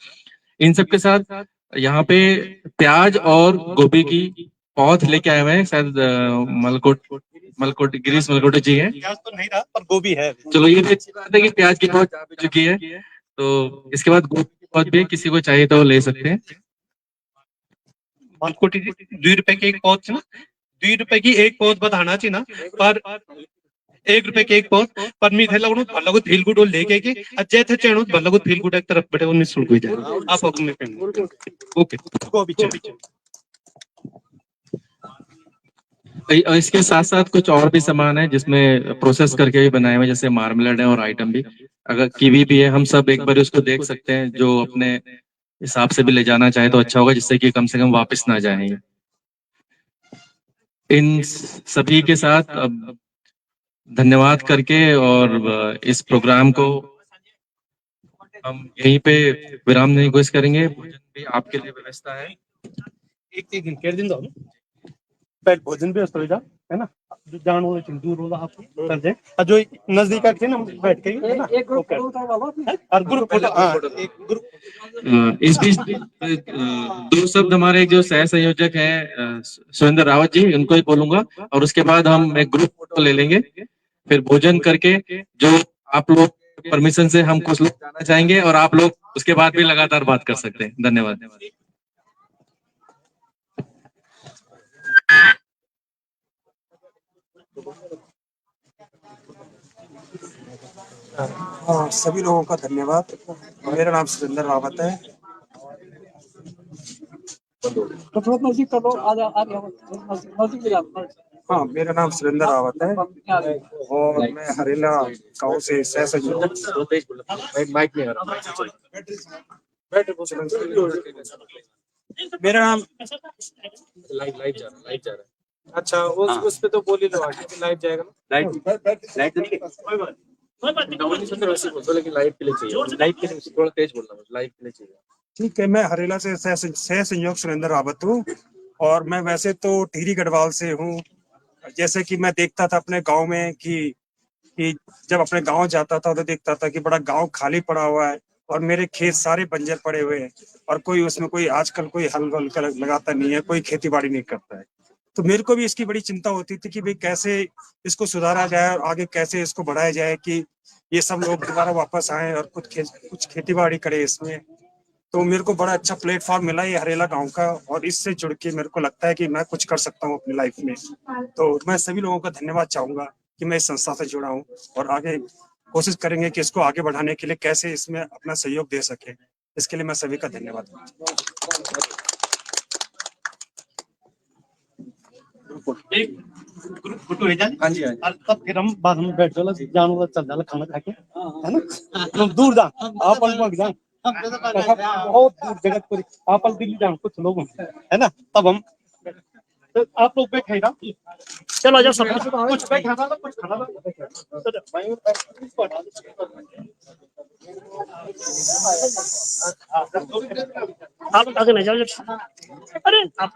इन सब के साथ यहाँ पे प्याज और गोभी की पौध लेके आए हुए हैं, शायद मलकोट गिरीश मलकोटे जी हैं। प्याज तो नहीं था पर गोभी है। चलो ये भी अच्छी बात है कि प्याज की पौध जा भी चुकी है, तो इसके बाद गोभी की पौध भी किसी को चाहिए तो ले सकते हैं। मलकोटी जी 2 रुपए की एक पौध ना, 2 रुपए की एक पौध बताना चाहिए ना, पर 1 रुपए के एक पौध पर मी थे लगनो भलगुत फील गुड लेके के अजय थे चेणु भलगुत फील गुड एक तरफ बैठे उन्हें सुन कोई जाए आप हुक्म में ओके गोभी चाहिए। और इसके साथ साथ कुछ और भी सामान है जिसमें प्रोसेस करके भी बनाए हुए, जैसे मार्मलेड है और आइटम भी, अगर कीवी भी है, हम सब एक बार उसको देख सकते हैं। जो अपने हिसाब से भी ले जाना चाहे तो अच्छा होगा, जिससे कि कम से कम वापस ना जाए। इन सभी के साथ अब धन्यवाद करके और इस प्रोग्राम को हम यहीं पे विराम देने की कोशिश करेंगे। भोजन भी आपके लिए व्यवस्था है। एक कर दिन दो पहले भोजन भी व्यवस्था हो है ना, जो जान वाले चिंतु दूर होगा आप कर दे, और जो नजदीक आके ना बैठ के है ना, और ग्रुप फोटो, हाँ एक ग्रुप। इस बीच दो शब्द हमारे जो सह संयोजक हैं सुरेंद्र रावत जी, उनको ही बोलूंगा, और उसके बाद हम एक ग्रुप फोटो ले लेंगे। फिर भोजन करके जो आप लोग परमिशन से हम कुछ लोग जाना चाहेंगे, और आप लोग उसके बाद भी लगातार बात कर सकते हैं। धन्यवाद। हाँ, सभी लोगों का धन्यवाद। मेरा नाम सुरेंद्र रावत है। तो थोड़ा नजदीक कर लो, नजदीक हाँ, मेरा नाम सुरेंद्र रावत है और मैं हरेला गांव से सह संयोजक। माइक में मेरा नाम लाइव जा रहा है। अच्छा, उस पे तो बोल ही दो आगे, लाइव जाएगा ना। लेकिन लाइव के लिए चाहिए, लाइव के लिए थोड़ा तेज बोलना, लाइव के लिए चाहिए। ठीक है, मैं हरेला से सह संयोजक सुरेंद्र रावत हूँ और मैं वैसे तो टिहरी गढ़वाल से हूँ। जैसे कि मैं देखता था अपने गांव में कि जब अपने गांव जाता था तो देखता था कि बड़ा गांव खाली पड़ा हुआ है और मेरे खेत सारे बंजर पड़े हुए हैं और कोई उसमें कोई आजकल कोई हल वल लगाता नहीं है, कोई खेती बाड़ी नहीं करता है। तो मेरे को भी इसकी बड़ी चिंता होती थी कि भाई कैसे इसको सुधारा जाए और आगे कैसे इसको बढ़ाया जाए कि ये सब लोग दोबारा वापस आए और कुछ खेती बाड़ी करे इसमें। तो मेरे को बड़ा अच्छा प्लेटफॉर्म मिला ये हरेला गांव का और इससे जुड़ के मेरे को लगता है कि मैं कुछ कर सकता हूँ अपनी लाइफ में। तो मैं सभी लोगों का धन्यवाद चाहूंगा कि मैं इस संस्था से जुड़ा हूँ और आगे कोशिश करेंगे कि इसको आगे बढ़ाने के लिए कैसे इसमें अपना सहयोग दे सके। इसके लिए मैं सभी का धन्यवाद। एक ग्रुप फोटो ले जाए। हाँ जी, और तब फिर हम बाद में बैठ चला जानवर चल जाला खाना खा के, है ना। तुम दूर जा, आप अलग जा, बहुत दूर जगत पूरी आप दिल्ली जाओ, कुछ लोग है ना, तब हम तो आप लोग बैठे ना, चलो आ जाओ सब कुछ बैठा था कुछ खाना आप आगे नहीं जाओ। अरे आप